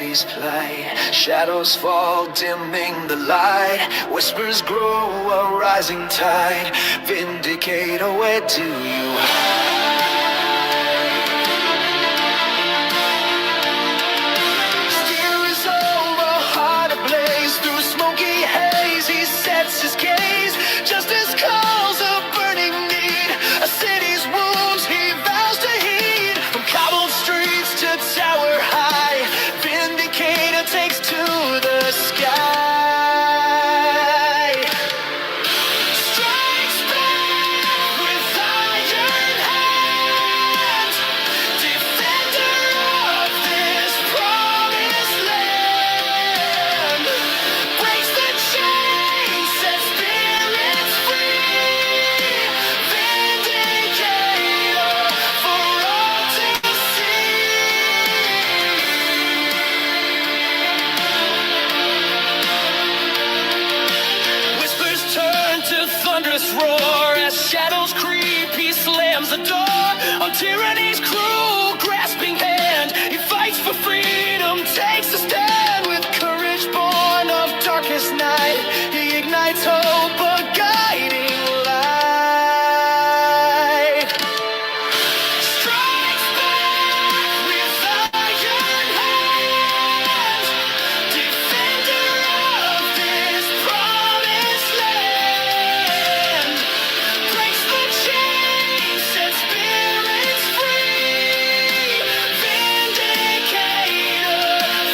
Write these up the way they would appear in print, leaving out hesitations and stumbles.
city's plight. Shadows fall, dimming the light. Whispers grow, a rising tide. Vindicator, where do you hide? Steel is over, heart ablaze. Through smoky haze, he sets his gaze. Justice calls a burning need. A city's wounds he vows to heed. From cobbled streets to tower high, Vindicator takes to the sky. Strikes back with iron hands, defender of this promised land. Breaks the chains, sets spirits free. Vindicator for all to see. Whispers turn to thunderous roar. As shadows creep, he slams the door on tyranny's cruel, grasping hand. He fights for freedom, takes a stand. With courage born of darkest night, he ignites hope, a guiding light. Strikes back with iron hands, defender of this promised land. Breaks the chains, sets spirits free. Vindicator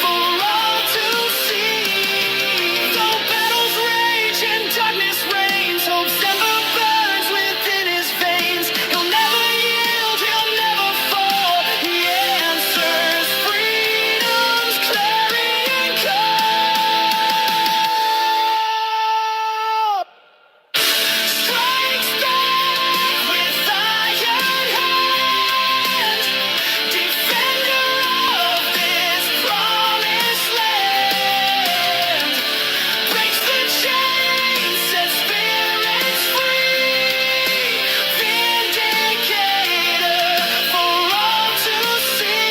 for all to see. Though battles rage and darkness reigns, hope's ember burns within his veins. He'll never yield, he'll never fall. He answers freedom's clarion call. Strikes back with iron hands, defender of this promised land. Breaks the chains, sets spirits free. Vindicator for all to see.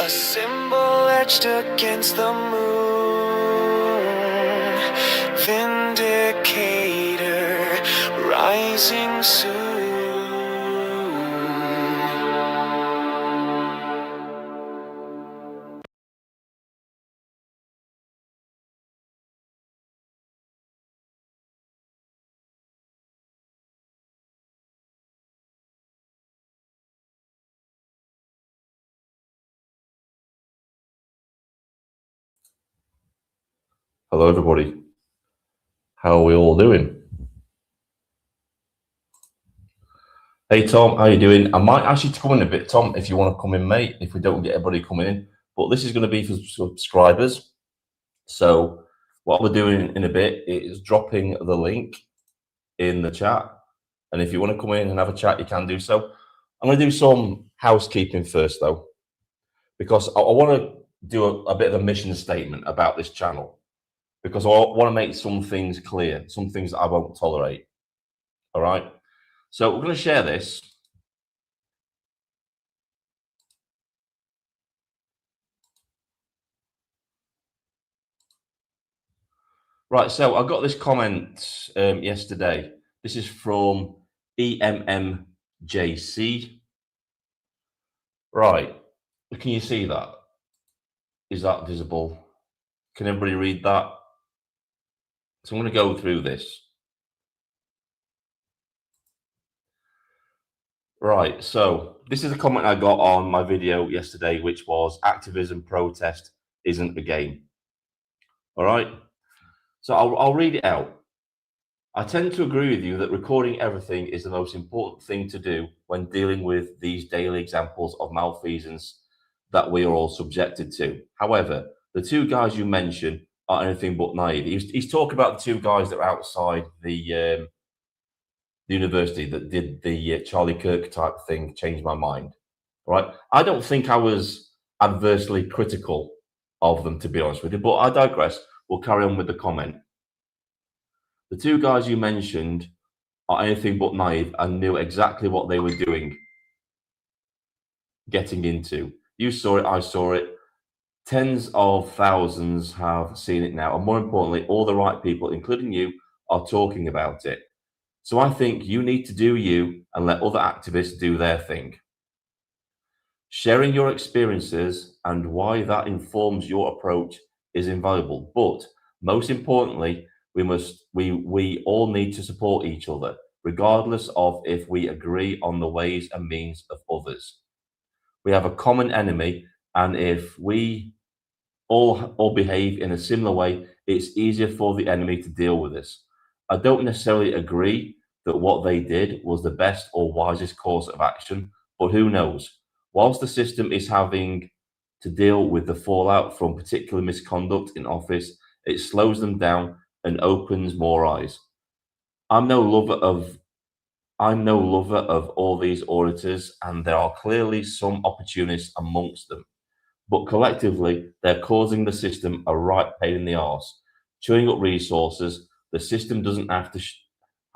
A symbol etched against the moon. Vindicator rising soon. Hello, everybody. How are we all doing? Hey, Tom, how you doing? I might ask you to come in a bit, Tom, if you want to come in, mate, if we don't get everybody coming in. But this is going to be for subscribers. So what we're doing in a bit is dropping the link in the chat. And if you want to come in and have a chat, you can do so. I'm going to do some housekeeping first, though, because I want to do a bit of a mission statement about this channel, because I want to make some things clear, some things that I won't tolerate. All right. So we're going to share this. Right. So I got this comment yesterday. This is from EMMJC. Right. Can you see that? Is that visible? Can everybody read that? So I'm going to go through this. Right, so this is a comment I got on my video yesterday, which was activism protest isn't a game. All right, so I'll read it out. I tend to agree with you that recording everything is the most important thing to do when dealing with these daily examples of malfeasance that we are all subjected to. However, the two guys you mentioned are anything but naive. He's talking about the two guys that are outside the university that did the Charlie Kirk type thing, changed my mind. Right? I don't think I was adversely critical of them, to be honest with you, but I digress. We'll carry on with the comment. The two guys you mentioned are anything but naive and knew exactly what they were doing, getting into. You saw it, I saw it. Tens of thousands have seen it now, and more importantly, all the right people, including you, are talking about it. So I think you need to do you and let other activists do their thing. Sharing your experiences and why that informs your approach is invaluable. But most importantly, we all need to support each other, regardless of if we agree on the ways and means of others. We have a common enemy, and if we all behave in a similar way, it's easier for the enemy to deal with this. I don't necessarily agree that what they did was the best or wisest course of action, but who knows? Whilst the system is having to deal with the fallout from particular misconduct in office, it slows them down and opens more eyes. I'm no lover of I'm no lover of all these auditors, and there are clearly some opportunists amongst them. But collectively, they're causing the system a right pain in the arse, chewing up resources the system doesn't have to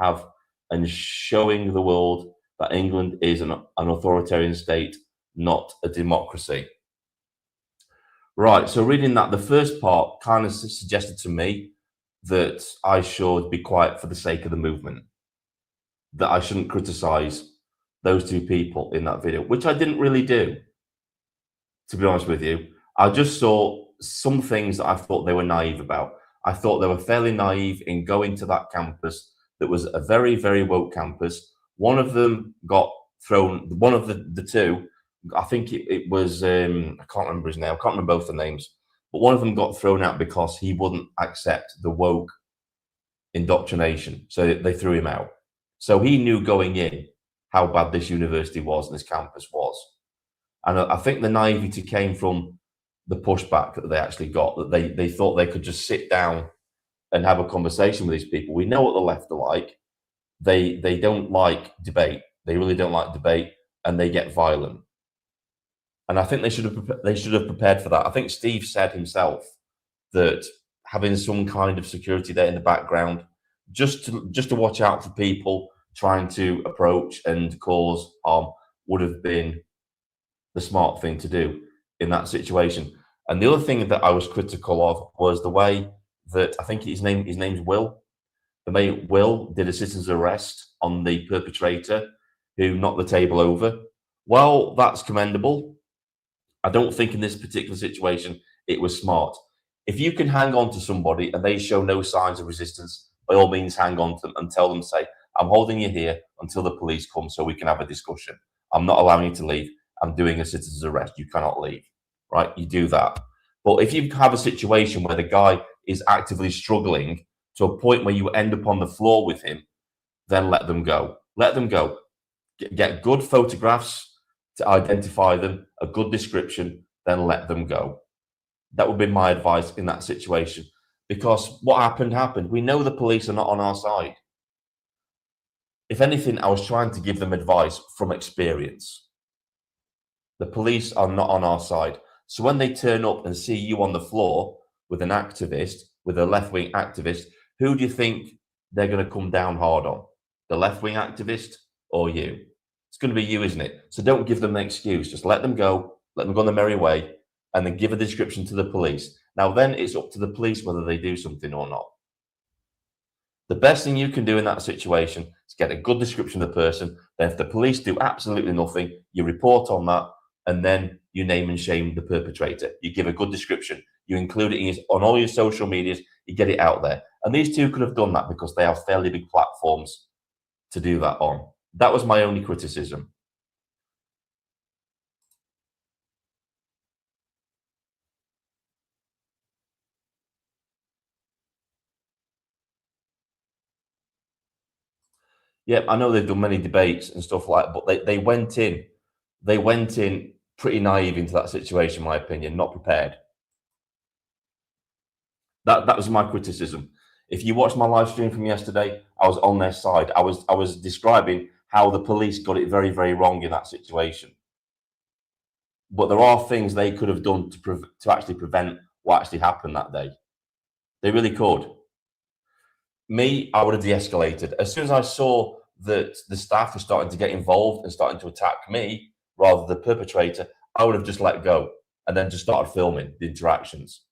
have, and showing the world that England is an authoritarian state, not a democracy. Right, so reading that, the first part kind of suggested to me that I should be quiet for the sake of the movement, that I shouldn't criticize those two people in that video, which I didn't really do, to be honest with you. I just saw some things that I thought they were naive about. I thought they were fairly naive in going to that campus that was a very, very woke campus. One of them got thrown, one of the two, I think it was, I can't remember his name, I can't remember both the names, but one of them got thrown out because he wouldn't accept the woke indoctrination. So they threw him out. So he knew going in how bad this university was and this campus was. And I think the naivety came from the pushback that they actually got, that they thought they could just sit down and have a conversation with these people. We know what the left are like. They don't like debate. They really don't like debate, and they get violent. And I think they should have prepared for that. I think Steve said himself that having some kind of security there in the background, just to watch out for people trying to approach and cause harm, would have been the smart thing to do in that situation. And the other thing that I was critical of was the way that, I think his name's Will. The way Will did a citizen's arrest on the perpetrator who knocked the table over. Well, that's commendable. I don't think in this particular situation it was smart. If you can hang on to somebody and they show no signs of resistance, by all means hang on to them and tell them, say, I'm holding you here until the police come so we can have a discussion. I'm not allowing you to leave. I'm doing a citizen's arrest. You cannot leave, right? You do that. But if you have a situation where the guy is actively struggling to a point where you end up on the floor with him, then let them go. Let them go. Get good photographs to identify them, a good description, then let them go. That would be my advice in that situation. Because what happened. We know the police are not on our side. If anything, I was trying to give them advice from experience. The police are not on our side. So when they turn up and see you on the floor with an activist, with a left-wing activist, who do you think they're going to come down hard on? The left-wing activist or you? It's going to be you, isn't it? So don't give them an excuse. Just let them go on the merry way, and then give a description to the police. Now, then it's up to the police whether they do something or not. The best thing you can do in that situation is get a good description of the person. Then if the police do absolutely nothing, you report on that, and then you name and shame the perpetrator. You give a good description. You include it on all your social medias. You get it out there. And these two could have done that because they have fairly big platforms to do that on. That was my only criticism. Yeah, I know they've done many debates and stuff like that, but they went in pretty naive into that situation, in my opinion, not prepared. That was my criticism. If you watched my live stream from yesterday, I was on their side. I was describing how the police got it very, very wrong in that situation. But there are things they could have done to actually prevent what actually happened that day. They really could. Me, I would have de-escalated. As soon as I saw that the staff were starting to get involved and starting to attack me rather than the perpetrator, I would have just let go. and then just started filming the interactions.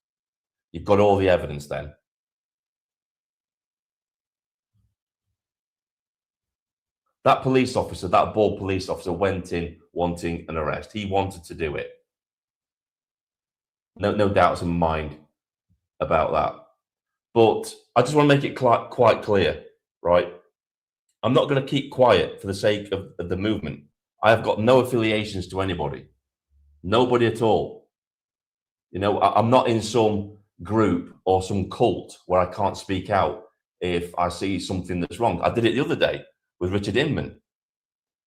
You've got all the evidence then. That police officer, that bold police officer, went in wanting an arrest. He wanted to do it. No doubts in my mind about that. But I just want to make it quite clear, right? I'm not going to keep quiet for the sake of the movement. I have got no affiliations to anybody. Nobody at all. You know, I'm not in some group or some cult where I can't speak out if I see something that's wrong. I did it the other day with Richard Inman.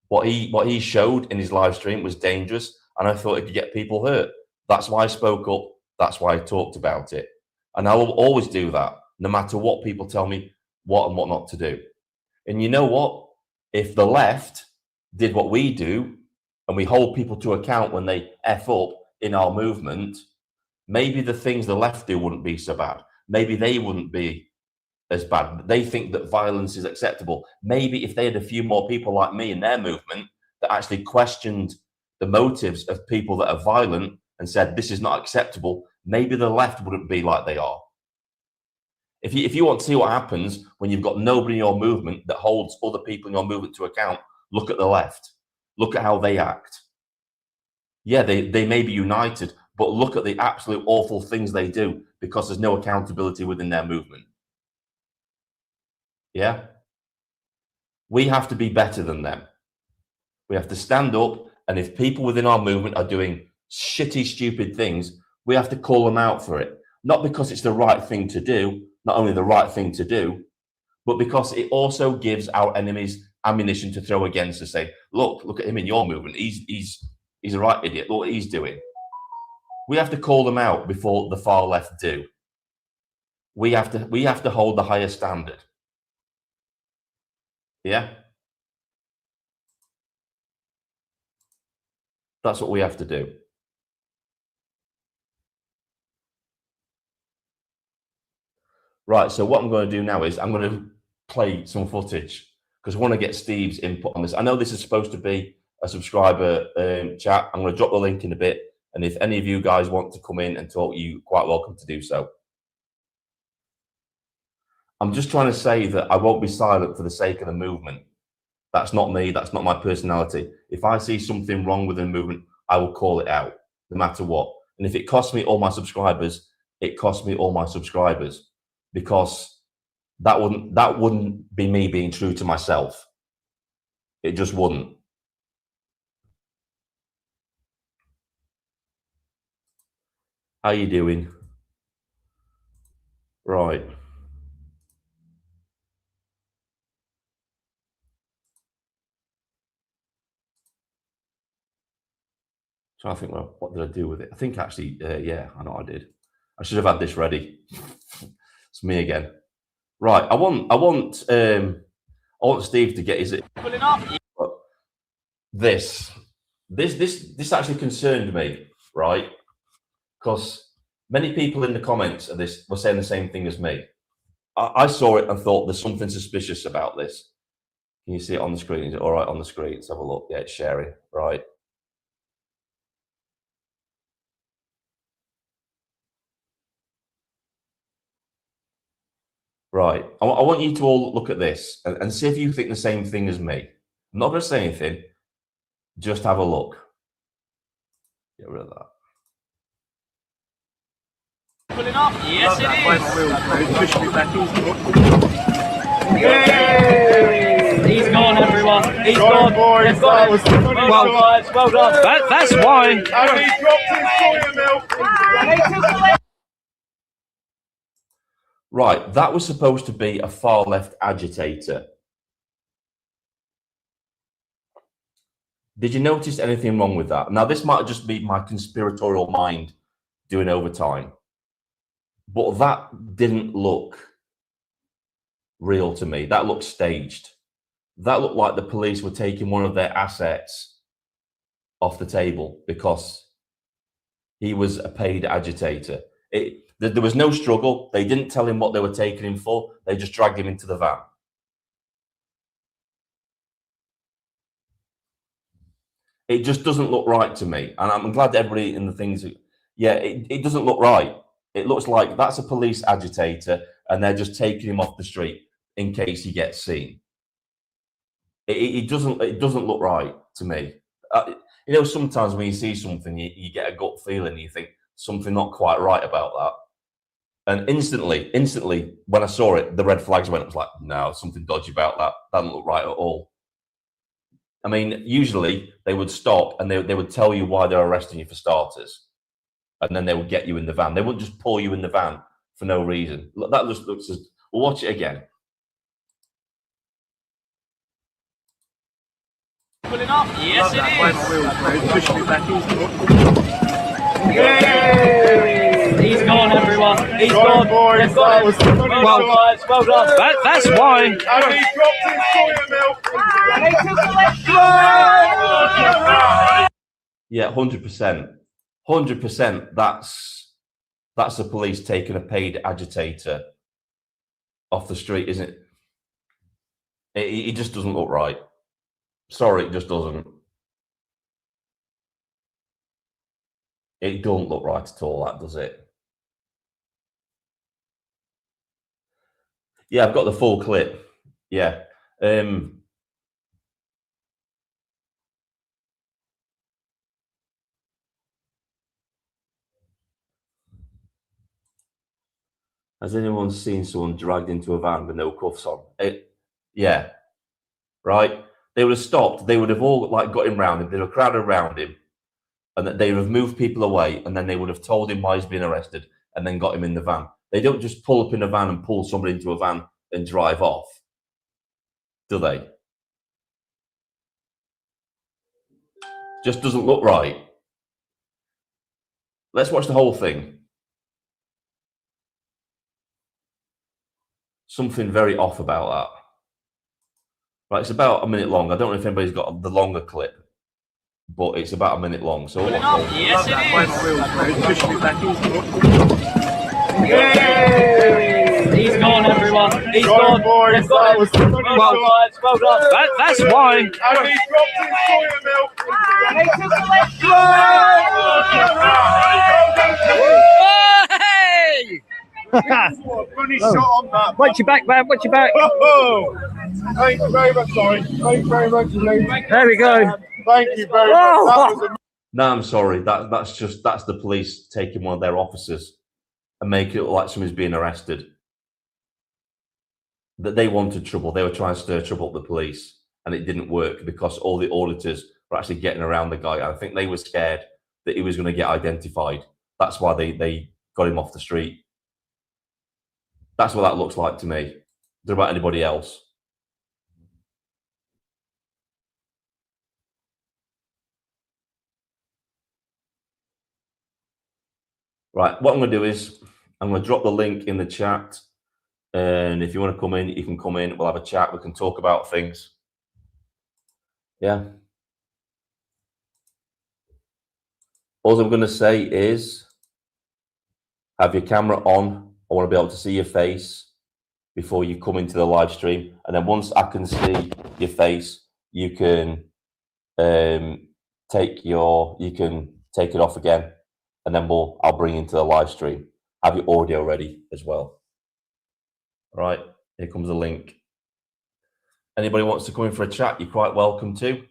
What he showed in his live stream was dangerous, and I thought it could get people hurt. That's why I spoke up. That's why I talked about it. And I will always do that, no matter what people tell me what and what not to do. And you know what? If the left did what we do, and we hold people to account when they F up in our movement, maybe the things the left do wouldn't be so bad. Maybe they wouldn't be as bad. They think that violence is acceptable. Maybe if they had a few more people like me in their movement that actually questioned the motives of people that are violent and said, this is not acceptable, maybe the left wouldn't be like they are. If you want to see what happens when you've got nobody in your movement that holds other people in your movement to account, look at the left. Look at how they act. Yeah, they may be united, but look at the absolute awful things they do because there's no accountability within their movement. Yeah? We have to be better than them. We have to stand up, and if people within our movement are doing shitty, stupid things, we have to call them out for it. Not because it's the right thing to do, not only the right thing to do, but because it also gives our enemies ammunition to throw against us, say, look at him in your movement. He's a right idiot. Look what he's doing. We have to call them out before the far left do. We have to hold the higher standard. Yeah? That's what we have to do. Right, so what I'm going to do now is I'm going to play some footage because I want to get Steve's input on this. I know this is supposed to be a subscriber chat. I'm going to drop the link in a bit, and if any of you guys want to come in and talk, you're quite welcome to do so. I'm just trying to say that I won't be silent for the sake of the movement. That's not me. That's not my personality. If I see something wrong with the movement, I will call it out, no matter what. And if it costs me all my subscribers, it costs me all my subscribers, because that wouldn't be me being true to myself. It just wouldn't. How you doing? Right. So I think, well, what did I do with it? I think actually, yeah, I know I did. I should have had this ready. It's me again. Right. I want Steve to get his. Pulling up. This actually concerned me, right? Because many people in the comments of this were saying the same thing as me. I saw it and thought there's something suspicious about this. Can you see it on the screen? Is it all right on the screen? Let's have a look. Yeah, it's sharing. Right. Right. I want you to all look at this and see if you think the same thing as me. I'm not going to say anything. Just have a look. Get rid of that. Pulling up. Yes, it is. He's gone, everyone. He's gone. Boys, that was well done. That's why. And he dropped his soya milk. Right, that was supposed to be a far left agitator. Did you notice anything wrong with that? Now, this might just be my conspiratorial mind doing overtime, but that didn't look real to me. That looked staged. That looked like the police were taking one of their assets off the table because he was a paid agitator. There was no struggle. They didn't tell him what they were taking him for. They just dragged him into the van. It just doesn't look right to me. And I'm glad everybody in the things Yeah, it doesn't look right. It looks like that's a police agitator and they're just taking him off the street in case he gets seen. It doesn't look right to me. You know, sometimes when you see something, you get a gut feeling, you think something not quite right about that. And instantly, when I saw it, the red flags went. I was like, no, something dodgy about that. That doesn't look right at all. I mean, usually they would stop and they would tell you why they're arresting you for starters. And then they would get you in the van. They wouldn't just pull you in the van for no reason. That just looks as... We'll watch it again. Pulling off? Yes, it is. He's gone, everyone. He's gone. Boys, that was Well done. That's why. and he dropped his soya milk. Yeah, 100%. 100%. That's the police taking a paid agitator off the street, isn't it? It just doesn't look right. Sorry, it just doesn't. It don't look right at all, that does it? Yeah, I've got the full clip. Yeah. Has anyone seen someone dragged into a van with no cuffs on? Yeah. Right? They would have stopped. They would have all like got him round him. They would have crowded around him. And that they would have moved people away, and then they would have told him why he's been arrested, and then got him in the van. They don't just pull up in a van and pull somebody into a van and drive off, do they? Just doesn't look right. Let's watch the whole thing. Something very off about that. Right, it's about a minute long. I don't know if anybody's got the longer clip, but it's about a minute long. So Yes, it is. He's gone, everyone. He's gone. Boys, that was Well done. That's why. and he dropped his soya milk. Hey! Funny shot on that. Watch your back, man. Watch your back. Oh, thank you very much, sorry. Thank you very much, ladies. There we go. Thank you very much. That was no, I'm sorry. That's the police taking one of their officers and making it look like somebody's being arrested. That they wanted trouble. They were trying to stir trouble with the police, and it didn't work because all the auditors were actually getting around the guy. I think they were scared that he was going to get identified. That's why they got him off the street. That's what that looks like to me. Is there about anybody else? Right, what I'm going to do is I'm going to drop the link in the chat. And if you want to come in, you can come in. We'll have a chat. We can talk about things. Yeah. All I'm going to say is have your camera on. I want to be able to see your face before you come into the live stream. And then once I can see your face, you can take it off again. And then I'll bring you into the live stream. Have your audio ready as well. All right, here comes the link. Anybody wants to come in for a chat, you're quite welcome to. If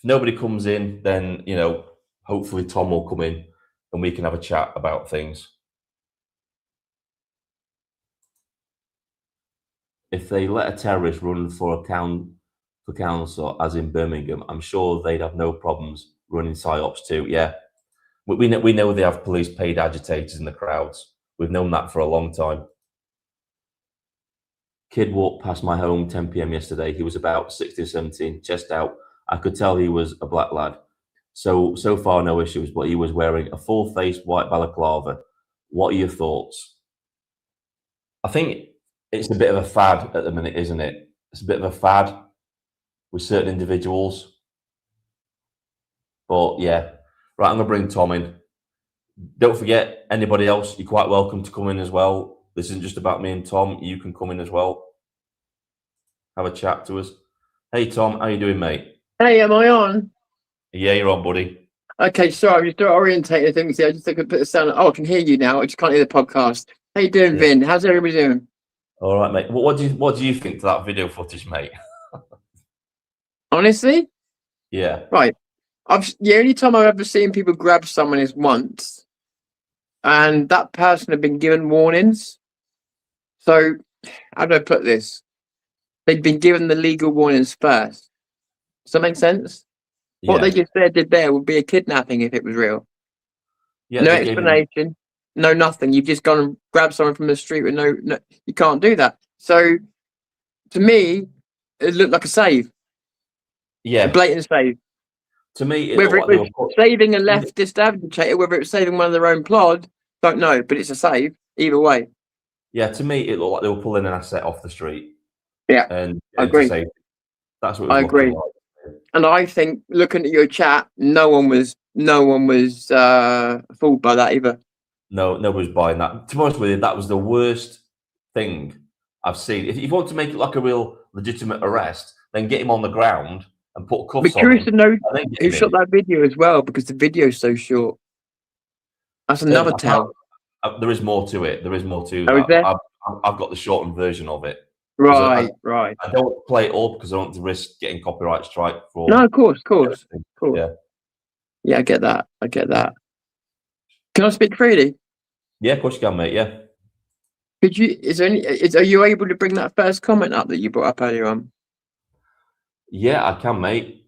nobody comes in, then, you know, hopefully Tom will come in and we can have a chat about things. If they let a terrorist run for council, as in Birmingham, I'm sure they'd have no problems running psyops too. Yeah, we know they have police paid agitators in the crowds. We've known that for a long time. Kid walked past my home 10 p.m. yesterday. He was about 16 or 17, chest out. I could tell he was a black lad. So far, no issues, but he was wearing a full-face white balaclava. What are your thoughts? I think it's a bit of a fad at the minute, isn't it? It's a bit of a fad with certain individuals. But yeah, right, I'm going to bring Tom in. Don't forget, anybody else, you're quite welcome to come in as well. This isn't just about me and Tom. You can come in as well. Have a chat to us. Hey, Tom, how you doing, mate? Hey, am I on? Yeah, you're on, buddy. Okay, sorry, I'm just orientated things here. I just could put the sound. Oh, I can hear you now. I just can't hear the podcast. How you doing, Yeah. Vin? How's everybody doing? All right, mate. What do you think to that video footage, mate? Honestly, Yeah. right. The only time I've ever seen people grab someone is once, and that person had been given warnings. So, how do I put this? They'd been given the legal warnings first. Does that make sense? What Yeah. they just did there would be a kidnapping if it was real. Yeah, No they gave him- explanation, no nothing. You've just gone and grabbed someone from the street with no. You can't do that. So, to me, it looked like a save, a yeah. blatant save. To me, it Whether looked it like was they were saving a leftist agitator, whether it was saving one of their own plod, don't know. But it's a save either way. Yeah, to me, it looked like they were pulling an asset off the street. Yeah, and I to agree. save it. That's what it was I looking agree. like. And I think looking at your chat, no one was fooled by that either. No, nobody's buying that. To be honest with you, that was the worst thing I've seen. If you want to make it like a real legitimate arrest, then get him on the ground and put Be cuffs on curious him. to know and then get who him shot in. that video as well, because the video's so short. That's another tell. There is more to it. There is more to Oh, is that. there? I've got the shortened version of it. Right, right. I don't want to play it all because I don't want to risk getting copyright strike for. No, of course. Yeah. Yeah, I get that. Can I speak freely? Yeah, of course you can, mate. Yeah. Could you? Are you able to bring that first comment up that you brought up earlier on? Yeah, I can, mate.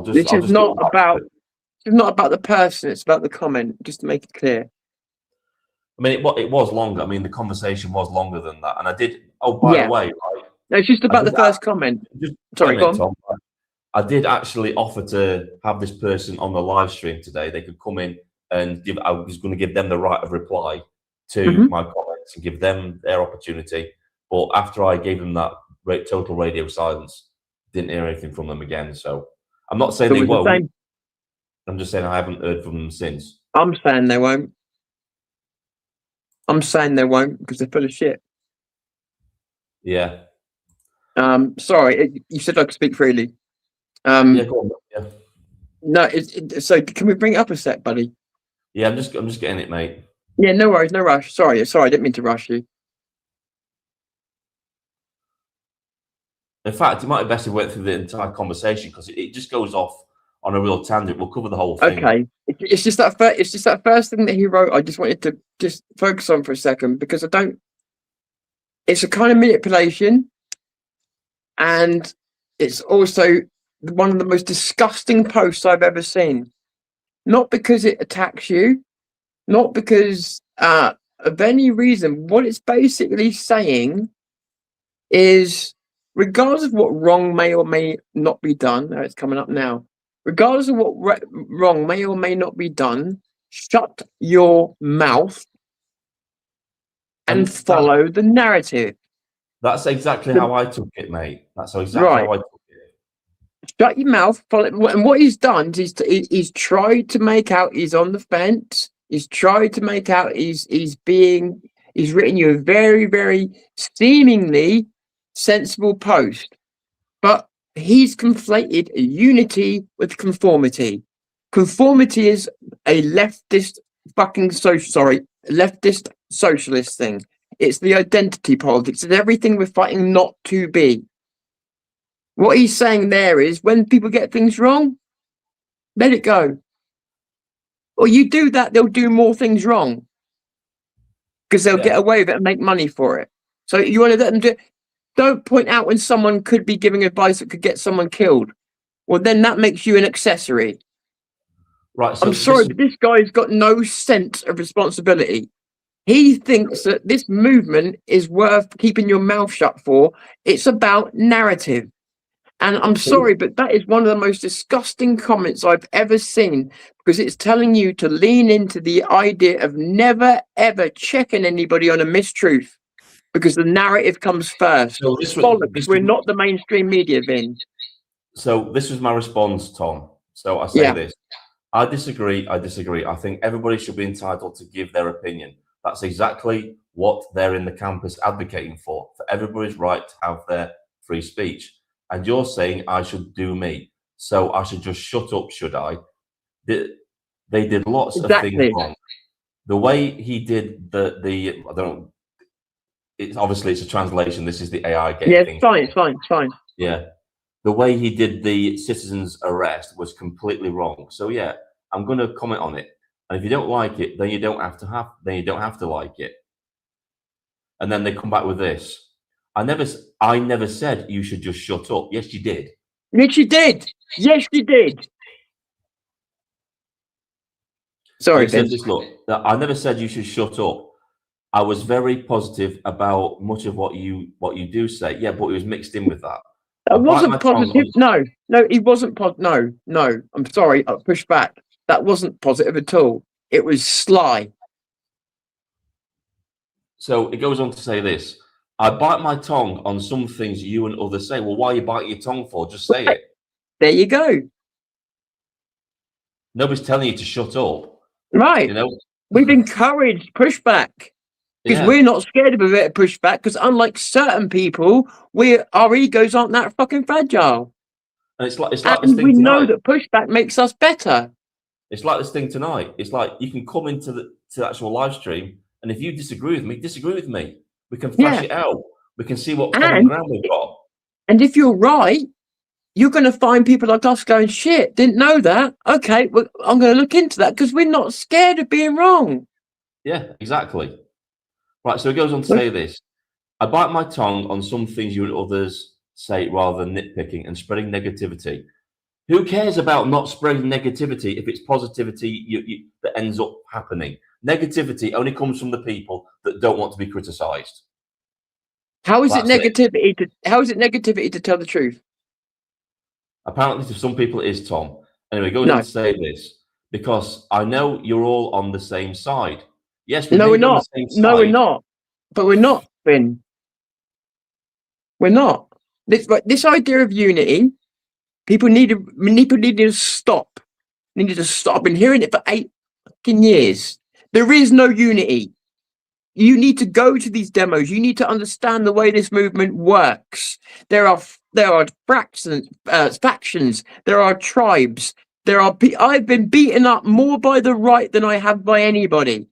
This is not about the person. It's about the comment. Just to make it clear. I mean, it was longer. I mean, the conversation was longer than that. And I did. Oh, by Yeah. the way, right? No, it's just about the first comment. Sorry, go on. Tom, I did actually offer to have this person on the live stream today. They could come in and I was going to give them the right of reply to my comments and give them their opportunity. But after I gave them that total radio silence, didn't hear anything from them again. So I'm not saying So they it's the won't. same. I'm just saying I haven't heard from them since. I'm saying they won't. I'm saying they won't because they're full of shit. Yeah. Sorry, you said I could speak freely. Yeah, go on. Yeah. No, so can we bring it up a sec, buddy? Yeah, I'm just getting it, mate. Yeah, no worries, no rush. Sorry, I didn't mean to rush you. In fact, it might be best if we went through the entire conversation because it just goes off on a real tangent. We'll cover the whole thing. Okay, it's just that first thing that he wrote. I just wanted to just focus on for a second because I don't. It's a kind of manipulation, and it's also one of the most disgusting posts I've ever seen. Not because it attacks you, not because of any reason. What it's basically saying is, regardless of what wrong may or may not be done, it's coming up now. Regardless of what wrong may or may not be done, shut your mouth and follow the narrative. That's exactly how I took it, mate. That's exactly how I took it. Shut your mouth, follow. And what he's done is he's tried to make out he's on the fence. He's tried to make out he's written you a very, very seemingly sensible post. But he's conflated unity with conformity. Conformity is a leftist leftist socialist thing. It's the identity politics. It's everything we're fighting not to be. What he's saying there is when people get things wrong, let it go. Or you do that, they'll do more things wrong because they'll get away with it and make money for it. So you want to let them do it. Don't point out when someone could be giving advice that could get someone killed. Well, then that makes you an accessory. Right. So I'm sorry, but this guy's got no sense of responsibility. He thinks that this movement is worth keeping your mouth shut for. It's about narrative. And I'm sorry, but that is one of the most disgusting comments I've ever seen because it's telling you to lean into the idea of never, ever checking anybody on a mistruth because the narrative comes first. So We're not the mainstream media, Vin. So this was my response, Tom. So I say this. I disagree. I think everybody should be entitled to give their opinion. That's exactly what they're in the campus advocating for everybody's right to have their free speech. And you're saying I should do me. so I should just shut up, should I? They did lots of things Exactly. wrong. The way he did the I don't. It's obviously it's a translation. This is the AI getting Yeah, it's things. fine, it's fine, it's fine. Yeah, the way he did the citizen's arrest was completely wrong. So yeah, I'm going to comment on it. And if you don't like it, then you don't have to like it. And then they come back with this. I never said you should just shut up. Yes, you did. Yes, you did. Yes, you did. Sorry, It says Ben. this, look, I never said you should shut up. I was very positive about much of what you do say. Yeah, but it was mixed in with that. I That bite my wasn't tongue positive. on- No, it wasn't No, I'm sorry. I'll push back. That wasn't positive at all. It was sly. So it goes on to say this. I bite my tongue on some things you and others say. Well, why are you biting your tongue for? Just say it. There you go. Nobody's telling you to shut up. Right. You know? We've encouraged pushback because Yeah. we're not scared of a bit of pushback. Because unlike certain people, our egos aren't that fucking fragile, And it's like this and thing we know tonight. that pushback makes us better. It's like this thing tonight. It's like you can come into the actual live stream, and if you disagree with me, disagree with me. We can thrash Yeah. it out. We can see what common And- ground we've got. And if you're right, you're going to find people like us going, "Shit, didn't know that." Okay, well, I'm going to look into that because we're not scared of being wrong. Yeah, exactly. Right, so it goes on to say this. I bite my tongue on some things you and others say rather than nitpicking and spreading negativity. Who cares about not spreading negativity if it's positivity that ends up happening? Negativity only comes from the people that don't want to be criticised. How is it That's it. negativity? How is it negativity to tell the truth? Apparently, to some people, it is, Tom. Anyway, it goes No. on to say this because I know you're all on the same side. Yes, we No, may we're be on not. the same side. No, we're not. But we're not, Finn. We're not. This idea of unity, people needed to stop. Needed to stop. I've been hearing it for 8 fucking years. There is no unity. You need to go to these demos. You need to understand the way this movement works. There are factions. There are tribes. I've been beaten up more by the right than I have by anybody.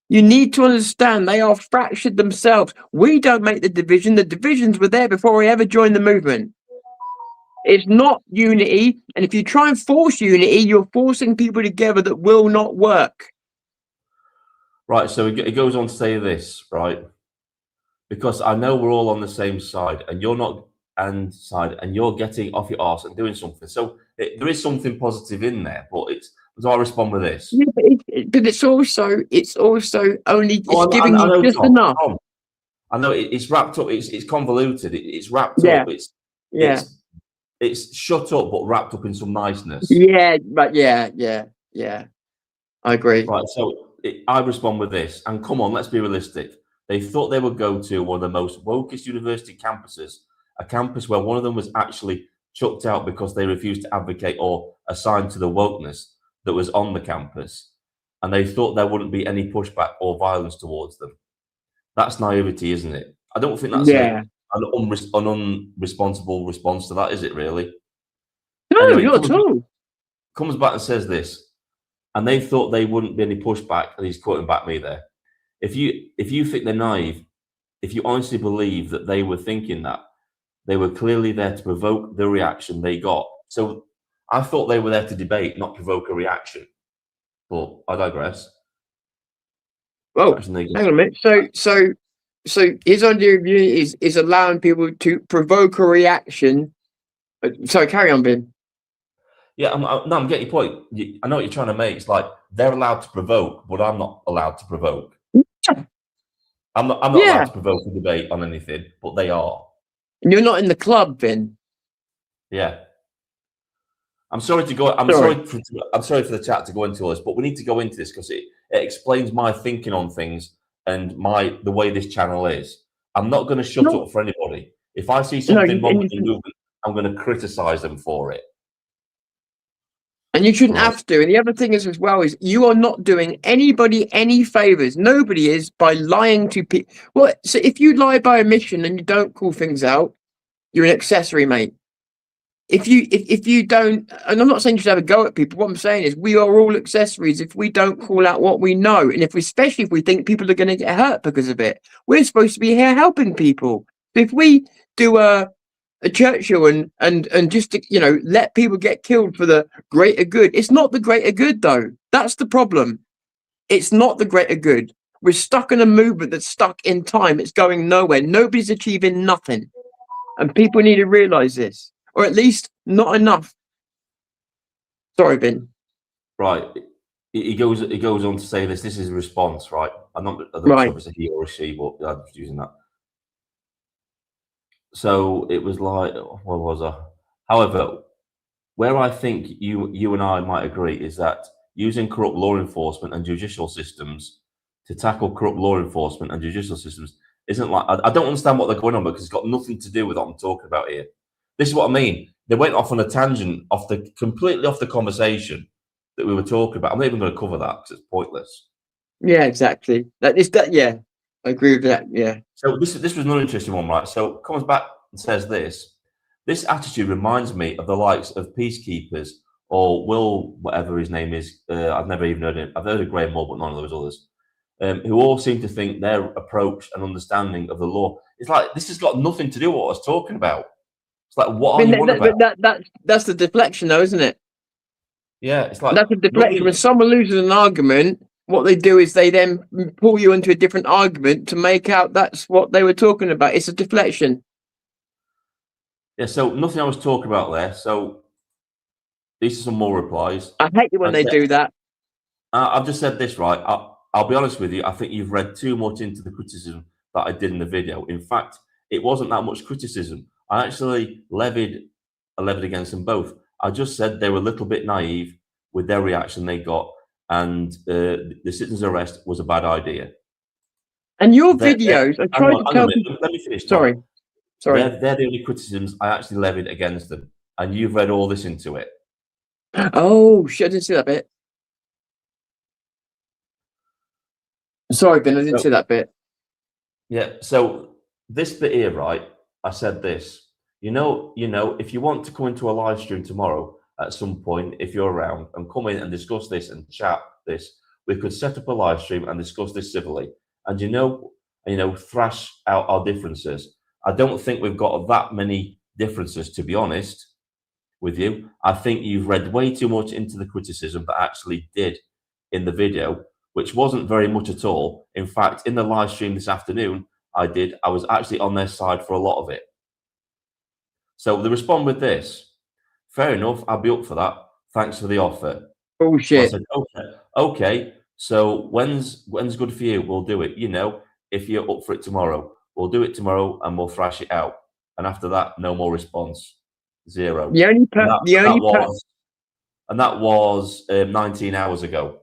You need to understand they are fractured themselves. We don't make the division. The divisions were there before we ever joined the movement. It's not unity. And if you try and force unity, you're forcing people together that will not work. Right, so it goes on to say this, right? Because I know we're all on the same side, and you're not, and you're getting off your arse and doing something. So there is something positive in there, but so I respond with this. Yeah, but it's also only giving I you know, just Tom, enough. Tom, I know it's wrapped up. It's convoluted. It's wrapped Yeah. up. Yeah, It's shut up, but wrapped up in some niceness. yeah, but yeah. I agree. Right, so I respond with this, and come on, let's be realistic. They thought they would go to one of the most wokest university campuses, a campus where one of them was actually chucked out because they refused to advocate or assign to the wokeness that was on the campus, and they thought there wouldn't be any pushback or violence towards them. That's naivety, isn't it? I don't think that's Yeah. an unresponsible response to that, is it really? No, Anyway, not at all. Comes back and says this, and they thought they wouldn't be any pushback, and he's quoting back me there. If you think they're naive, if you honestly believe that they were thinking that, they were clearly there to provoke the reaction they got. So I thought they were there to debate, not provoke a reaction. But I digress. Well, hang on a minute. So his idea of unity is allowing people to provoke a reaction. Sorry, carry on, Ben. Yeah, I'm getting your point. I know what you're trying to make. It's like they're allowed to provoke, but I'm not allowed to provoke. I'm not allowed to provoke a debate on anything, but they are. And you're not in the club, Ben. Yeah. I'm sorry to go. I'm sorry for the chat to go into all this, but we need to go into this because it explains my thinking on things and the way this channel is. I'm not going to shut up for anybody. If I see something wrong with the movement, I'm going to criticize them for it. And you shouldn't have to. And the other thing is as well is you are not doing anybody any favors. Nobody is by lying to people. Well, so if you lie by omission and you don't call things out, you're an accessory, mate. if you don't, and I'm not saying you should have a go at people. What I'm saying is we are all accessories. If we don't call out what we know, and especially if we think people are going to get hurt because of it, we're supposed to be here helping people. If we do a Churchill and just let people get killed for the greater good, it's not the greater good though. That's the problem. It's not the greater good. We're stuck in a movement that's stuck in time. It's going nowhere. Nobody's achieving nothing, and people need to realize this. Or at least not enough. Sorry, Vin. Right. He goes on to say this is a response, right? I don't know if it's a he or a she, but I'm just using that. So it was like, what was I? However, where I think you and I might agree is that using corrupt law enforcement and judicial systems to tackle corrupt law enforcement and judicial systems isn't like, I don't understand what they're going on, because it's got nothing to do with what I'm talking about here. This is what I mean. They went off on a tangent completely off the conversation that we were talking about. I'm not even going to cover that because it's pointless. Yeah, exactly. Yeah, I agree with that. Yeah. So this was another interesting one, right? So it comes back and says this attitude reminds me of the likes of peacekeepers or Will, whatever his name is. I've never even heard it. I've heard of Graham Moore, but none of those others, who all seem to think their approach and understanding of the law. It's like, this has got nothing to do with what I was talking about. It's like, what are you on about? That's the deflection, though, isn't it? Yeah, it's like that's a deflection. When someone loses an argument, what they do is they then pull you into a different argument to make out that's what they were talking about. It's a deflection. Yeah, so nothing I was talking about there. So these are some more replies. I hate it when they do that. I've just said this, right? I'll be honest with you. I think you've read too much into the criticism that I did in the video. In fact, it wasn't that much criticism. I actually levied against them both. I just said they were a little bit naive with their reaction they got, and the citizen's arrest was a bad idea. And your videos, I tried to tell people. Let me finish. Sorry. They're the only criticisms I actually levied against them, and you've read all this into it. Oh shit! I didn't see that bit. Sorry, Ben, I didn't see that bit. Yeah. So this bit here, right? I said this. You know, if you want to come into a live stream tomorrow at some point, if you're around, and come in and discuss this and chat this, we could set up a live stream and discuss this civilly, and thrash out our differences. I don't think we've got that many differences, to be honest with you. I think you've read way too much into the criticism that I actually did in the video, which wasn't very much at all. In fact, in the live stream this afternoon, I was actually on their side for a lot of it. So they respond with this. Fair enough, I'll be up for that. Thanks for the offer. Bullshit. So I said, okay. So when's good for you? We'll do it. If you're up for it tomorrow, we'll do it tomorrow and we'll thrash it out. And after that, no more response. Zero. And that was 19 hours ago.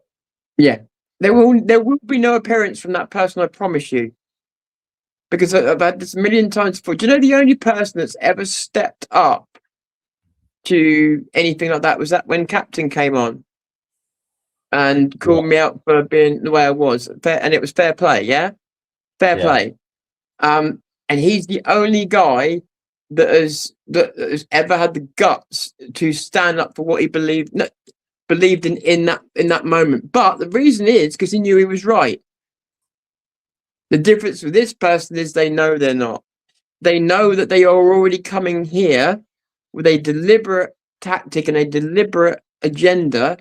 Yeah. There will be no appearance from that person, I promise you. Because I've had this a million times before. Do you know the only person that's ever stepped up to anything like that was that when Captain came on and called me out for being the way I was. And it was fair play, yeah? Fair play. And he's the only guy that has ever had the guts to stand up for what he believed in that moment. But the reason is because he knew he was right. The difference with this person is they know they're not. They know that they are already coming here with a deliberate tactic and a deliberate agenda,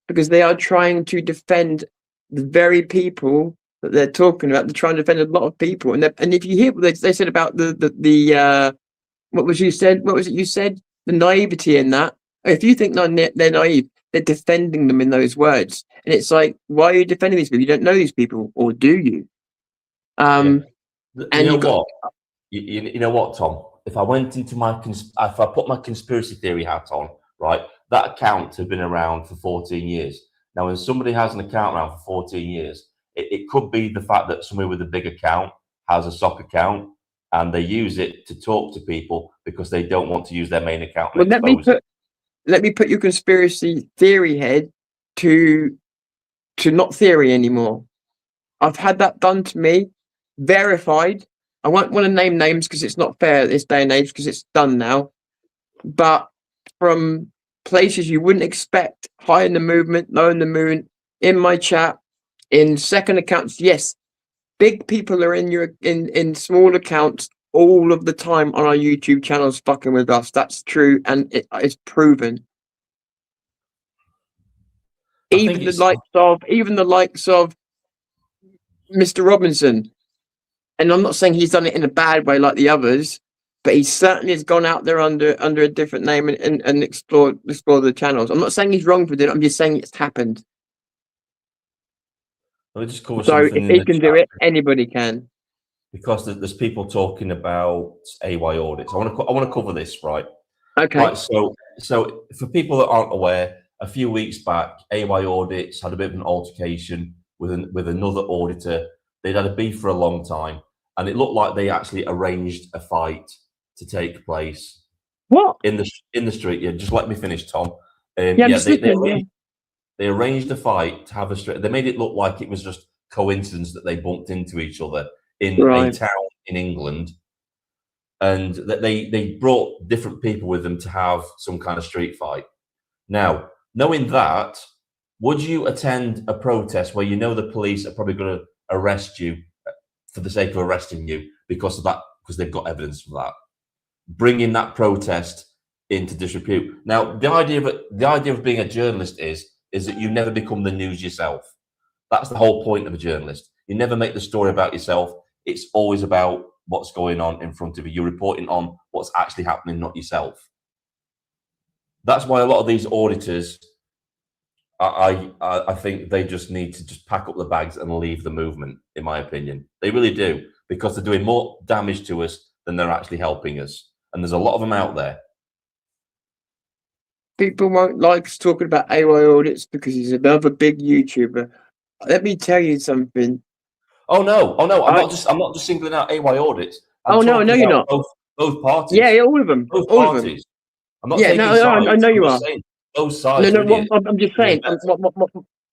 because they are trying to defend the very people that they're talking about. They're trying to defend a lot of people. And if you hear what they said about the what was it you said? The naivety in that. If you think they're naive, they're defending them in those words. And it's like, why are you defending these people? You don't know these people, or do you? And you know what, Tom? If I went into if I put my conspiracy theory hat on, right, that account had been around for 14 years. Now, when somebody has an account around for 14 years, it could be the fact that somebody with a big account has a stock account and they use it to talk to people because they don't want to use their main account. Well, let me put your conspiracy theory head to not theory anymore. I've had that done to me, verified. I won't want to name names because it's not fair at this day and age because it's done now. But from places you wouldn't expect, high in the movement, low in the movement, in my chat, in second accounts. Yes, big people are in small accounts all of the time on our YouTube channels fucking with us. That's true, and it's proven. Even the likes of Mr. Robinson. And I'm not saying he's done it in a bad way like the others, but he certainly has gone out there under a different name and explore the channels. I'm not saying he's wrong for doing it. I'm just saying it's happened. Let me just cover So something if in he the can chat, do it, anybody can. because there's people talking about AY audits. I want to cover this, right? Okay. Right. So for people that aren't aware, a few weeks back, AY audits had a bit of an altercation with another auditor. They'd had a beef for a long time, and it looked like they actually arranged a fight to take place. What? In the street? Yeah, just let me finish, Tom. Yeah, they arranged a fight to have a street. They made it look like it was just coincidence that they bumped into each other in a town in England, and that they brought different people with them to have some kind of street fight. Now, knowing that, would you attend a protest where you know the police are probably going to arrest you for the sake of arresting you because of that, because they've got evidence for that, bringing that protest into disrepute? Now, the idea of being a journalist is that you never become the news yourself. That's the whole point of a journalist. You never make the story about yourself. It's always about what's going on in front of you. You're reporting on what's actually happening, not yourself. That's why a lot of these auditors, I think they just need to just pack up the bags and leave the movement, in my opinion. They really do, because they're doing more damage to us than they're actually helping us. And there's a lot of them out there. People won't like us talking about AY audits because he's another big YouTuber. Let me tell you something. Oh no! I'm not just singling out AY audits. No, you're not. Both parties. Yeah, all of them. Both all parties. Of them. I'm not taking sides. I know you are. Both sides. I'm just saying.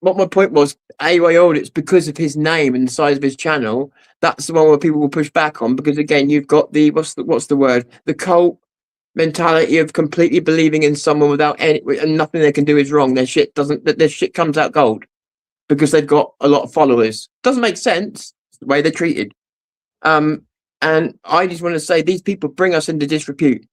What my point was, AY audits, because of his name and the size of his channel, that's the one where people will push back on, because again, you've got the what's the word? The cult mentality of completely believing in someone without any, and nothing they can do is wrong. Their shit comes out gold because they've got a lot of followers. Doesn't make sense the way they're treated. And I just want to say, these people bring us into disrepute.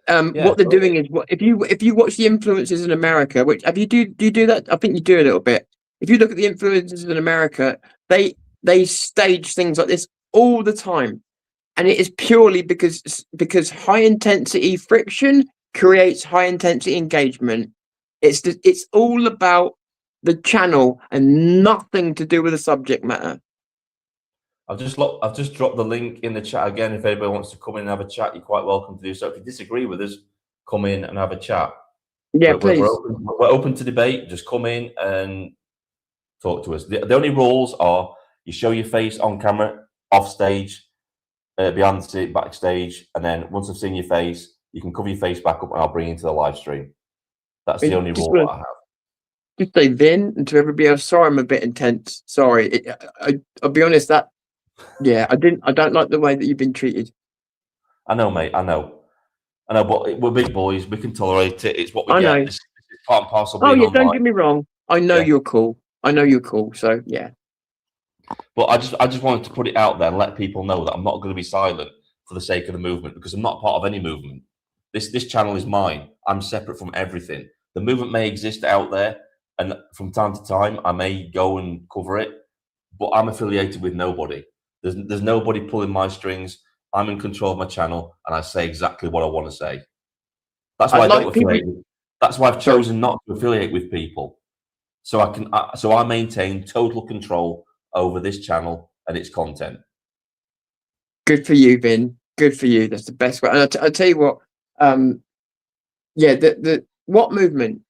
What they're doing is, if you watch the influencers in America, which do you do that? I think you do a little bit. If you look at the influencers in America, they stage things like this all the time, and it is purely because high intensity friction creates high intensity engagement. It's all about the channel and nothing to do with the subject matter. I've just dropped the link in the chat again. If anybody wants to come in and have a chat, you're quite welcome to do so. If you disagree with us, come in and have a chat. Yeah, please. We're open to debate. Just come in and talk to us. The only rules are you show your face on camera, off stage, behind the seat, backstage, and then once I've seen your face, you can cover your face back up and I'll bring you into the live stream. That's the only rule I have. Just say Vin, and to everybody else, sorry, I'm a bit intense. Sorry, I'll be honest. I don't like the way that you've been treated. I know, mate. I know, but we're big boys. We can tolerate it. It's what we get. It's part and parcel. Oh yeah, don't get me wrong. I know you're cool. So yeah. But I just wanted to put it out there and let people know that I'm not going to be silent for the sake of the movement, because I'm not part of any movement. This channel is mine. I'm separate from everything. The movement may exist out there, and from time to time I may go and cover it, but I'm affiliated with nobody. There's nobody pulling my strings. I'm in control of my channel, and I say exactly what I want to say. That's why I don't affiliate. That's why I've chosen not to affiliate with people, so I maintain total control over this channel and its content. Good for you, Vin. Good for you. That's the best way. And I'll tell you what. What movement?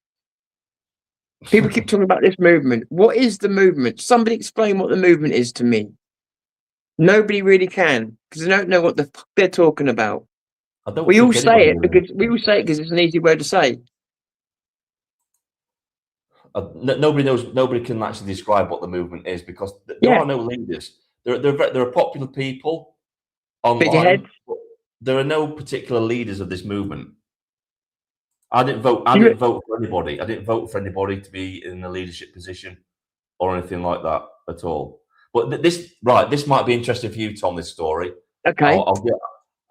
People keep talking about this movement. What is the movement? Somebody explain what the movement is to me. Nobody really can, because they don't know what the fuck they're talking about. We all say it because it's an easy word to say. Nobody knows. Nobody can actually describe what the movement is, because there are no leaders. There are popular people online. There are no particular leaders of this movement. I didn't vote. I didn't vote for anybody. I didn't vote for anybody to be in a leadership position or anything like that at all. But this might be interesting for you, Tom. This story. Okay.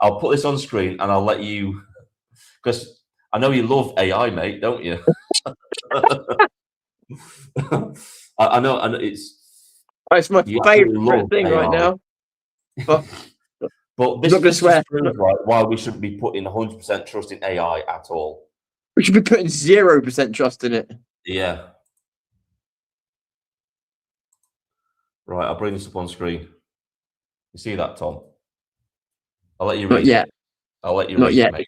I'll put this on screen and I'll let you, because I know you love AI, mate, don't you? I know it's. It's my You favourite thing right now. But this not gonna swear. proves why we shouldn't be putting 100% trust in AI at all. We should be putting 0% trust in it. Yeah. Right, I'll bring this up on screen. You see that, Tom? I'll let you read. Not yet. I'll let you Not read yet. it,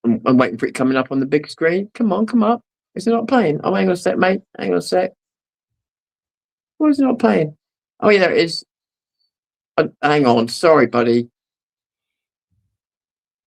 mate. I'm waiting for it coming up on the big screen. Come on, come up. Is it not playing? Oh, hang on a sec, mate. Hang on a sec. Why is it not playing? Oh, yeah, there it is. Hang on. Sorry, buddy.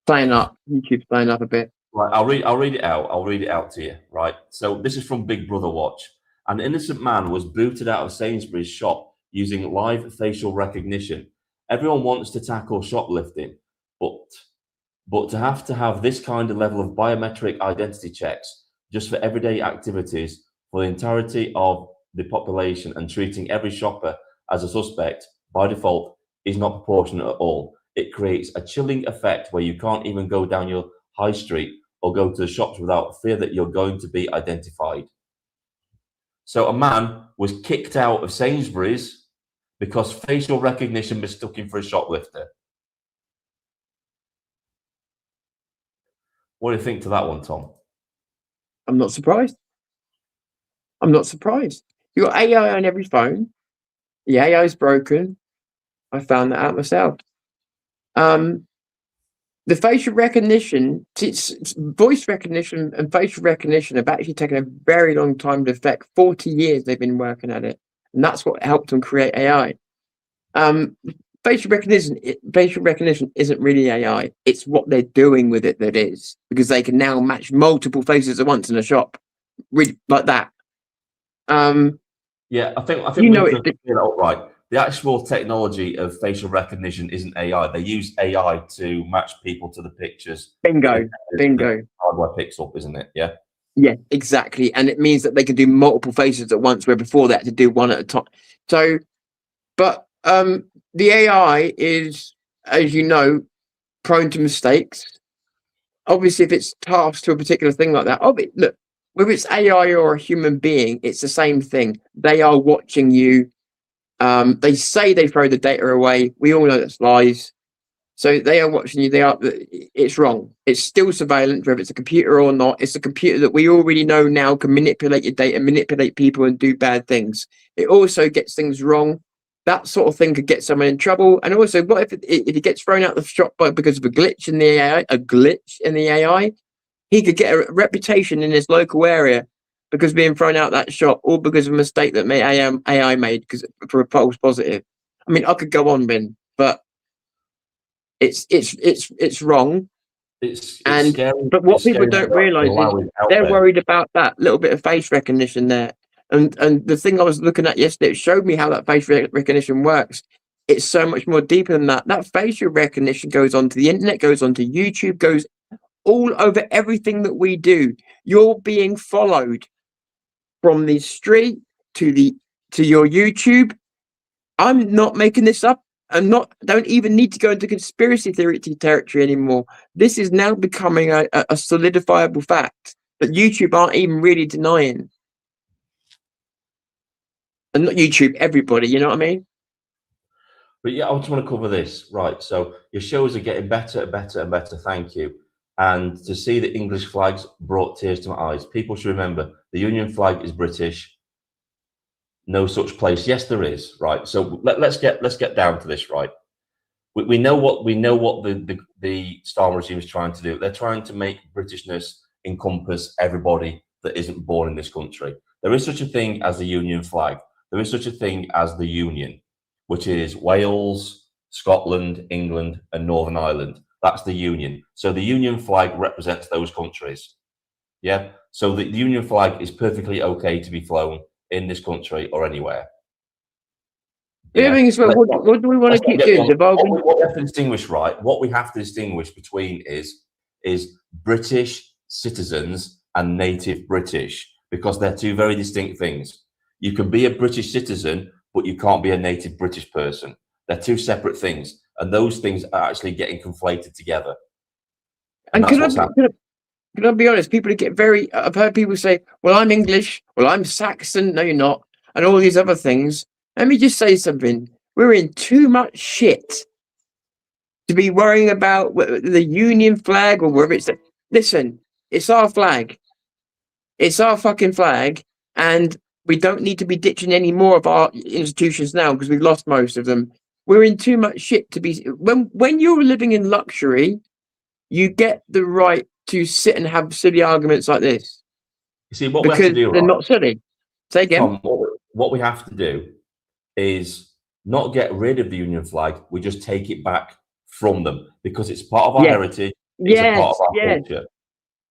Playing up. YouTube's playing up a bit. Right, I'll read it out. I'll read it out to you. Right. So this is from Big Brother Watch. An innocent man was booted out of Sainsbury's shop using live facial recognition. Everyone wants to tackle shoplifting, but to have this kind of level of biometric identity checks just for everyday activities for the entirety of the population and treating every shopper as a suspect by default is not proportionate at all. It creates a chilling effect where you can't even go down your high street or go to the shops without fear that you're going to be identified. So a man was kicked out of Sainsbury's because facial recognition mistook him for a shoplifter. What do you think to that one, Tom? I'm not surprised. I'm not surprised. You got AI on every phone. The AI is broken. I found that out myself. The facial recognition, it's voice recognition and facial recognition have actually taken a very long time to affect. 40 years they've been working at it. And that's what helped them create AI. Facial recognition isn't really AI. It's what they're doing with it that is. Because they can now match multiple faces at once in a shop. Really, like that. Yeah, I think you know we can clear that up right. The actual technology of facial recognition isn't AI. They use AI to match people to the pictures. Bingo. Hardware picks up, isn't it? Yeah. Yeah, exactly. And it means that they can do multiple faces at once, where before they had to do one at a time. So, but the AI is, as you know, prone to mistakes. Obviously, if it's tasked to a particular thing like that, look, whether it's AI or a human being, it's the same thing. They are watching you. They say they throw the data away. We all know that's lies. So they are watching you. It's wrong. It's still surveillance, whether it's a computer or not. It's a computer that we already know now can manipulate your data, manipulate people, and do bad things. It also gets things wrong. That sort of thing could get someone in trouble. And also, what if it gets thrown out of the shop because of a glitch in the AI? He could get a reputation in his local area because being thrown out that shop, or because of a mistake that AI made because for a false positive. I mean, I could go on, Ben, but it's wrong. It's scary. But what people don't realise is they're worried about that little bit of face recognition there. And the thing I was looking at yesterday, it showed me how that face recognition works. It's so much more deeper than that. That facial recognition goes onto the internet, goes onto YouTube, goes all over everything that we do. You're being followed from the street to your YouTube. I'm not making this up. Don't even need to go into conspiracy theory territory anymore. This is now becoming a solidifiable fact that YouTube aren't even really denying. And not YouTube, everybody, you know what I mean? But yeah, I just want to cover this. Right. So your shows are getting better and better and better. Thank you. And to see the English flags brought tears to my eyes. People should remember the Union flag is British. No such place. Yes, there is. Right. So let's get down to this. Right. We know what the Starmer regime is trying to do. They're trying to make Britishness encompass everybody that isn't born in this country. There is such a thing as the Union flag. There is such a thing as the Union, which is Wales, Scotland, England, and Northern Ireland. That's the Union. So the Union flag represents those countries. Yeah. So the Union flag is perfectly okay to be flown in this country or anywhere. Yeah. What do we want to keep doing? What we have to distinguish, right? What we have to distinguish between is British citizens and native British, because they're two very distinct things. You can be a British citizen, but you can't be a native British person. They're two separate things, and those things are actually getting conflated together. And that's what's happening. Can I be honest? People get very. I've heard people say, "Well, I'm English. Well, I'm Saxon." No, you're not, and all these other things. Let me just say something. We're in too much shit to be worrying about the Union flag or wherever it's. Listen, it's our flag. It's our fucking flag, and we don't need to be ditching any more of our institutions now because we've lost most of them. We're in too much shit to be. When you're living in luxury, you get the right to sit and have silly arguments like this. You see, what because we have to do, they're right? not silly. Say again. Tom, what we have to do is not get rid of the Union flag. We just take it back from them because it's part of our heritage. It's a part of our culture.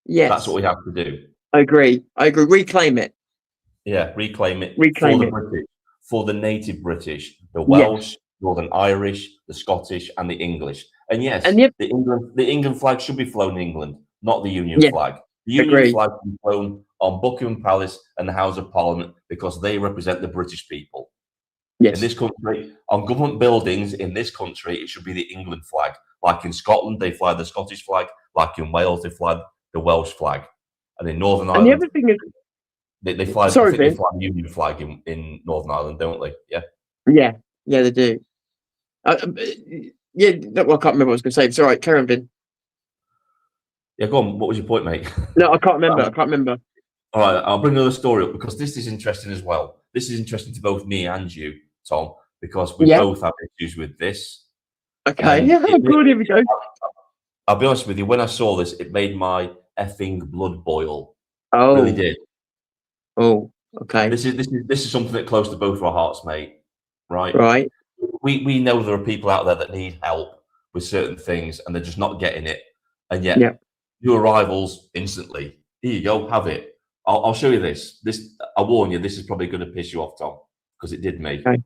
Yes. That's what we have to do. I agree. Reclaim it. Yeah, reclaim it Reclaim for it. the British, for the native British, the Welsh, Northern Irish, the Scottish, and the English. And yes, And the England flag should be flown in England, not the Union flag. The Union flag should be flown on Buckingham Palace and the House of Parliament because they represent the British people. Yes. In this country, on government buildings in this country, it should be the England flag. Like in Scotland, they fly the Scottish flag. Like in Wales, they fly the Welsh flag. And in Northern Ireland, and the other thing is, they fly. Sorry, I think they fly the Union flag in Northern Ireland, don't they? Yeah. Yeah, they do. Well, I can't remember what I was going to say. It's all right, carry on, Vin. Yeah, go on. What was your point, mate? No, I can't remember. All right, I'll bring another story up because this is interesting as well. This is interesting to both me and you, Tom, because we both have issues with this. Okay, good. Here we go. I'll be honest with you. When I saw this, it made my effing blood boil. Oh, It really did. Oh, okay. This is something that close to both of our hearts, mate. Right. Right. We know there are people out there that need help with certain things, and they're just not getting it. And yet, new arrivals instantly. Here you go, have it. I'll show you this. I warn you, this is probably going to piss you off, Tom, because it did me. Okay.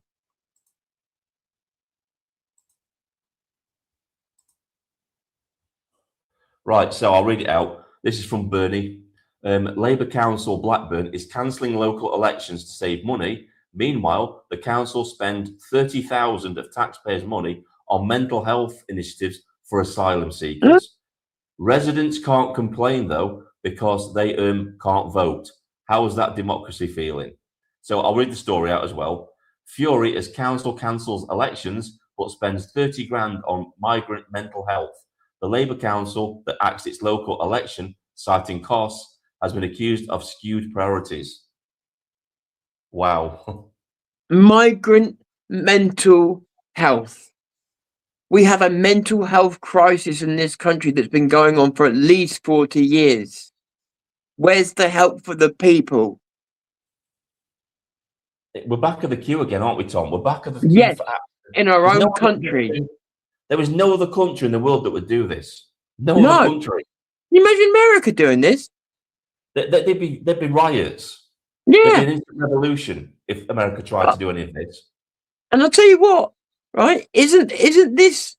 Right, so I'll read it out. This is from Bernie. Labour Council Blackburn is cancelling local elections to save money. Meanwhile, the council spend 30,000 of taxpayers' money on mental health initiatives for asylum seekers. Residents can't complain, though, because they can't vote. How is that democracy feeling? So I'll read the story out as well. Fury as council cancels elections but spends 30 grand on migrant mental health. The Labour Council that acts its local election, citing costs, has been accused of skewed priorities. Wow. Migrant mental health. We have a mental health crisis in this country that's been going on for at least 40 years. Where's the help for the people? We're back at the queue again, aren't we, Tom? We're back at the queue. Yes, in our own country. There was no other country in the world that would do this. No other country. Can you imagine America doing this? There'd be riots. Yeah. There'd be an instant revolution if America tried to do any of this. And I'll tell you what, right? Isn't this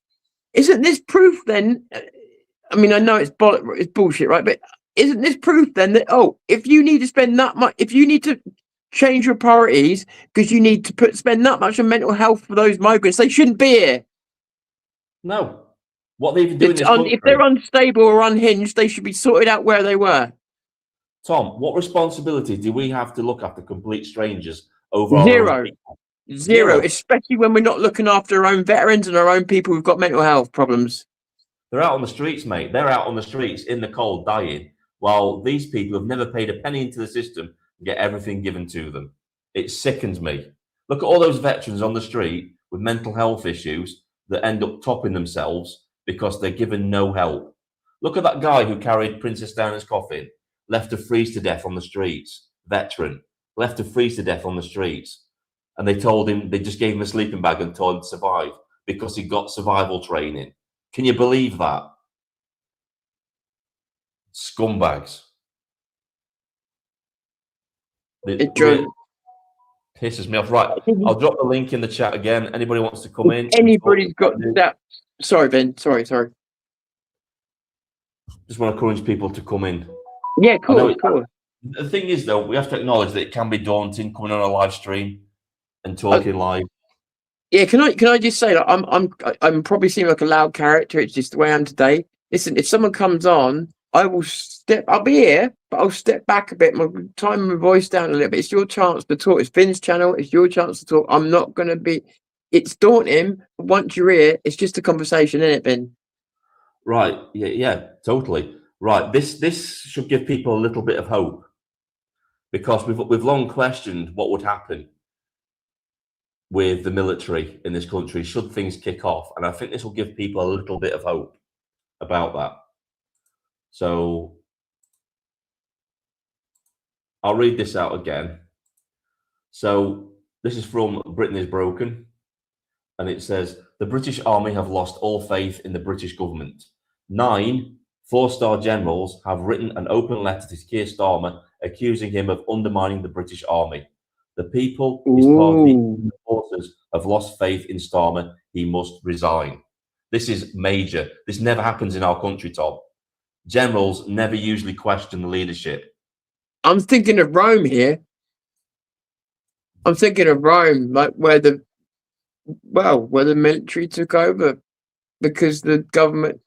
proof then? I mean, I know it's bullshit, right? But isn't this proof then that if you need to spend that much, if you need to change your priorities because you need to spend that much on mental health for those migrants, they shouldn't be here. No. What they even do in this country, if they're unstable or unhinged, they should be sorted out where they were. Tom, what responsibility do we have to look after complete strangers over Zero, especially when we're not looking after our own veterans and our own people who've got mental health problems. They're out on the streets, mate. They're out on the streets in the cold dying, while these people have never paid a penny into the system and get everything given to them. It sickens me. Look at all those veterans on the street with mental health issues that end up topping themselves because they're given no help. Look at that guy who carried Princess Diana's coffin, left to freeze to death on the streets. Veteran, left to freeze to death on the streets. And they just gave him a sleeping bag and told him to survive because he got survival training. Can you believe that? Scumbags. It pisses me off. Right, I'll drop the link in the chat again. Anybody wants to come in? Anybody's got that. Sorry, Ben. Sorry. Just want to encourage people to come in. Yeah, I know cool, cool. the thing is, though, we have to acknowledge that it can be daunting coming on a live stream and talking live. Yeah, can I just say that I'm probably seem like a loud character. It's just the way I am today. Listen, if someone comes on, I'll be here, but I'll step back a bit, time my voice down a little bit. It's your chance to talk. It's Finn's channel. It's your chance to talk. I'm not gonna be. It's daunting. But once you're here, it's just a conversation, isn't it, Finn? Right. Yeah, totally. Right. This should give people a little bit of hope, because we've long questioned what would happen with the military in this country should things kick off, and I think this will give people a little bit of hope about that. So I'll read this out again. So this is from Britain is Broken, and it says, the British Army have lost all faith in the British government. 9 4-star generals have written an open letter to Keir Starmer accusing him of undermining the British Army. The people, his party, and the forces have lost faith in Starmer. He must resign. This is major. This never happens in our country, Tom. Generals never usually question the leadership. I'm thinking of Rome here. I'm thinking of Rome, like where the military took over because the government,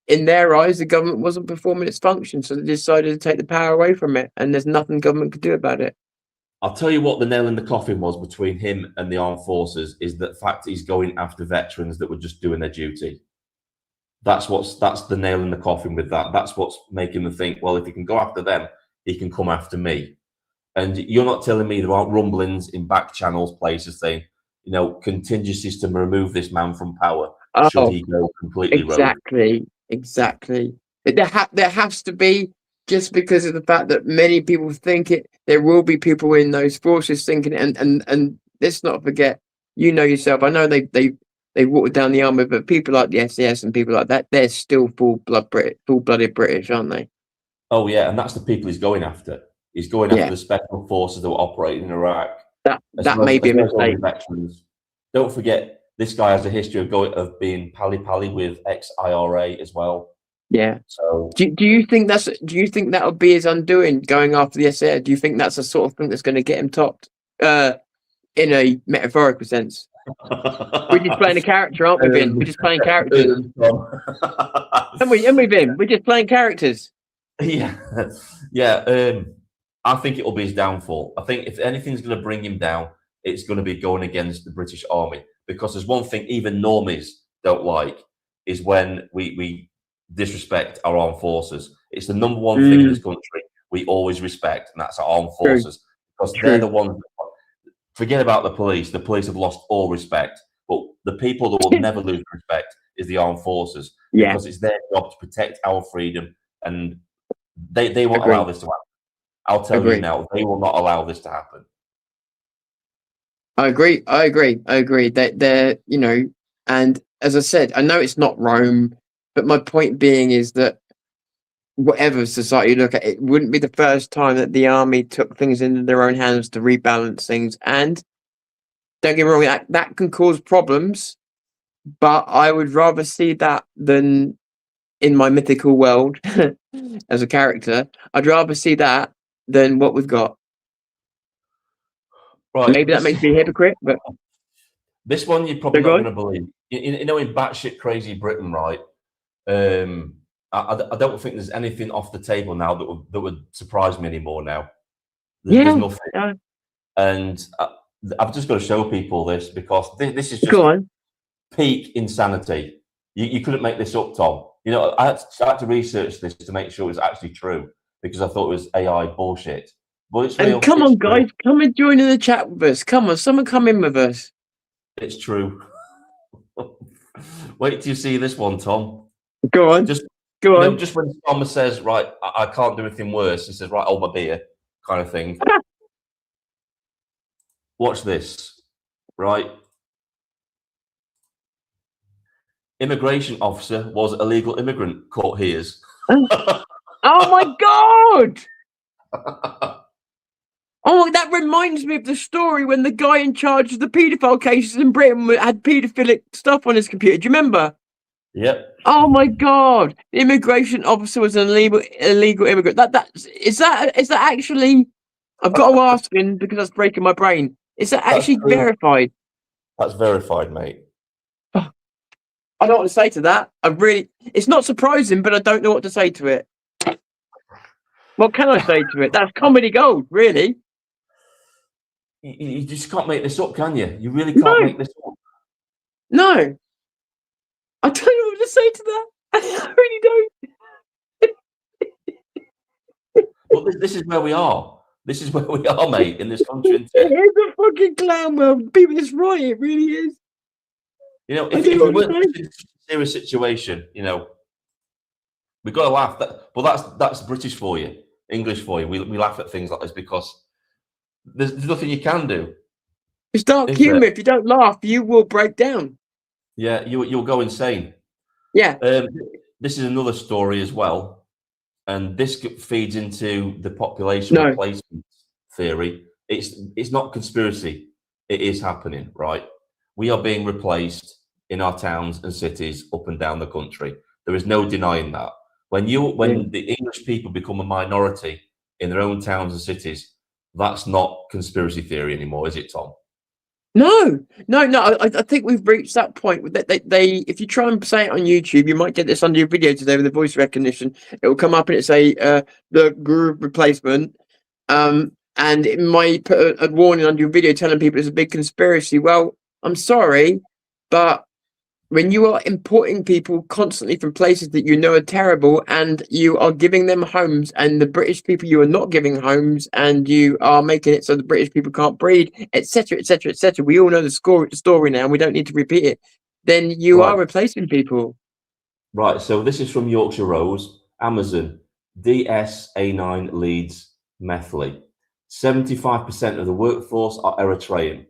in their eyes, the government wasn't performing its function, so they decided to take the power away from it, and there's nothing government could do about it. I'll tell you what the nail in the coffin was between him and the armed forces is the fact he's going after veterans that were just doing their duty. That's the nail in the coffin with that. That's what's making them think, well, if he can go after them, he can come after me. And you're not telling me there aren't rumblings in back channels, places saying, contingencies to remove this man from power should he go completely rogue. Exactly. There has to be, just because of the fact that many people think it. There will be people in those forces thinking, and let's not forget, yourself. I know they watered down the army, but people like the SAS and people like that, they're still full-blooded British, aren't they? Oh yeah, and that's the people he's going after. He's going after the special forces that were operating in Iraq. That may be a mistake. Veterans. Don't forget, this guy has a history of being pally with ex-IRA as well. Yeah. So do you think that'll be his undoing, going after the SA? Do you think that's the sort of thing that's going to get him topped, in a metaphorical sense? We're just playing a character, aren't we, Vin? We're just playing characters. And we, Vin? We're just playing characters. Yeah. I think it will be his downfall. I think if anything's going to bring him down, it's going to be going against the British Army, because there's one thing even normies don't like is when we disrespect our armed forces. It's the number one thing in this country we always respect, and that's our armed forces, because they're the ones. Forget about the police. The police have lost all respect, but the people that will never lose respect is the armed forces, because it's their job to protect our freedom, and they won't allow this to happen. I'll tell you now, they will not allow this to happen. I agree. They're and as I said, I know it's not Rome, but my point being is that whatever society you look at, it wouldn't be the first time that the army took things into their own hands to rebalance things. And don't get me wrong, that can cause problems, but I would rather see that than in my mythical world as a character. I'd rather see that than what we've got. Right. Maybe that makes me a hypocrite, but this one you're probably not going to believe. In batshit crazy Britain, right? I don't think there's anything off the table now that would surprise me anymore. Now, there's nothing. Yeah. And I've just got to show people this, because this is just peak insanity. You couldn't make this up, Tom. I had to research this to make sure it was actually true, because I thought it was AI bullshit. But it's real. And come on, guys, come and join in the chat with us. Come on, someone come in with us. It's true. Wait till you see this one, Tom. Go on. Go on. Just when Thomas says, right, I can't do anything worse, he says, right, hold my beer, kind of thing. Watch this, right? Immigration officer was illegal immigrant, caught here's. Oh my God! Oh, that reminds me of the story when the guy in charge of the paedophile cases in Britain had paedophilic stuff on his computer. Do you remember? Yep. Oh my god! The immigration officer was an illegal immigrant. Is that actually? I've got to ask him because that's breaking my brain. Is that That's actually true. verified? That's verified, mate. I don't know what to say to that. It's not surprising, but I don't know what to say to it. What can I say to it? That's comedy gold, really. You just can't make this up, can you? You really can't No. make this up. No. I don't know what to say to that. I really don't. But this is where we are. This is where we are, mate, in this country. Isn't It it? is a fucking clown world. People, it's right. It really is. You know, I if don't know we what to weren't say. in a serious situation, you know, we've got to laugh. That's British for you, English for you. We laugh at things like this because there's nothing you can do. It's dark Is humour. there? If you don't laugh, you will break down. Yeah, you'll go insane. Yeah. This is another story as well, and this feeds into the population No. replacement theory. It's not conspiracy. It is happening, right? We are being replaced in our towns and cities up and down the country. There is no denying that. When the English people become a minority in their own towns and cities, that's not conspiracy theory anymore, is it, Tom? No. I think we've reached that point. They if you try and say it on YouTube, you might get this under your video today with the voice recognition. It will come up and it say the group replacement, and it might put a warning under your video telling people it's a big conspiracy. Well, I'm sorry, but when you are importing people constantly from places that you know are terrible and you are giving them homes, and the British people you are not giving homes, and you are making it so the British people can't breed, etc., etc., etc. We all know the story now, and we don't need to repeat it. Then you are replacing people. Right. So this is from Yorkshire Rose, Amazon, DSA9 Leeds, Methley. 75% of the workforce are Eritrean.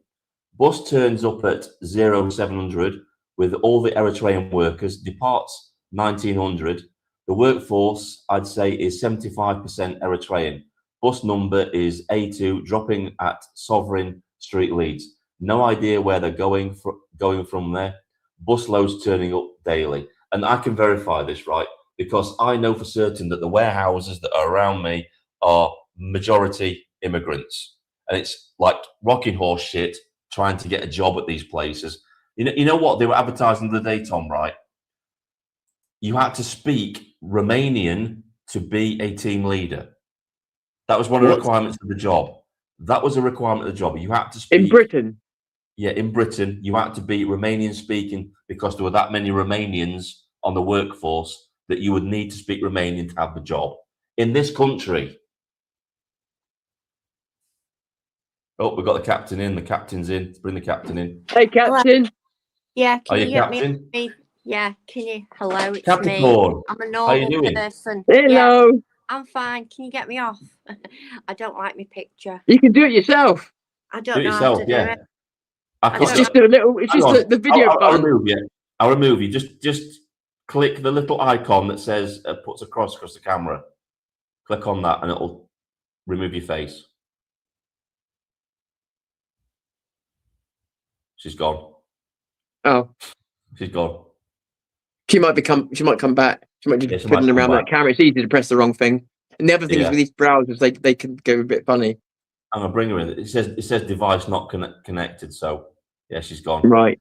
Bus turns up at 0700 with all the Eritrean workers, departs 1900. The workforce, I'd say, is 75% Eritrean. Bus number is A2, dropping at Sovereign Street, Leeds. No idea where they're going from there. Bus loads turning up daily. And I can verify this, right? Because I know for certain that the warehouses that are around me are majority immigrants. And it's like rocking horse shit trying to get a job at these places. You know what? They were advertising the other day, Tom, right? You had to speak Romanian to be a team leader. That was one of the requirements of the job. That was a requirement of the job. You had to speak... In Britain? Yeah, in Britain, you had to be Romanian speaking because there were that many Romanians on the workforce that you would need to speak Romanian to have the job. In this country... Oh, we've got the captain in. The captain's in. Let's bring the captain in. Hey, Captain. Hello. Yeah, can Are you you get captain? me? Yeah, can you? Hello, it's Capricorn. me. I'm a How you normal doing? person. Hello. Yeah, I'm fine. Can you get me off? I don't like my picture. You can do it yourself. I don't Do it know yourself, how to do yeah. it. It's just a little. It's Hang just on. the video I'll button. remove you. I'll remove you. Just click the little icon that says puts across the camera. Click on that, and it'll remove your face. She's gone. Oh, She's gone. she might come back. She might just Yeah, she fiddling might come around that back. camera. It's easy to press the wrong thing. And the other thing is Yeah. with these browsers, they can go a bit funny. I'm gonna bring her in. It says device not connected. So yeah, she's gone. Right.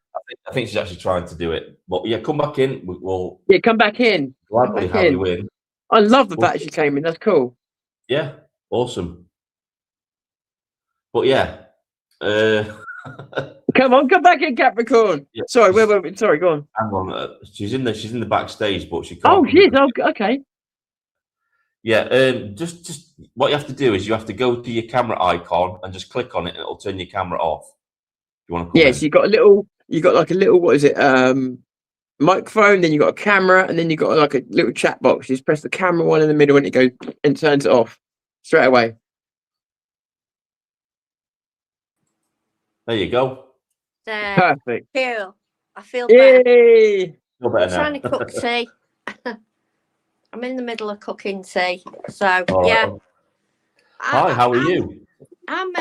I think she's actually trying to do it. But yeah, come back in. We'll Yeah, come back in. gladly have you in. I love the fact that she came in. That's cool. Yeah, awesome. But yeah, Come on, come back in, Capricorn. Yeah. Sorry, sorry, go on. hang on. She's in the backstage, but she can't. Oh, she is. Oh, okay. Yeah, just what you have to do is you have to go to your camera icon and just click on it, and it'll turn your camera off. You want to? Yes, you got like a little, what is it? Microphone. Then you got a camera, and then you got like a little chat box. You just press the camera one in the middle, and it goes and turns it off straight away. There you go. Perfect. Cool. I feel better. Yay! Feel better I'm now. trying to cook tea. I'm in the middle of cooking tea. So All right. yeah. Hi, how are you? I'm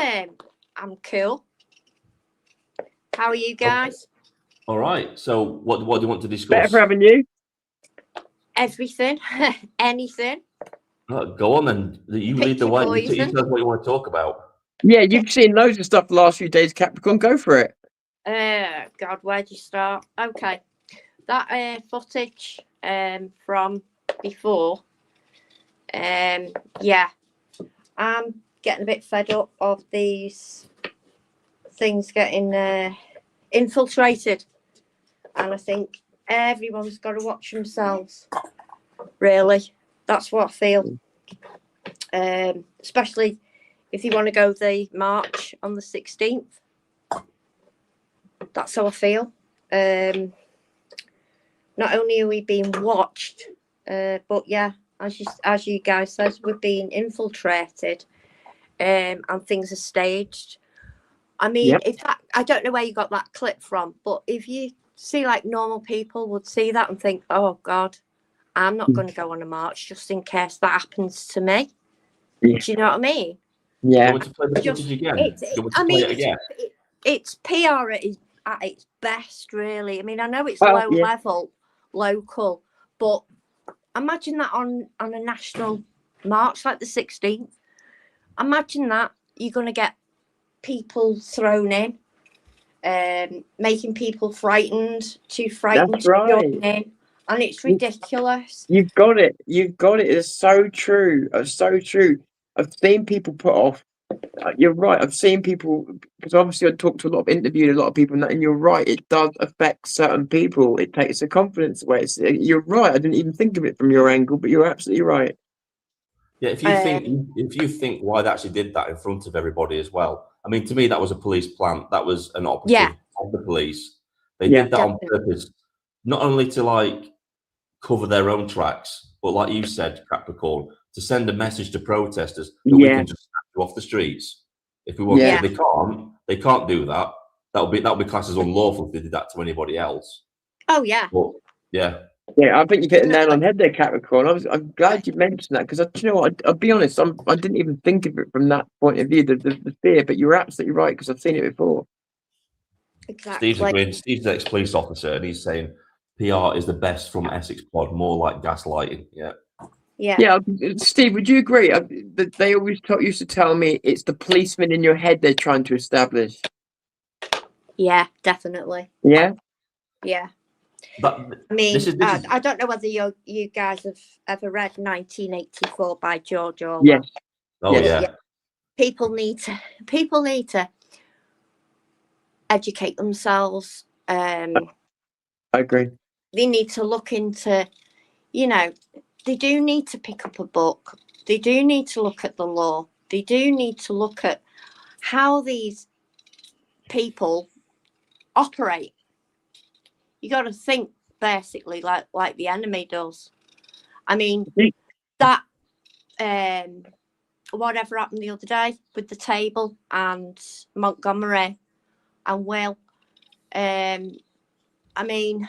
cool. How are you guys? All right. So what do you want to discuss? Better for having you. Everything, anything. Go on then. You Pick lead the your way. You poison. tell us what you want to talk about. Yeah, you've seen loads of stuff the last few days, Capricorn. Go for it. God, where do you start? Okay, that footage from before. Yeah, I'm getting a bit fed up of these things getting infiltrated, and I think everyone's got to watch themselves. Really, that's what I feel. Especially if you want to go the march on the 16th. That's how I feel. Not only are we being watched, but yeah, as you guys said, we're being infiltrated, and things are staged. I mean, Yep. if that, I don't know where you got that clip from, but if you see like normal people would see that and think, oh God, I'm not going to go on a march just in case that happens to me. Yeah. Do you know what I mean? Do you Yeah. want to play the footage again? Do you want to I play mean, it again? it's PR at its best, really. I mean, I know it's Well, low yeah. level, local, but imagine that on a national march like the 16th. Imagine that you're going to get people thrown in, making people frightened, too frightened That's to right. join in, and it's ridiculous. You've got it. You've got it. It's so true. It's so true. I've seen people put off. You're right. I've seen people, because obviously I talked to a lot of interviewed a lot of people, and you're right. It does affect certain people. It takes the confidence away. You're right. I didn't even think of it from your angle, but you're absolutely right. Yeah, if you think why they actually did that in front of everybody as well. I mean, to me, that was a police plant. That was an operative of the police. They did that on purpose, not only to like cover their own tracks, but like you said, Capricorn, to send a message to protesters that we can just snap you off the streets if we want Yeah. to. They can't do that. That would be classed as unlawful if they did that to anybody else. Oh yeah. But yeah. Yeah, I think you hit the nail on the head there, Capricorn. I'm glad you mentioned that, because you know what? I'll be honest. I didn't even think of it from that point of view, the fear. But you're absolutely right, because I've seen it before. Exactly. Steve's agreeing. Steve's the ex-police officer, and he's saying PR is the best from Essex Pod, more like gaslighting. Yeah. Yeah. Steve, would you agree? They always used to tell me it's the policeman in your head they're trying to establish. Yeah, definitely. Yeah. Yeah. But I mean, this is I don't know whether you guys have ever read 1984 by George Orwell. Yes. Oh Yes. yeah. People need to educate themselves. I agree. They need to look into, they do need to pick up a book. They do need to look at the law. They do need to look at how these people operate. You got to think basically like the enemy does. I mean, that whatever happened the other day with the table and Montgomery and Will, I mean,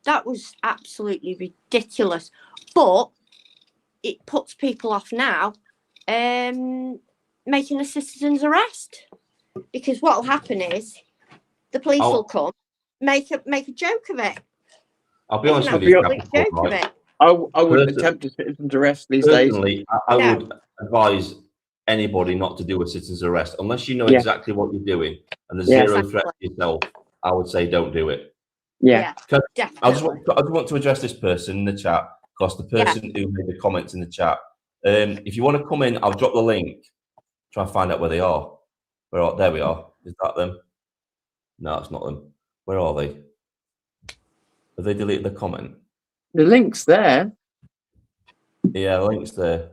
that was absolutely ridiculous. But it puts people off now making a citizen's arrest, because what will happen is the police will come, make a joke of it. I'll be honest with you, Capricorn, right? I wouldn't attempt a citizen's arrest these days. Personally, I would advise anybody not to do a citizen's arrest unless you know exactly what you're doing and there's zero threat to yourself. I would say don't do it. Yeah. I just want to address this person in the chat, because the person who made the comments in the chat. If you want to come in, I'll drop the link. Try and find out where they are. There we are. Is that them? No, it's not them. Where are they? Have they deleted the comment? The link's there. Yeah, the link's there.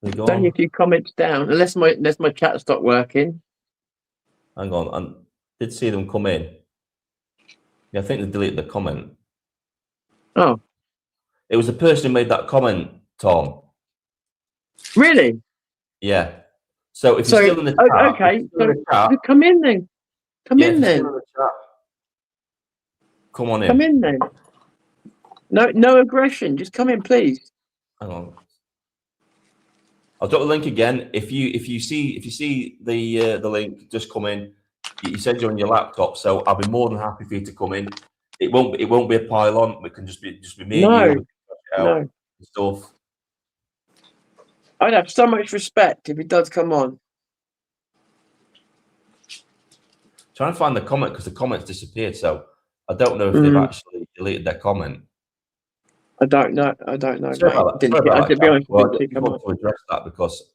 There's only a few comments down, unless my chat stopped working. Hang on, I did see them come in. Yeah, I think they deleted the comment. Oh. It was the person who made that comment, Tom. Really? Yeah. So if you're still in the chat, okay, so come in then. Come in then. Come on in. Come in then. No aggression. Just come in, please. Hang on. I'll drop the link again. If you see the link, just come in. You said you're on your laptop, so I'll be more than happy for you to come in. It won't be a pile on. It can just be me and you. We can touch it out and stuff. I'd have so much respect if he does come on. Trying to find the comment because the comment's disappeared. So I don't know if they've actually deleted their comment. I don't know. I don't know. Sorry about that. Sorry about to be honest, well, I want to address that because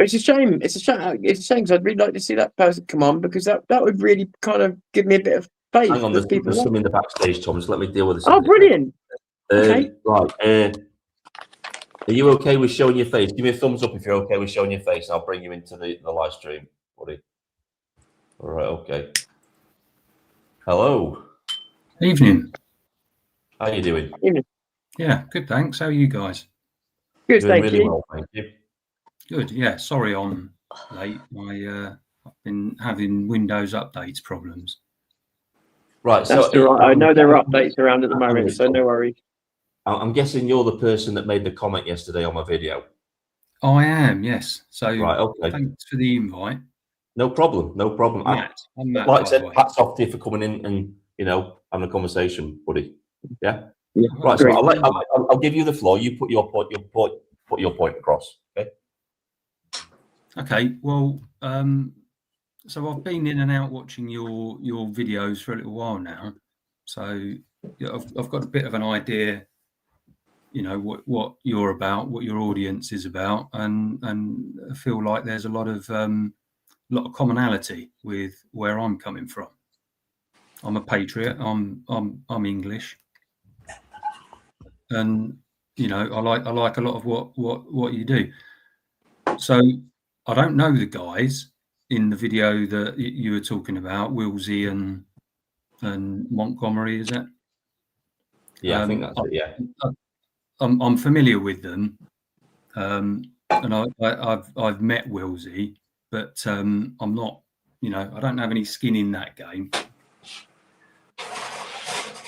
it's a shame. It's a shame. It's a shame because I'd really like to see that person come on because that would really kind of give me a bit of faith. hang on, that there's some in the backstage, Tom. Just let me deal with this. Oh, brilliant! Okay. Right. Are you okay with showing your face? Give me a thumbs up if you're okay with showing your face. I'll bring you into the live stream, buddy. All right. Okay. Hello. Evening. How you doing? Evening. Yeah, good, thanks. How are you guys? Good, Doing thank really you. well, thank you. Good, yeah. Sorry I'm late. I've been having Windows updates problems. Right. That's so all right. I know there are updates around at the hang on, moment, so no worries. I'm guessing you're the person that made the comment yesterday on my video. I am, yes. So Right. Okay. thanks for the invite. No problem. No problem. I'm Matt, Like I by said, the way. hats off to you for coming in and having a conversation, buddy. Yeah. Yeah. Right. So Great. I'll give you the floor. You put your point across. Okay. Okay. Well, so I've been in and out watching your videos for a little while now. So yeah, I've got a bit of an idea, what you're about, what your audience is about, and I feel like there's a lot of commonality with where I'm coming from. I'm a patriot. I'm English, and I like a lot of what you do. So I don't know the guys in the video that you were talking about, Wilsey and Montgomery, is it? Yeah, I think that's it. Yeah. I'm familiar with them, and I've met Wilsey, but I'm not. I don't have any skin in that game.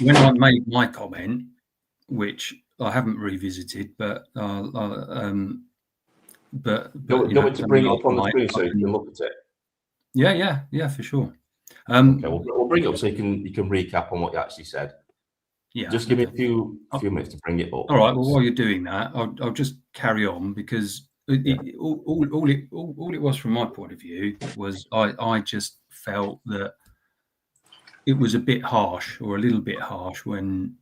When I made my comment, which I haven't revisited, but Go to bring it up on the screen so you can look at it. Yeah, for sure. Okay, we'll bring it up so you can recap on what you actually said. Yeah, just give me a few minutes to bring it up. All right. Well, while you're doing that, I'll just carry on because all it was from my point of view was I just felt that it was a bit harsh, or a little bit harsh, when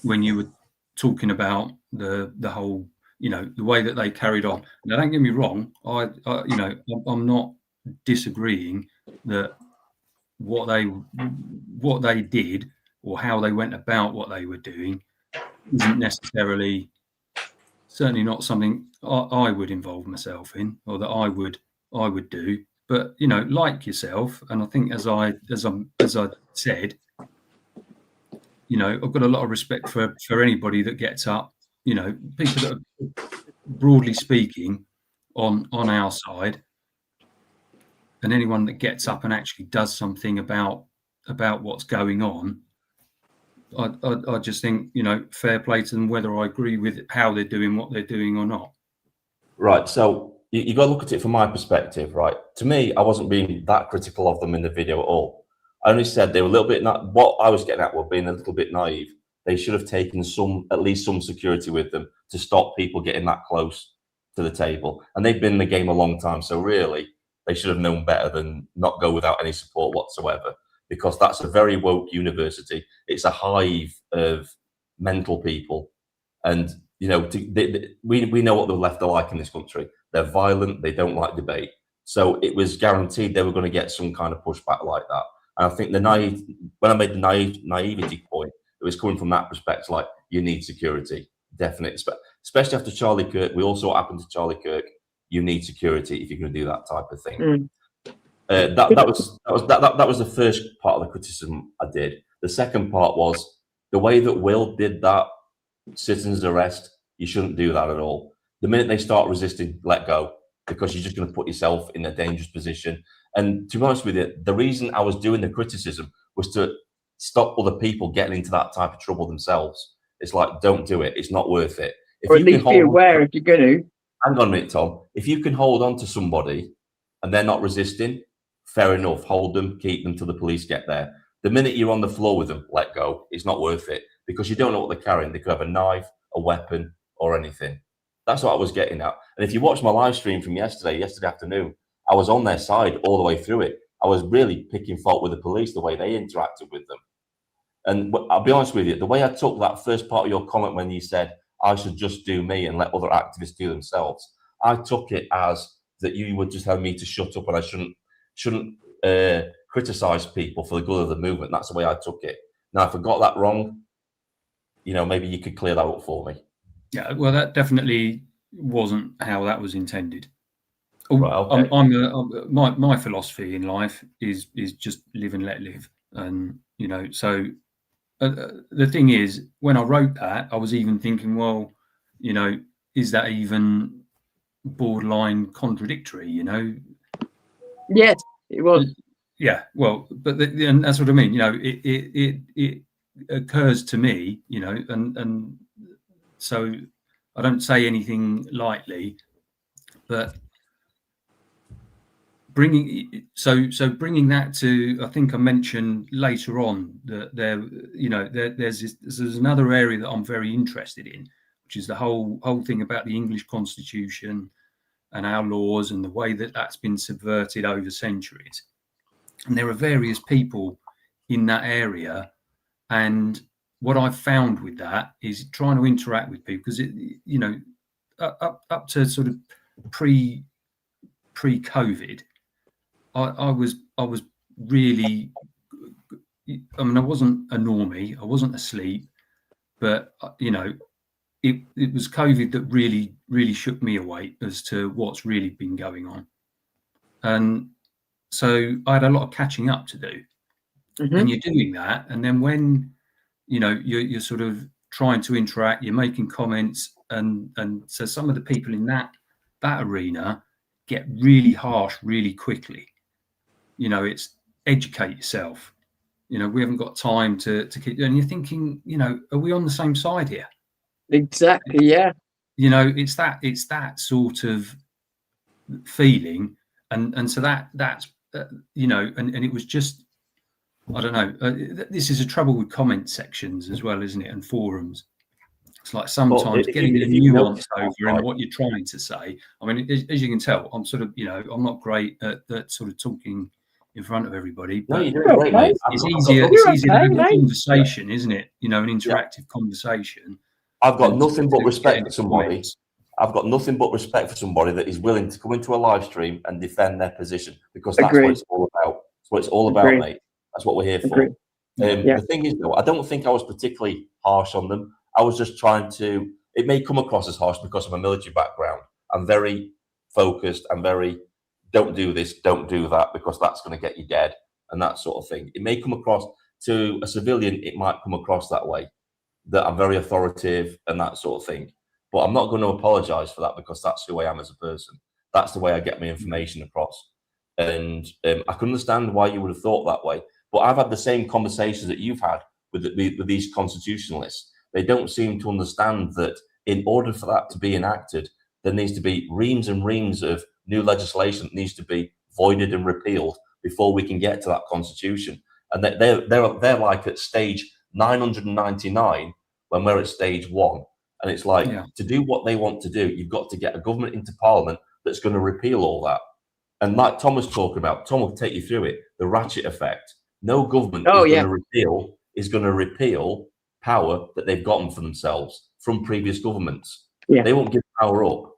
you were talking about the whole, the way that they carried on. Now, don't get me wrong. I'm not disagreeing that what they did or how they went about what they were doing isn't necessarily, certainly not something I would involve myself in, or that I would do. But like yourself, and I think as I said, I've got a lot of respect for anybody that gets up. People that are, broadly speaking, on our side, and anyone that gets up and actually does something about what's going on. I just think, fair play to them, whether I agree with how they're doing what they're doing or not. Right. So you got to look at it from my perspective, right? To me, I wasn't being that critical of them in the video at all. I only said they were a little bit what I was getting at was being a little bit naive. They should have taken at least some security with them to stop people getting that close to the table. And they've been in the game a long time. So really, they should have known better than not go without any support whatsoever. Because that's a very woke university. It's a hive of mental people, and we know what the left are like in this country. They're violent. They don't like debate. So it was guaranteed they were going to get some kind of pushback like that. And I think when I made the naivety point, it was coming from that perspective. Like, you need security, definitely, especially after Charlie Kirk. We also what happened to Charlie Kirk. You need security if you're going to do that type of thing. Mm. That was the first part of the criticism I did. The second part was the way that Will did that citizen's arrest. You shouldn't do that at all. The minute they start resisting, let go, because you're just going to put yourself in a dangerous position. And to be honest with you, the reason I was doing the criticism was to stop other people getting into that type of trouble themselves. It's like, don't do it. It's not worth it. If or at you least can be aware if you're going to. Hang on a minute, Tom. If you can hold on to somebody and they're not resisting, fair enough. Hold them, keep them till the police get there. The minute you're on the floor with them, let go. It's not worth it because you don't know what they're carrying. They could have a knife, a weapon, or anything. That's what I was getting at. And if you watch my live stream from yesterday afternoon, I was on their side all the way through it. I was really picking fault with the police, the way they interacted with them. And I'll be honest with you, the way I took that first part of your comment when you said, I should just do me and let other activists do themselves, I took it as that you were just telling me to shut up and I shouldn't criticize people for the good of the movement. That's the way I took it. Now, if I got that wrong, maybe you could clear that up for me. Yeah, well, that definitely wasn't how that was intended. Right, okay. My philosophy in life is just live and let live, and so the thing is, when I wrote that, I was even thinking, well, is that even borderline contradictory? Yes, it was. Yeah, well, but and that's what I mean. It occurs to me, and so I don't say anything lightly, but bringing that to, I think I mentioned later on that there's another area that I'm very interested in, which is the whole thing about the English Constitution and our laws and the way that that's been subverted over centuries. And there are various people in that area, and what I've found with that is trying to interact with people, because up to sort of pre-COVID, I was really, I mean, I wasn't a normie, I wasn't asleep, but it was COVID that really shook me awake as to what's really been going on. And so I had a lot of catching up to do. Mm-hmm. And you're doing that, and then when you're sort of trying to interact, you're making comments, and so some of the people in that arena get really harsh really quickly. It's educate yourself. We haven't got time to keep, and you're thinking, are we on the same side here? Exactly, yeah. It's that sort of feeling, and so that's and it was just, I don't know. This is a trouble with comment sections as well, isn't it? And forums. It's like sometimes getting the nuance over in what you're trying to say. I mean, as you can tell, I'm sort of, I'm not great at sort of talking in front of everybody. But no, you're doing great, mate. It's easier to have a conversation, isn't it? An interactive conversation. I've got nothing but respect for somebody. I've got nothing but respect for somebody that is willing to come into a live stream and defend their position, because that's what it's all about. That's what it's all about, mate. That's what we're here for. The thing is, though, I don't think I was particularly harsh on them. I was just trying to, it may come across as harsh because of my military background. I'm very focused. I'm very, don't do this, don't do that, because that's going to get you dead and that sort of thing. It may come across to a civilian, it might come across that way, that I'm very authoritative and that sort of thing. But I'm not going to apologize for that, because that's who I am as a person. That's the way I get my information across. And I can understand why you would have thought that way. But I've had the same conversations that you've had with these constitutionalists. They don't seem to understand that in order for that to be enacted, there needs to be reams and reams of new legislation that needs to be voided and repealed before we can get to that constitution. And they're like at stage 999 when we're at stage 1. And it's like, to do what they want to do, you've got to get a government into parliament that's going to repeal all that. And like Tom was talking about, Tom will take you through it, the ratchet effect. No government is going to repeal power that they've gotten for themselves from previous governments. They won't give power up.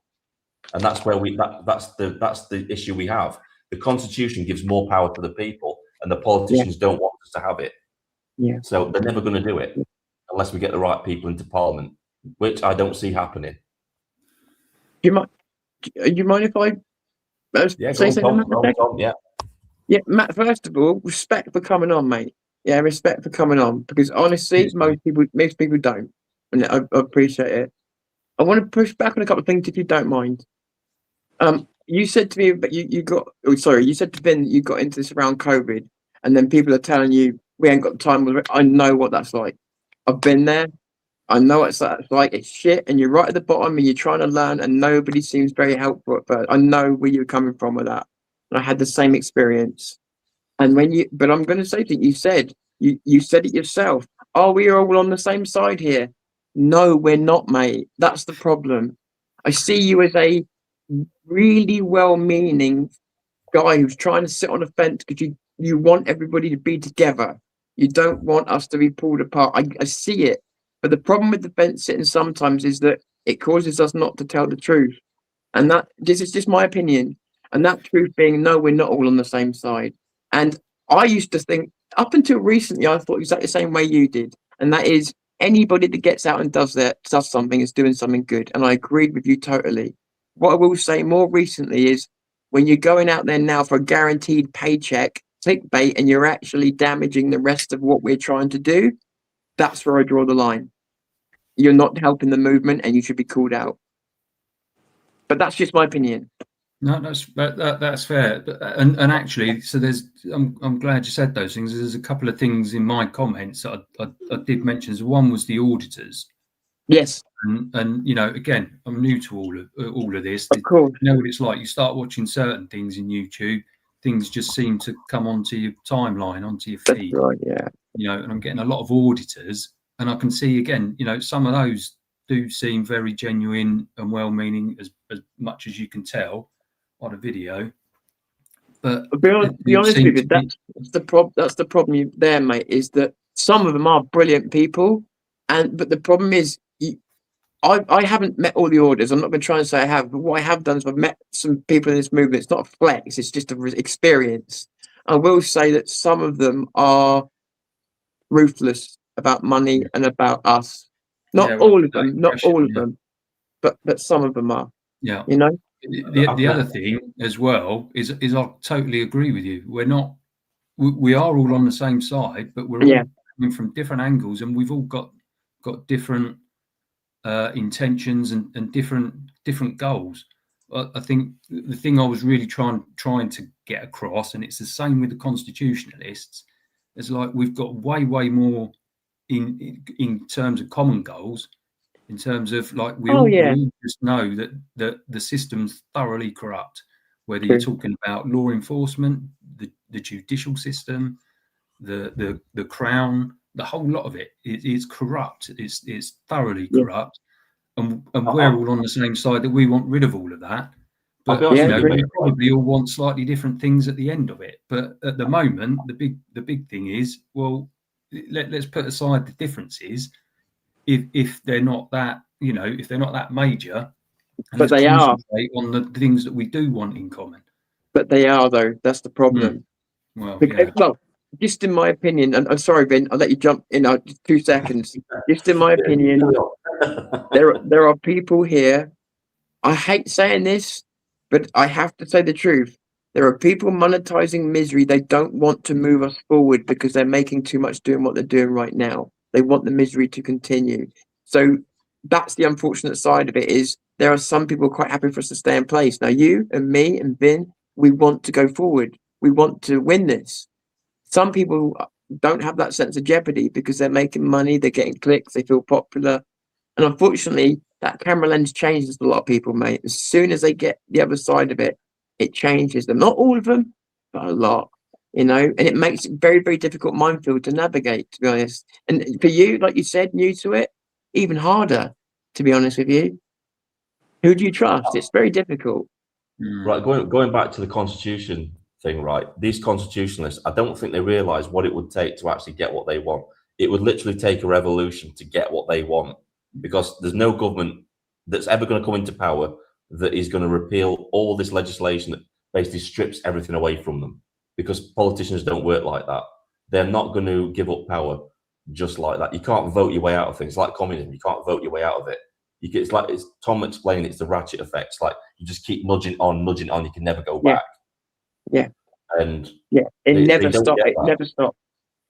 And that's where that's the issue we have. The Constitution gives more power to the people, and the politicians don't want us to have it. So they're never going to do it unless we get the right people into parliament, which I don't see happening. You mind if I say something? Yeah, Matt, first of all, respect for coming on, mate. Yeah, respect for coming on, because honestly, most people don't, and I appreciate it. I want to push back on a couple of things, if you don't mind. You said to me, but you said to Vin that you got into this around COVID, and then people are telling you we ain't got time. I know what that's like. I've been there. I know what that's like. It's shit, and you're right at the bottom, and you're trying to learn, and nobody seems very helpful at first. I know where you're coming from with that. I had the same experience. And but I'm going to say that you said it yourself. Are we all on the same side here? No, we're not, mate. That's the problem. I see you as a really well-meaning guy who's trying to sit on a fence because you want everybody to be together. You don't want us to be pulled apart. I see it. But the problem with the fence sitting sometimes is that it causes us not to tell the truth. And this is just my opinion. And that truth being, no, we're not all on the same side. And I used to think, up until recently, I thought exactly the same way you did. And that is, anybody that gets out and does something is doing something good. And I agreed with you totally. What I will say more recently is, when you're going out there now for a guaranteed paycheck, clickbait, and you're actually damaging the rest of what we're trying to do, that's where I draw the line. You're not helping the movement and you should be called out. But that's just my opinion. No, that's fair. And actually, so I'm glad you said those things. There's a couple of things in my comments that I did mention. So one was the auditors. Yes. And again, I'm new to all of this. Of course. You know what it's like. You start watching certain things in YouTube, things just seem to come onto your timeline, onto your feed. That's right, yeah. And I'm getting a lot of auditors, and I can see again, some of those do seem very genuine and well-meaning, as much as you can tell on a video. But be honest with you, that's the problem there, mate. Is that some of them are brilliant people, but the problem is, I haven't met all the orders. I'm not going to try and say I have, but what I have done is I've met some people in this movement. It's not a flex; it's just an experience. I will say that some of them are ruthless about money and about us. Not all of them, but some of them are. Yeah. The other thing as well is I totally agree with you. We are all on the same side, but we're all coming from different angles, and we've all got different intentions and different goals. I think the thing I was really trying to get across, and it's the same with the constitutionalists, is like we've got way more in terms of common goals. In terms of we all just know that the system's thoroughly corrupt, whether you're talking about law enforcement, the judicial system, the crown, the whole lot of it is corrupt. It's thoroughly corrupt, and we're all on the same side that we want rid of all of that. But we probably all want slightly different things at the end of it. But at the moment, the big thing is, well, let's put aside the differences. If they're not that, if they're not that major, but they are on the things that we do want in common. But they are, though. That's the problem. Well, just in my opinion, and I'm sorry, Vin, I'll let you jump in 2 seconds. Just in my opinion, there are people here. I hate saying this, but I have to say the truth. There are people monetizing misery. They don't want to move us forward because they're making too much doing what they're doing right now. They want the misery to continue. So that's the unfortunate side of it, is there are some people quite happy for us to stay in place. Now, you and me and Vin, we want to go forward. We want to win this. Some people don't have that sense of jeopardy because they're making money, they're getting clicks, they feel popular. And unfortunately, that camera lens changes a lot of people, mate. As soon as they get the other side of it, it changes them. Not all of them, but a lot. And it makes it very, very difficult minefield to navigate, to be honest. And for you, like you said, new to it, even harder, to be honest with you. Who do you trust? It's very difficult. Right, going back to the Constitution thing, right? These constitutionalists, I don't think they realise what it would take to actually get what they want. It would literally take a revolution to get what they want, because there's no government that's ever going to come into power that is going to repeal all this legislation that basically strips everything away from them. Because politicians don't work like that. They're not going to give up power just like that. You can't vote your way out of things. Like communism, you can't vote your way out of it. It's like Tom explained, it's the ratchet effect. It's like you just keep nudging on. You can never go back. Yeah. And it never stops. It never stops.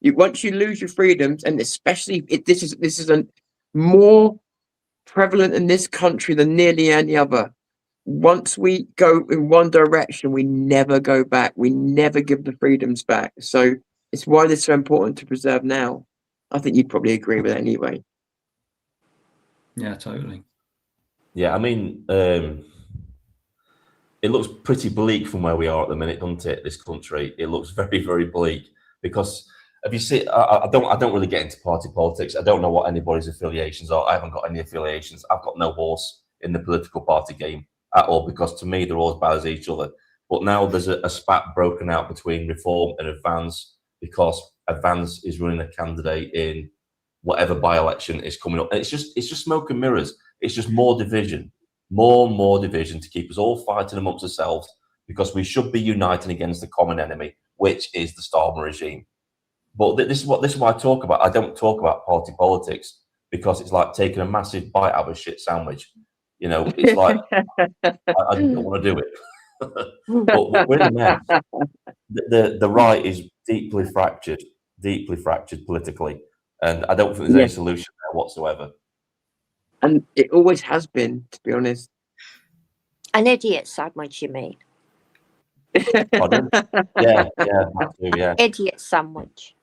Once you lose your freedoms, and especially this is a more prevalent in this country than nearly any other. Once we go in one direction, we never go back. We never give the freedoms back. So it's why it's so important to preserve now. I think you'd probably agree with it anyway. Yeah, totally. Yeah, I mean, it looks pretty bleak from where we are at the minute, doesn't it? This country, it looks very, very bleak because if you see, I don't really get into party politics. I don't know what anybody's affiliations are. I haven't got any affiliations. I've got no horse in the political party game at all because to me they're all as bad as each other. But now there's a spat broken out between Reform and Advance because Advance is running a candidate in whatever by-election is coming up, and it's just smoke and mirrors. It's just more division. More and more division to keep us all fighting amongst ourselves because we should be uniting against the common enemy, which is the Starmer regime. But this is what I talk about. I don't talk about party politics because it's like taking a massive bite out of a shit sandwich. You know, it's like I don't want to do it. But we're in a mess. The right is deeply fractured politically, and I don't think there's any solution there whatsoever. And it always has been, to be honest. An idiot sandwich, you mean? Pardon? Yeah, that too, yeah. Idiot sandwich.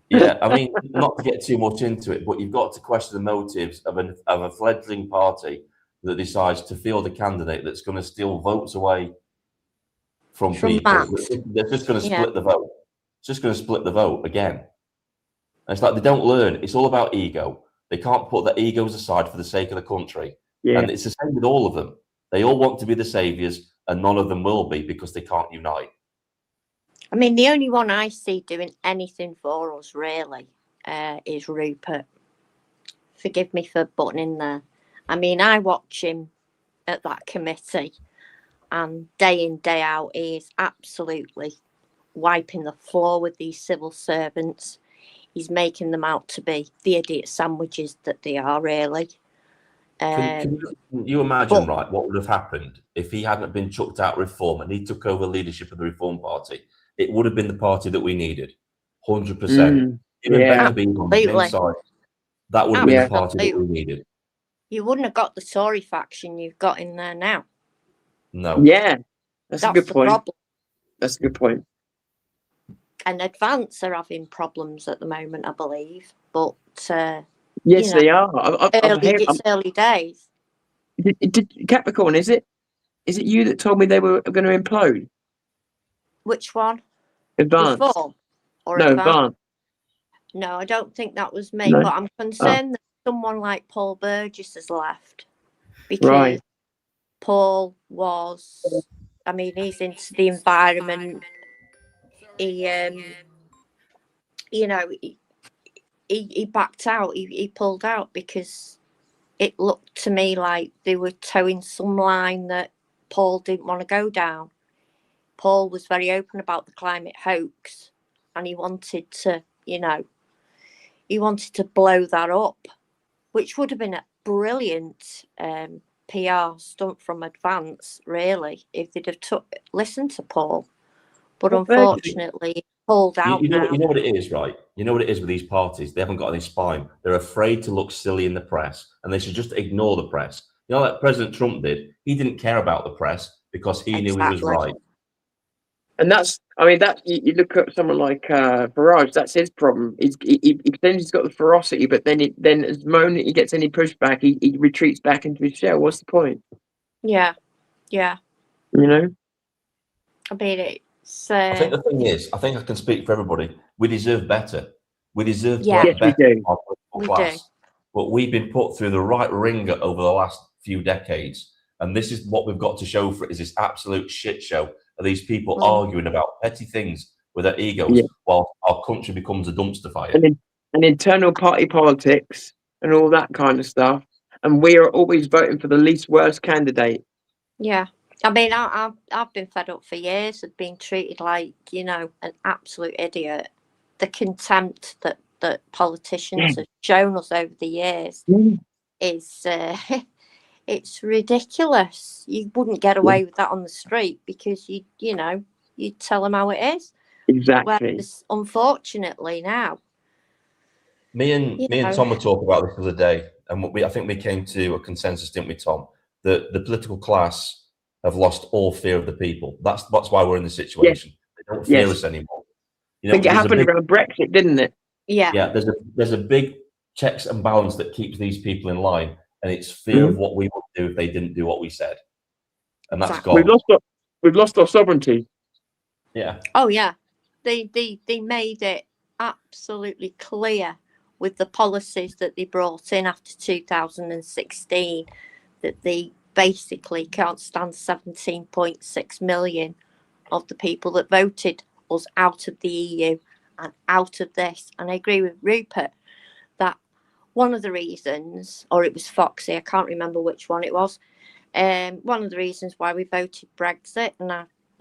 Yeah, I mean, not to get too much into it, but you've got to question the motives of a fledgling party that decides to field a candidate that's going to steal votes away from people. They're just going to split the vote. It's just going to split the vote again. And it's like they don't learn. It's all about ego. They can't put their egos aside for the sake of the country. Yeah. And it's the same with all of them. They all want to be the saviours, and none of them will be because they can't unite. I mean, the only one I see doing anything for us, really, is Rupert. Forgive me for butting in there. I mean, I watch him at that committee, and day in, day out, he is absolutely wiping the floor with these civil servants. He's making them out to be the idiot sandwiches that they are, really. Can you imagine, right, what would have happened if he hadn't been chucked out of Reform and he took over leadership of the Reform Party? It would have been the party that we needed, 100%. Even better being on the inside, that would have been the party that we needed. You wouldn't have got the Tory faction you've got in there now. No. Yeah, that's a good point. Problem. That's a good point. And Advance are having problems at the moment, I believe. But yes, they are. It's early days. Capricorn, is it you that told me they were going to implode? Which one? Advance. Reform or no, Advance? No, I don't think that was me. No. But I'm concerned that someone like Paul Burgess has left because Paul was. I mean, he's into the environment. He, he backed out. He pulled out because it looked to me like they were towing some line that Paul didn't want to go down. Paul was very open about the climate hoax, and he wanted to, blow that up, which would have been a brilliant PR stunt from Advance, really, if they'd have listened to Paul. But unfortunately, he pulled out. You know what it is, right? You know what it is with these parties? They haven't got any spine. They're afraid to look silly in the press, and they should just ignore the press. You know, like President Trump did. He didn't care about the press because he knew he was right. And you look at someone like Farage. That's his problem. He's got the ferocity, but then as the moment he gets any pushback, he retreats back into his shell. What's the point? Yeah. You know. I mean, I think the thing is, I think I can speak for everybody. We deserve better. We deserve yes, better. We do. Our class. Do. But we've been put through the right ringer over the last few decades, and this is what we've got to show for it: is this absolute shit show of these people arguing about petty things with their egos, while our country becomes a dumpster fire. And internal party politics and all that kind of stuff. And we are always voting for the least worst candidate. Yeah. I mean, I've been fed up for years of being treated like, an absolute idiot. The contempt that politicians have shown us over the years is it's ridiculous. You wouldn't get away with that on the street because you'd tell them how it is. Exactly. Whereas, unfortunately, now. Me and Tom were talking about this the other day, and I think we came to a consensus, didn't we, Tom? That the political class have lost all fear of the people. That's why we're in this situation. Yes. They don't fear us anymore. I think it happened around Brexit, didn't it? Yeah. Yeah. There's a big checks and balance that keeps these people in line, and it's fear of what we would do if they didn't do what we said, and that's gone. We've lost our sovereignty. Yeah. Oh yeah, they made it absolutely clear with the policies that they brought in after 2016 that they basically can't stand 17.6 million of the people that voted us out of the EU and out of this. And I agree with Rupert that one of the reasons, or it was Foxy, I can't remember which one it was, one of the reasons why we voted Brexit, and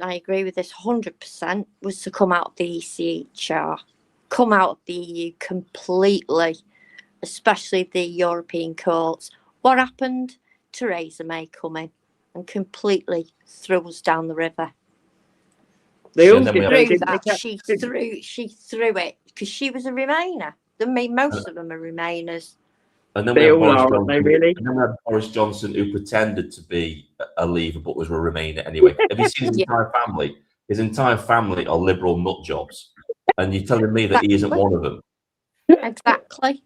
I agree with this 100%, was to come out of the ECHR, come out of the EU completely, especially the European courts. What happened? Theresa May come in and completely threw us down the river. They all then did. we They Through did- that, they she kept- threw it because she was a Remainer. I mean, most of them are Remainers. And then They we had all Boris are, Johnson. aren't they, really? And then we had Boris Johnson, who pretended to be a Leaver but was a Remainer anyway. Have you seen his Yeah. entire family? His entire family are Liberal nut jobs, and you're telling me that he isn't one of them? Exactly.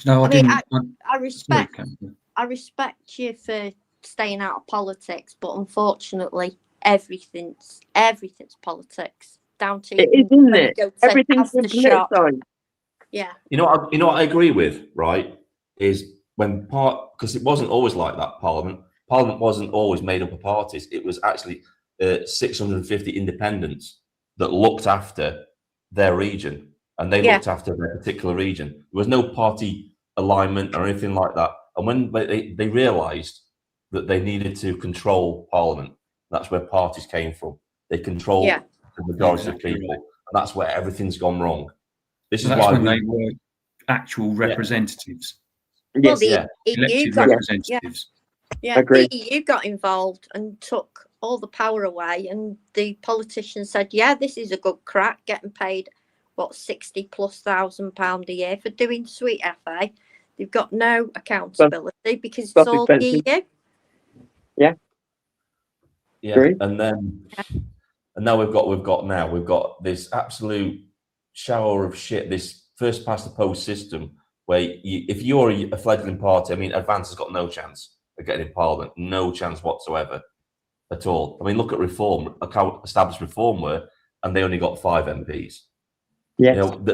No, I, I mean, didn't. I respect Sorry, I respect you for staying out of politics, but unfortunately, everything's politics. Down to It is, isn't when you it? go to Everything's have been the shop. politicised. Yeah, You know what I agree with, right? Is when because it wasn't always like that. Parliament wasn't always made up of parties. It was actually 650 independents that looked after their region, and they Yeah. looked after their particular region. There was no party alignment or anything like that. And when they realised that they needed to control Parliament, that's where parties came from. They controlled Yeah. the majority Exactly of people, right. and that's where everything's gone wrong. This So is that's why when they were actual representatives, well, Yes, the yeah. EU elected got representatives. Agreed. the EU got involved and took all the power away, and the politicians said, "Yeah, this is a good crack, getting paid what £60,000+ a year for doing Sweet FA." They've got no accountability because it's all the self-expensive. EU. Yeah, Agree. and now we've got this absolute shower of shit. This first past the post system, where if you're a fledgling party, I mean, Advance has got no chance of getting in Parliament, no chance whatsoever at all. I mean, look at Reform, look how established Reform were, and they only got 5 MPs. Yes. You know,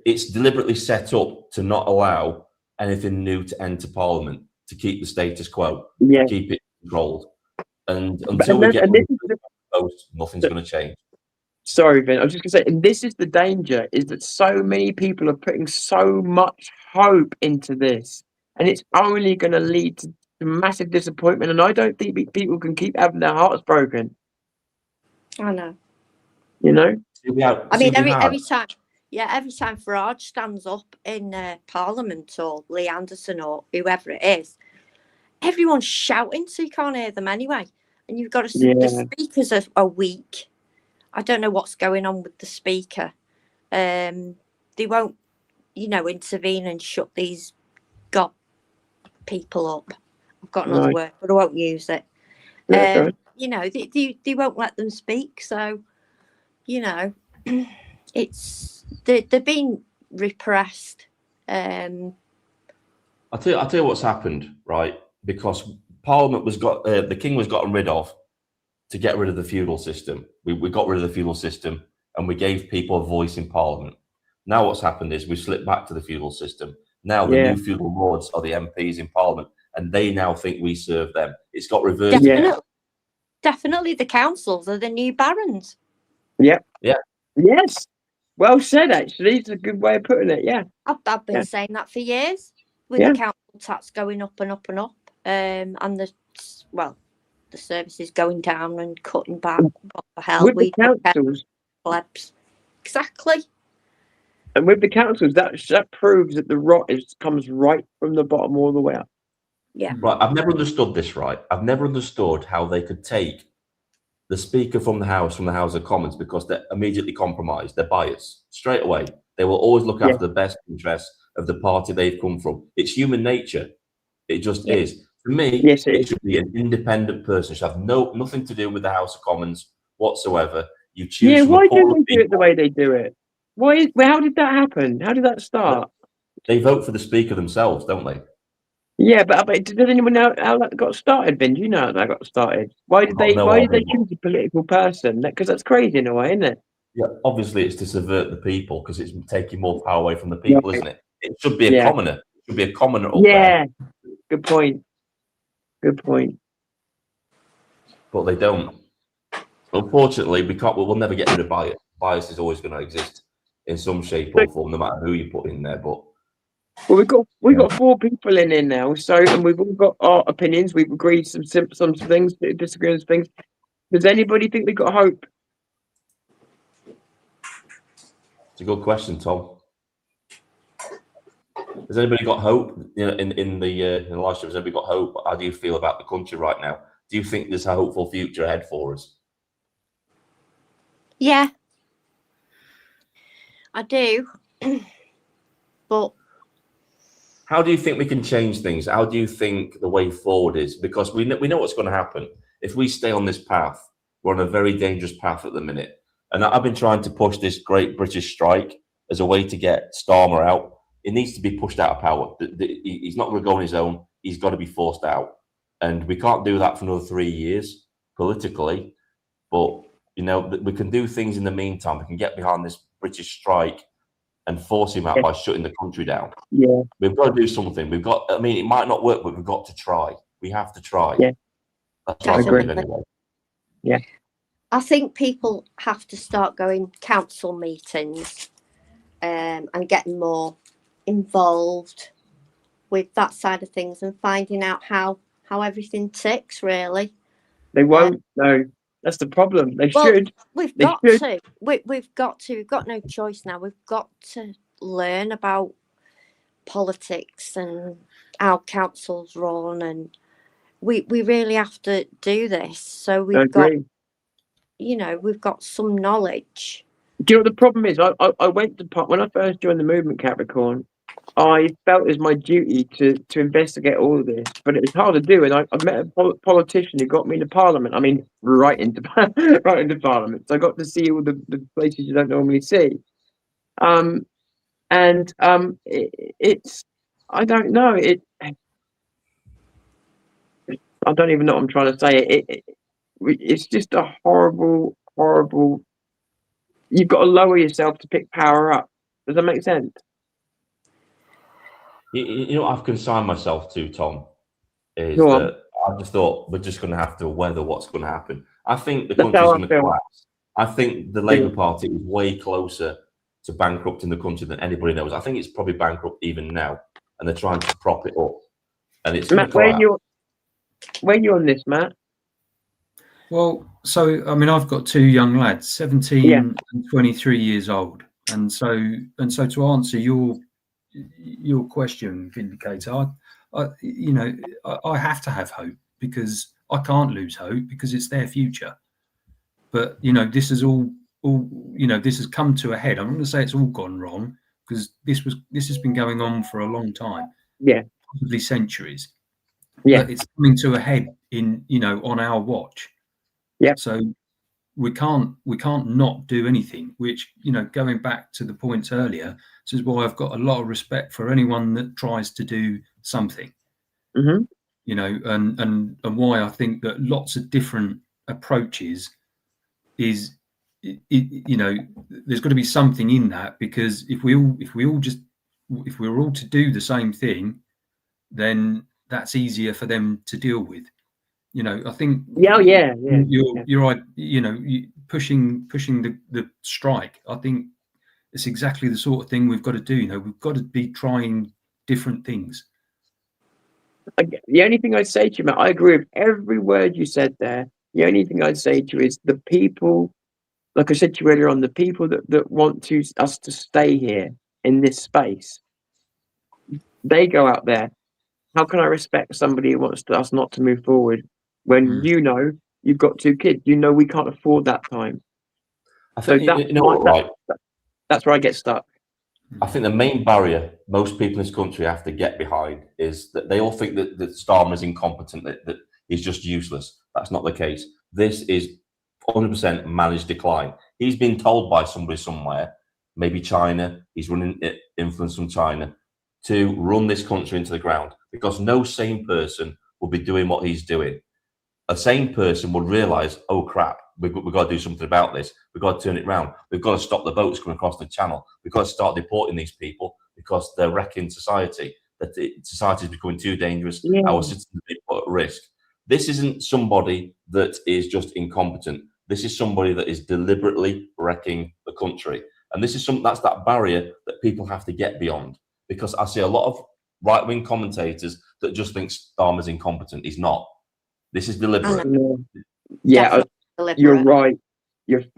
it's deliberately set up to not allow anything new to enter Parliament, to keep the status quo, Yeah. to keep it controlled. And But- until and we then- get and this is the- post, nothing's going to change. Sorry, Vin. I was just going to say, and this is the danger: is that so many people are putting so much hope into this, and it's only going to lead to massive disappointment. And I don't think people can keep having their hearts broken. I know. You know? I mean, every time Farage stands up in Parliament or Lee Anderson or whoever it is, everyone's shouting, so you can't hear them anyway. And you've got the speakers are weak. I don't know what's going on with the speaker. They won't, intervene and shut these people up. I've got another word, but I won't use it. Yeah, They won't let them speak. So, it's they're being repressed. I'll tell you what's happened, right? Because Parliament the King was gotten rid of to get rid of the feudal system. We got rid of the feudal system and we gave people a voice in Parliament. Now what's happened is we've slipped back to the feudal system. Now the new feudal lords are the MPs in Parliament, and they now think we serve them. It's got reversed. Definitely the councils are the new barons. Yeah. Yeah. Yes. Well said, actually. It's a good way of putting it. Yeah. I've been saying that for years, with the council tax going up and up and up, and the services going down and cutting back. What the hell? With the councils. Plebs. Exactly. And with the councils, that proves that the rot comes right from the bottom all the way up. Yeah. Right. I've never understood this, right? I've never understood how they could take the Speaker from the House of Commons, because they're immediately compromised. They're biased straight away. They will always look after the best interests of the party they've come from. It's human nature. It just is. For me, it should be an independent person. It should have nothing to do with the House of Commons whatsoever. You choose. Yeah, why don't they do it the way they do it? How did that happen? How did that start? They vote for the Speaker themselves, don't they? Yeah, but does anyone know how that got started, Ben? Do you know how that got started? Why did I've got no Why did they idea. choose a political person? Because that's crazy in a way, isn't it? Yeah, obviously it's to subvert the people because it's taking more power away from the people, Right. isn't it? It should be a Yeah. commoner. It should be a commoner up Yeah. there, Good point. Good point. but they don't. Unfortunately, we can't. We'll never get rid of bias. Bias is always going to exist in some shape or form, no matter who you put in there. But Well, we've got 4 people in here now, so and we've all got our opinions. We've agreed some things, disagree on some things. Does anybody think we've got hope? it's a good question, Tom. Has anybody got hope? You know, in the live stream, has anybody got hope? How do you feel about the country right now? Do you think there's a hopeful future ahead for us? Yeah, I do. But How do you think we can change things? How do you think the way forward is? Because we know what's going to happen. If we stay on this path, we're on a very dangerous path at the minute. And I've been trying to push this great British strike as a way to get Starmer out. It needs to be pushed out of power. He's not going to go on his own. He's got to be forced out. And we can't do that for another 3 years politically. But, you know, we can do things in the meantime. We can get behind this British strike and force him out by shutting the country down. Yeah. We've got to do something. We've got, I mean, it might not work, but we've got to try. We have to try. Yeah. That's what I believe anyway. Yeah. I think people have to start going council meetings and getting more involved with that side of things and finding out how everything ticks, really. They won't. No, that's the problem. They Well, should. We've They got should. to. We've got to. We've got no choice now. We've got to learn about politics and how councils run, and we really have to do this. So I we've got, agree. you know, we've got some knowledge. Do you know what the problem is? I went to when I first joined the movement, Capricorn. I felt it was my duty to investigate all of this, but it was hard to do. And I met a politician who got me into Parliament. I mean, right into right into Parliament. So I got to see all the places you don't normally see. It's I don't know it. I don't even know what I'm trying to say. It's just a horrible. You've got to lower yourself to pick power up. Does that make sense? You know what I've consigned myself to, Tom, is Go on. that I just thought we're just going to have to weather what's going to happen. I think the That's country's how I going to feel. collapse. I think the Labour Party is way closer to bankrupting the country than anybody knows. I think it's probably bankrupt even now, and they're trying to prop it up. And it's going Matt, to collapse. where you on this, Matt? Well, so I mean, I've got 2 young lads, 17 and 23 years old, and so to answer your question, Vindicator, I have to have hope because I can't lose hope because it's their future. But you know, this is all this has come to a head. I'm not going to say it's all gone wrong because this has been going on for a long time, possibly centuries. But it's coming to a head on our watch. Yeah. So we can't not do anything. Which going back to the points earlier, this is why I've got a lot of respect for anyone that tries to do something. Mm-hmm. And why I think that lots of different approaches is there's got to be something in that, because if we're all to do the same thing, then that's easier for them to deal with. I think you're pushing the strike. I think it's exactly the sort of thing we've got to do. We've got to be trying different things. The only thing I'd say to you, Matt, I agree with every word you said there. The only thing I'd say to you is the people, like I said to you earlier on, the people that want us to stay here in this space, they go out there. How can I respect somebody who wants us not to move forward when you've got 2 kids? We can't afford that time. I think that's where I get stuck. I think the main barrier most people in this country have to get behind is that they all think that Starmer is incompetent, that he's just useless. That's not the case. This is 100% managed decline. He's been told by somebody somewhere, maybe China, he's running influence from China, to run this country into the ground. because no sane person will be doing what he's doing. A sane person would realize, oh crap, we've got to do something about this. We've got to turn it around. We've got to stop the boats coming across the channel. We've got to start deporting these people because they're wrecking society. That society is becoming too dangerous. Yeah. Our citizens are being put at risk. This isn't somebody that is just incompetent. This is somebody that is deliberately wrecking the country. And this is that's that barrier that people have to get beyond. Because I see a lot of right-wing commentators that just think Starmer's incompetent. He's not. This is deliberate. Yeah, Definitely deliberate. you're right.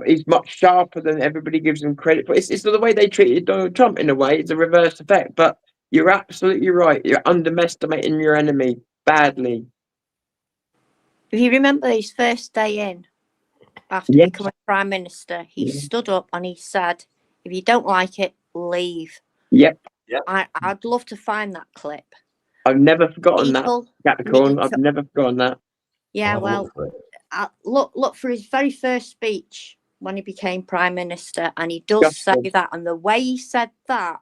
He's much sharper than everybody gives him credit for. It's the way they treated Donald Trump in a way. It's a reverse effect. But you're absolutely right. You're underestimating your enemy badly. If you remember his first day in, after Yes. becoming Prime Minister, he Yeah. stood up and he said, if you don't like it, leave. Yep. I'd love to find that clip. I've never forgotten People that, Capricorn. need I've to- never forgotten that. Yeah, I'll well, look for it. look for his very first speech when he became Prime Minister, and he does say Justice. that, and the way he said that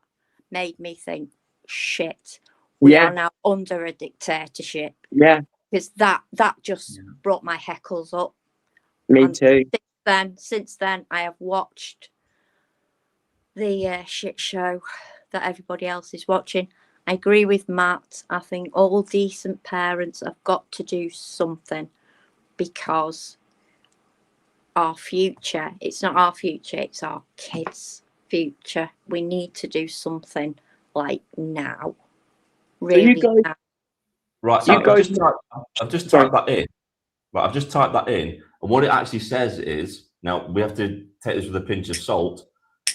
made me think, shit, we Yeah. are now under a dictatorship, Yeah, because that just brought my heckles up. me And too. Since then, I have watched the shit show that everybody else is watching. I agree with Matt. I think all decent parents have got to do something, because our future, it's not our future, it's our kids' future. We need to do something like now. Really guys- now. Right, You so guys- I've just Sorry. typed that in. Right, I've just typed that in, and what it actually says is, now we have to take this with a pinch of salt.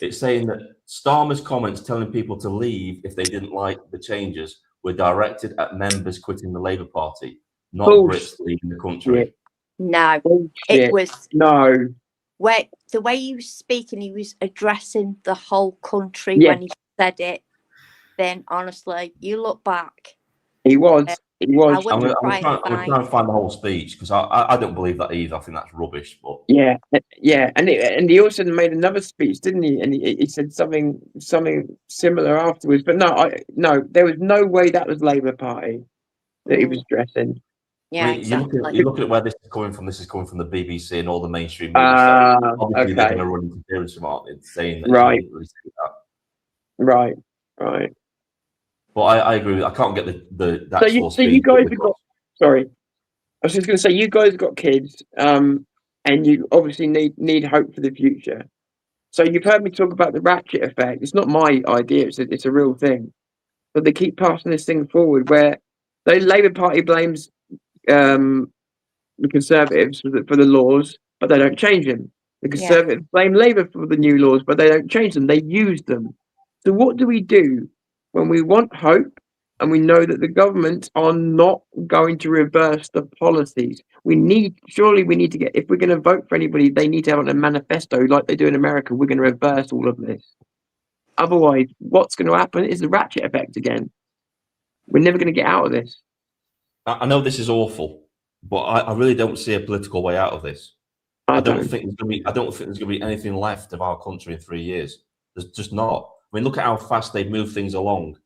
It's saying that Starmer's comments telling people to leave if they didn't like the changes were directed at members quitting the Labour Party, not Bullshit. Brits leaving the country. No, Bullshit. it was No. the way he was speaking, he was addressing the whole country Yeah. when he said it. Then honestly, you look back, He was. He was. I wouldn't try and I'm find trying to find the whole speech because I don't believe that either. I think that's rubbish. But Yeah, yeah, and he also made another speech, didn't he? And he said something similar afterwards. But no, there was no way that was Labour Party that he was addressing. Yeah, I mean, exactly. you're looking at where this is coming from. This is coming from the BBC and all the mainstream media. So obviously, they're Okay, going to run interference from it, saying that Right. he didn't really say that. right. But I agree with. I can't get the So actual you speech. guys have got. Sorry, I was just going to say you guys have got kids, and you obviously need hope for the future. So you've heard me talk about the ratchet effect. It's not my idea. It's a real thing. But they keep passing this thing forward where the Labour Party blames the Conservatives for the laws, but they don't change them. The Conservatives blame Labour for the new laws, but they don't change them. They use them. So what do we do when we want hope and we know that the governments are not going to reverse the policies? Surely we need to get, if we're going to vote for anybody, they need to have a manifesto like they do in America. We're going to reverse all of this. Otherwise, what's going to happen is the ratchet effect again. We're never going to get out of this. I know this is awful, but I really don't see a political way out of this. I don't think there's going to be anything left of our country in 3 years. There's just not. I mean, look at how fast they've moved things along.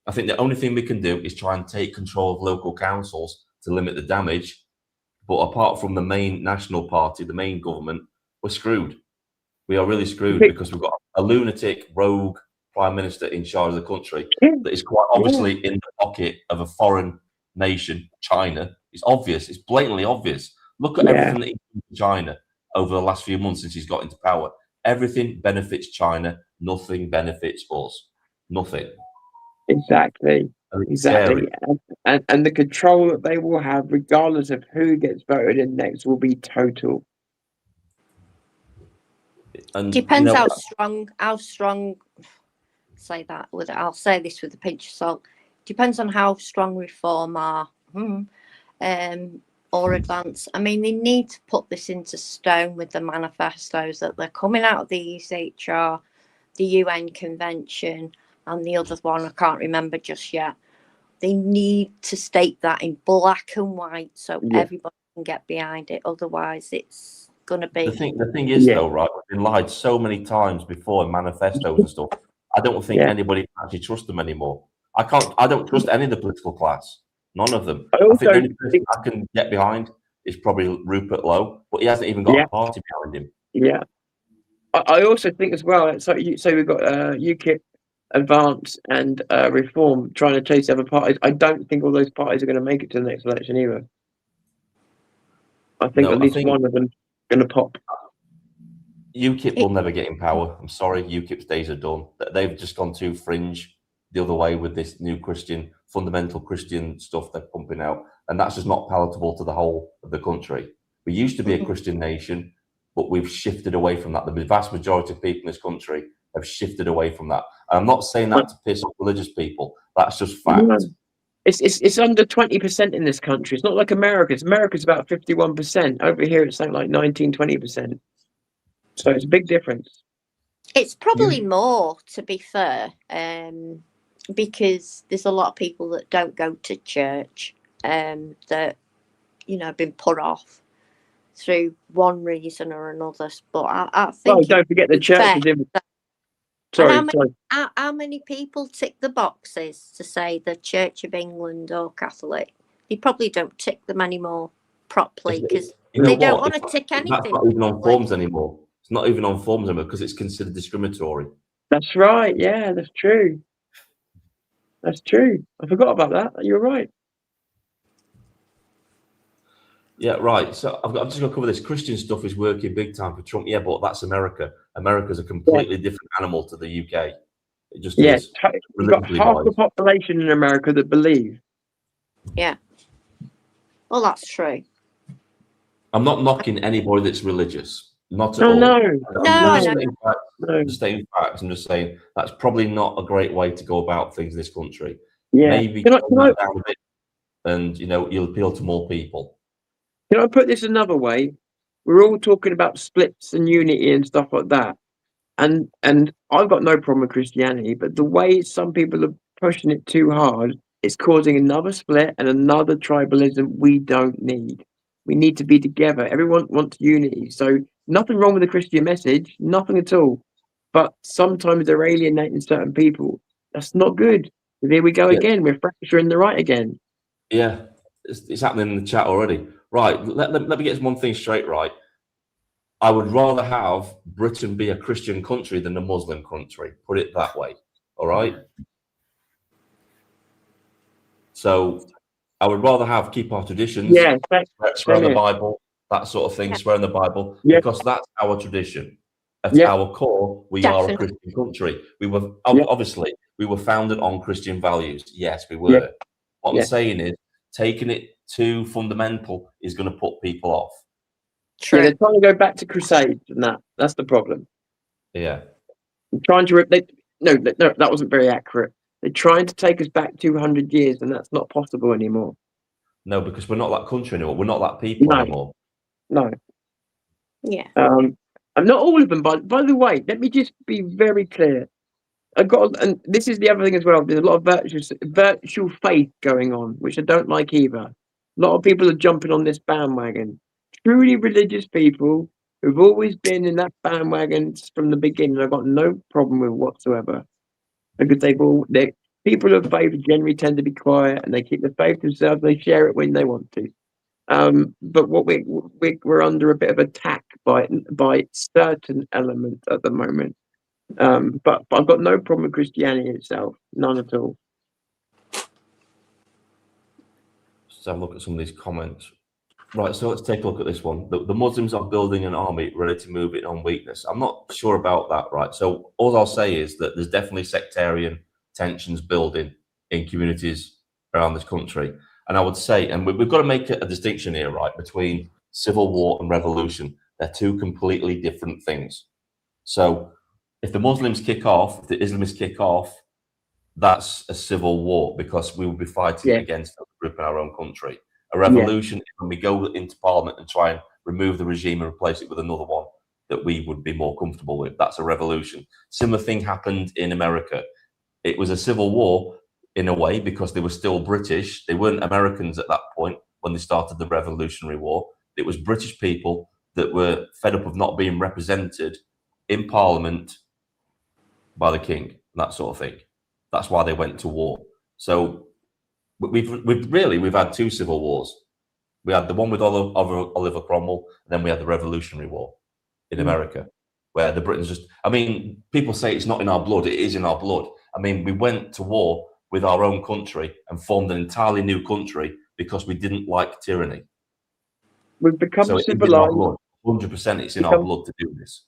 I think the only thing we can do is try and take control of local councils to limit the damage. But apart from the main national party, the main government, we're screwed. We are really screwed because we've got a lunatic, rogue prime minister in charge of the country that is quite obviously in the pocket of a foreign nation, China. It's obvious. It's blatantly obvious. Look at everything that he's done to China over the last few months since he's got into power. Everything benefits China. Nothing benefits us. Nothing. Exactly. Scary. And the control that they will have, regardless of who gets voted in next, will be total. And Depends how strong. Say that with. I'll say this with a pinch of salt. Depends on how strong Reform are, or Advance. I mean, they need to put this into stone with the manifestos that they're coming out of the ECHR, the UN Convention, and the other one I can't remember just yet. They need to state that in black and white so everybody can get behind it. Otherwise, it's going to be. The thing is, though, right? We've been lied so many times before in manifestos and stuff. I don't think anybody can actually trust them anymore. I don't trust any of the political class. None of them. I I think the also only person think, I can get behind is probably Rupert Lowe, but he hasn't even got Yeah. a party behind him. yeah. I also think as well. So we've got UKIP, Advance, and Reform trying to chase other parties. I don't think all those parties are going to make it to the next election either. I think No, at I least think one of them going to pop. UKIP will never get in power. I'm sorry, UKIP's days are done. They've just gone too fringe the other way with this new fundamental Christian stuff they're pumping out, and that's just not palatable to the whole of the country. We used to be a Christian nation, but we've shifted away from that. The vast majority of people in this country have shifted away from that. And I'm not saying that to piss off religious people. That's just fact. No. It's under 20% in this country. It's not like America's. America's about 51%. Over here, it's something like 19-20%. So it's a big difference. It's probably more, to be fair, because there's a lot of people that don't go to church, that, you know, have been put off through one reason or another. But I think. Well, don't forget the church is in. Sorry. How many people tick the boxes to say the Church of England or Catholic? You probably don't tick them anymore properly because they don't want to tick anything. That's not even on forms anymore. It's not even on forms anymore because it's considered discriminatory. That's right. Yeah, that's true. That's true. I forgot about that. You're right. Yeah, right. So I'm just going to cover this. Christian stuff is working big time for Trump. Yeah, but that's America. America's a completely different animal to the UK. It just is. You've got half the population in America that believe. Yeah. Well, that's true. I'm not knocking anybody that's religious. Not at all. Just stating facts. I'm just saying that's probably not a great way to go about things in this country. Yeah. Maybe down a bit, and you'll appeal to more people. Can I put this another way? We're all talking about splits and unity and stuff like that. And I've got no problem with Christianity, but the way some people are pushing it too hard, it's causing another split and another tribalism we don't need. We need to be together. Everyone wants unity. So nothing wrong with the Christian message, nothing at all. But sometimes they're alienating certain people. That's not good. There we go again. We're fracturing the right again. Yeah, it's happening in the chat already. Right, let me get one thing straight, right? I would rather have Britain be a Christian country than a Muslim country. Put it that way, all right? So I would rather keep our traditions, swear on the Bible, that sort of thing, swear on the Bible, because that's our tradition. At our core, we are a Christian country. We were obviously we were founded on Christian values. Yes, we were. What I'm saying is, taking it too fundamental is going to put people off. True. Yeah, they're trying to go back to crusades, and that's the problem. Yeah. I'm trying to no, that wasn't very accurate. They're trying to take us back 200 years, and that's not possible anymore. No, because we're not that country anymore. We're not that people anymore. No. Yeah. And not all of them. By the way, let me just be very clear. And this is the other thing as well. There's a lot of virtual faith going on, which I don't like either. A lot of people are jumping on this bandwagon. Truly religious people who've always been in that bandwagon from the beginning, I've got no problem with whatsoever, because people of faith generally tend to be quiet and they keep the faith themselves. They share it when they want to. But what we're under a bit of attack by certain elements at the moment. But I've got no problem with Christianity itself, none at all. Let's have a look at some of these comments. Right, so let's take a look at this one. The Muslims are building an army ready to move in on weakness. I'm not sure about that, right? So all I'll say is that there's definitely sectarian tensions building in communities around this country. And I would say, and we've got to make a distinction here, right, between civil war and revolution. They're two completely different things. So if the Muslims kick off, if the Islamists kick off, that's a civil war because we will be fighting against a group in our own country. A revolution is when we go into parliament and try and remove the regime and replace it with another one that we would be more comfortable with. That's a revolution. Similar thing happened in America. It was a civil war in a way because they were still British. They weren't Americans at that point when they started the Revolutionary War. It was British people that were fed up of not being represented in parliament by the king, that sort of thing. That's why they went to war. So we've had two civil wars. We had the one with Oliver Cromwell, and then we had the Revolutionary War in America, where the Britons just, I mean, people say it's not in our blood. It is in our blood. I mean, we went to war with our own country and formed an entirely new country because we didn't like tyranny. We've become So civilized. 100% it's in our blood to do this.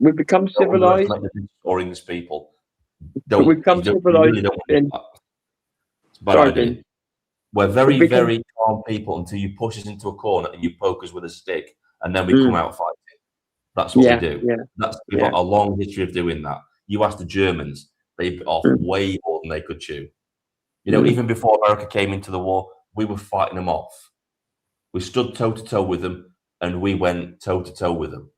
We've become civilized. Or English people. But we've become civilized. It's a bad idea. We're very, very calm people until you push us into a corner and you poke us with a stick, and then we come out fighting. That's what we do. We've got a long history of doing that. You ask the Germans, they bit off way more than they could chew. You know, even before America came into the war, we were fighting them off. We stood toe to toe with them, and we went toe to toe with them.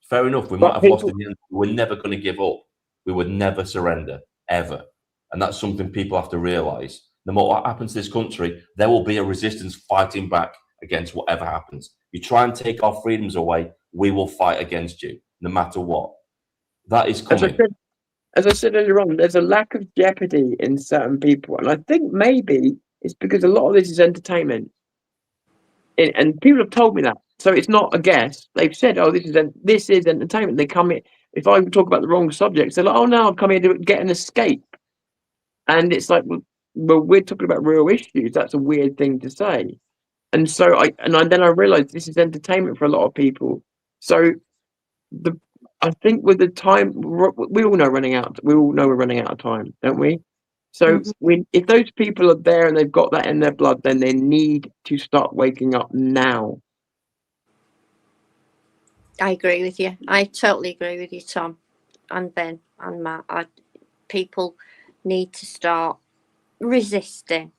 Fair enough, we might have lost in the end. We were never going to give up. We would never surrender, ever. And that's something people have to realise. No matter what happens to this country, there will be a resistance fighting back against whatever happens. You try and take our freedoms away, we will fight against you, no matter what. That is coming. As I said earlier on, there's a lack of jeopardy in certain people. And I think maybe it's because a lot of this is entertainment. And people have told me that. So it's not a guess. They've said, oh, this is entertainment. They come in. If I talk about the wrong subjects, they're like, oh, no, I've come here to get an escape. And it's like, well, we're talking about real issues. That's a weird thing to say. And so then I realized this is entertainment for a lot of people. So I think with the time, we all know we're running out of time, don't we? So if those people are there and they've got that in their blood, then they need to start waking up now. I agree with you. I totally agree with you, Tom, and Ben, and Matt. People need to start resisting.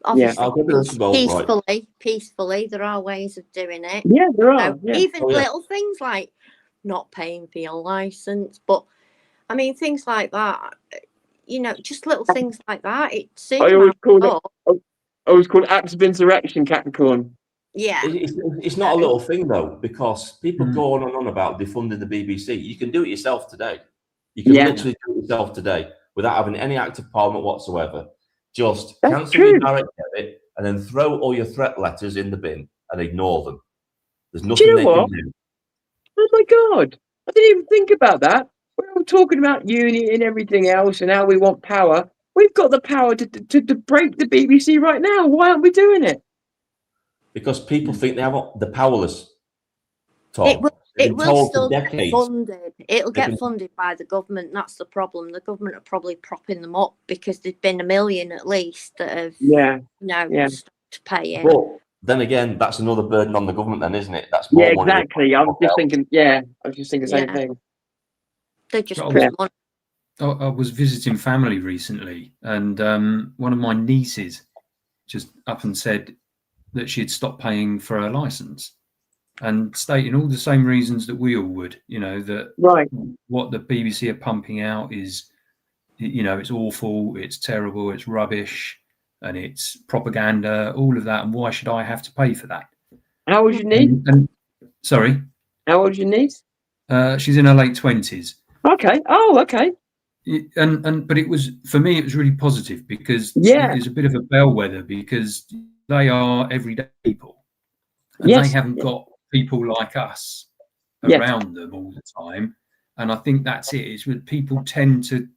Obviously, peacefully. There are ways of doing it. Yeah, there are. Even little things like not paying for your license, but I mean things like that. You know, just little things like that. I always call it acts of insurrection, Capricorn. Yeah, it's not a little thing though, because people go on and on about defunding the BBC. You can do it yourself today. You can literally do it yourself today without having any act of parliament whatsoever. Just cancel your direct debit and then throw all your threat letters in the bin and ignore them. There's nothing they can do. Oh my God, I didn't even think about that. We're all talking about unity and everything else and how we want power. We've got the power to break the BBC right now. Why aren't we doing it? Because people think they have the powerless. Tom. It will still get funded. It'll get funded by the government. That's the problem. The government are probably propping them up because there's been 1 million at least that have stopped paying. Well, then again, that's another burden on the government, then, isn't it? That's more money. Exactly. I was just thinking the same thing. They just print money. I was visiting family recently, and one of my nieces just up and said that she'd stopped paying for her license, and stating all the same reasons that we all would. You know, that what the BBC are pumping out is, you know, it's awful, it's terrible, it's rubbish, and it's propaganda, all of that. And why should I have to pay for that? How old is your niece? Sorry? How old is your niece? She's in her late 20s. Okay. Oh, okay. But it was, for me, it was really positive because it's a bit of a bellwether because they are everyday people. And they haven't got people like us around them all the time. And I think that's it. It's when people tend to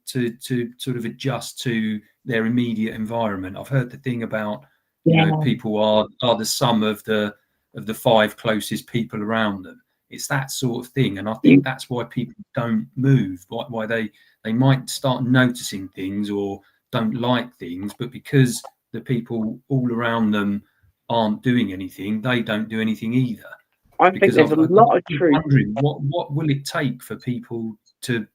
sort of adjust to their immediate environment. I've heard the thing about, you know, people are the sum of the 5 closest people around them. It's that sort of thing. And I think that's why people don't move, why they might start noticing things or don't like things, but because the people all around them aren't doing anything, they don't do anything either. I think there's a lot of truth. Wondering what will it take for people to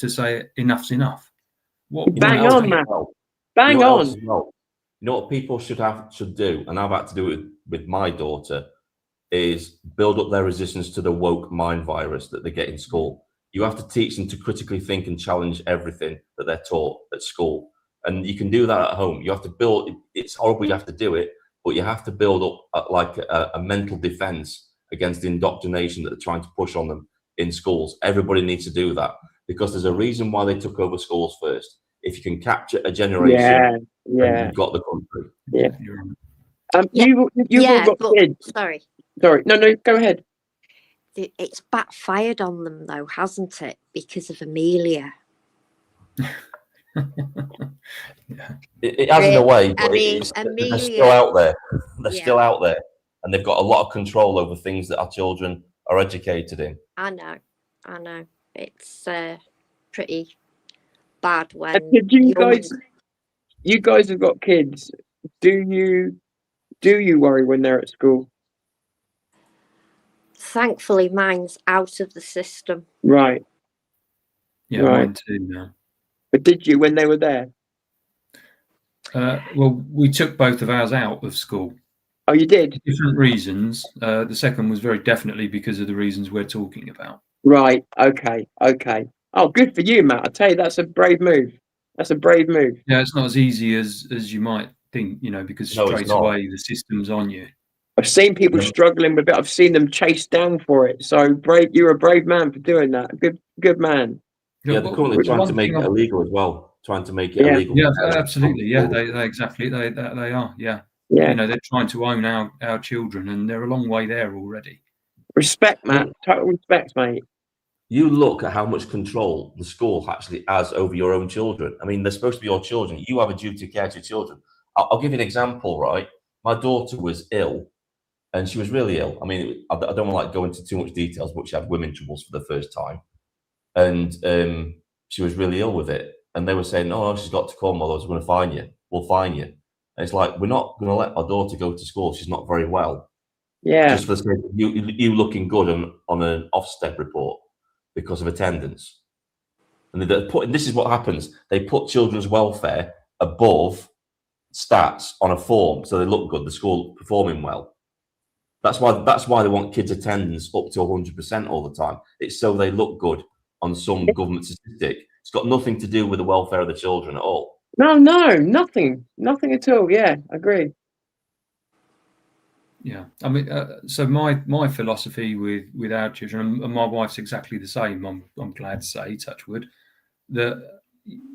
say enough's enough? Bang on, man. Bang on. You know what people should do, and I've had to do it with my daughter, is build up their resistance to the woke mind virus that they get in school. You have to teach them to critically think and challenge everything that they're taught at school. And you can do that at home. You have to build, it's horrible you have to do it, but you have to build up like a mental defense against the indoctrination that they're trying to push on them in schools. Everybody needs to do that because there's a reason why they took over schools first. If you can capture a generation and Yeah. you've got the country. Yeah. You're right. Yeah. You've all got kids. Sorry, Sorry. No, go ahead. it's backfired on them though, hasn't it? Because of Amelia. It has in a way, but I mean, they're still Amelia. out there. They're Yeah. still out there, and they've got a lot of control over things that our children are educated in. I know. It's pretty bad when And did you guys have got kids. Do you worry when they're at school? Thankfully, mine's out of the system. Right. Yeah, Right. mine too now. But did you when they were there? Well, we took both of ours out of school. Oh, you did? Different reasons. The second was very definitely because of the reasons we're talking about. Right. Okay. Oh, good for you, Matt. I tell you, that's a brave move. That's a brave move. Yeah, it's not as easy as you might think, because No, it's straight not. away the system's on you. I've seen people No. struggling with it. I've seen them chased down for it. So brave. You're a brave man for doing that. Good man. Yeah, they're currently trying to make it illegal as well. Trying to make it Yeah. illegal. Yeah, absolutely. Yeah, they exactly they are. Yeah. Yeah. They're trying to own our children, and they're a long way there already. Respect, Matt. Total respect, mate. You look at how much control the school actually has over your own children. I mean, they're supposed to be your children. You have a duty of care to your children. I'll give you an example, right? My daughter was ill, and she was really ill. I mean, I don't want to go into too much details, but she had women troubles for the first time, and she was really ill with it. And they were saying, "Oh, no, she's got to come. Otherwise, we're going to fine you. We'll fine you." And it's like, we're not going to let our daughter go to school. She's not very well. Yeah. Just for the sake of you looking good on an Ofsted report because of attendance. And this is what happens. They put children's welfare above stats on a form so they look good, the school performing well. That's why they want kids' attendance up to 100% all the time. It's so they look good on some government statistic. It's got nothing to do with the welfare of the children at all. No, nothing at all. Yeah, agree. Yeah, I mean, so my philosophy with our children, and my wife's exactly the same. I'm glad to say, touch wood, that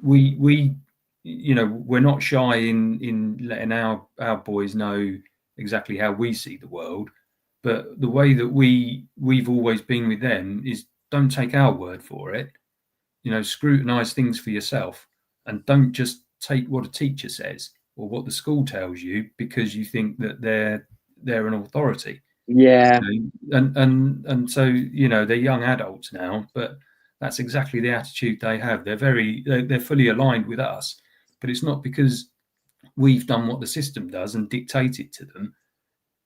we we're not shy in letting our boys know exactly how we see the world, but the way that we've always been with them is don't take our word for it. Scrutinize things for yourself, and don't just take what a teacher says or what the school tells you because you think that they're an authority. Yeah. And so they're young adults now, but that's exactly the attitude they have. They're fully aligned with us, but it's not because we've done what the system does and dictated to them.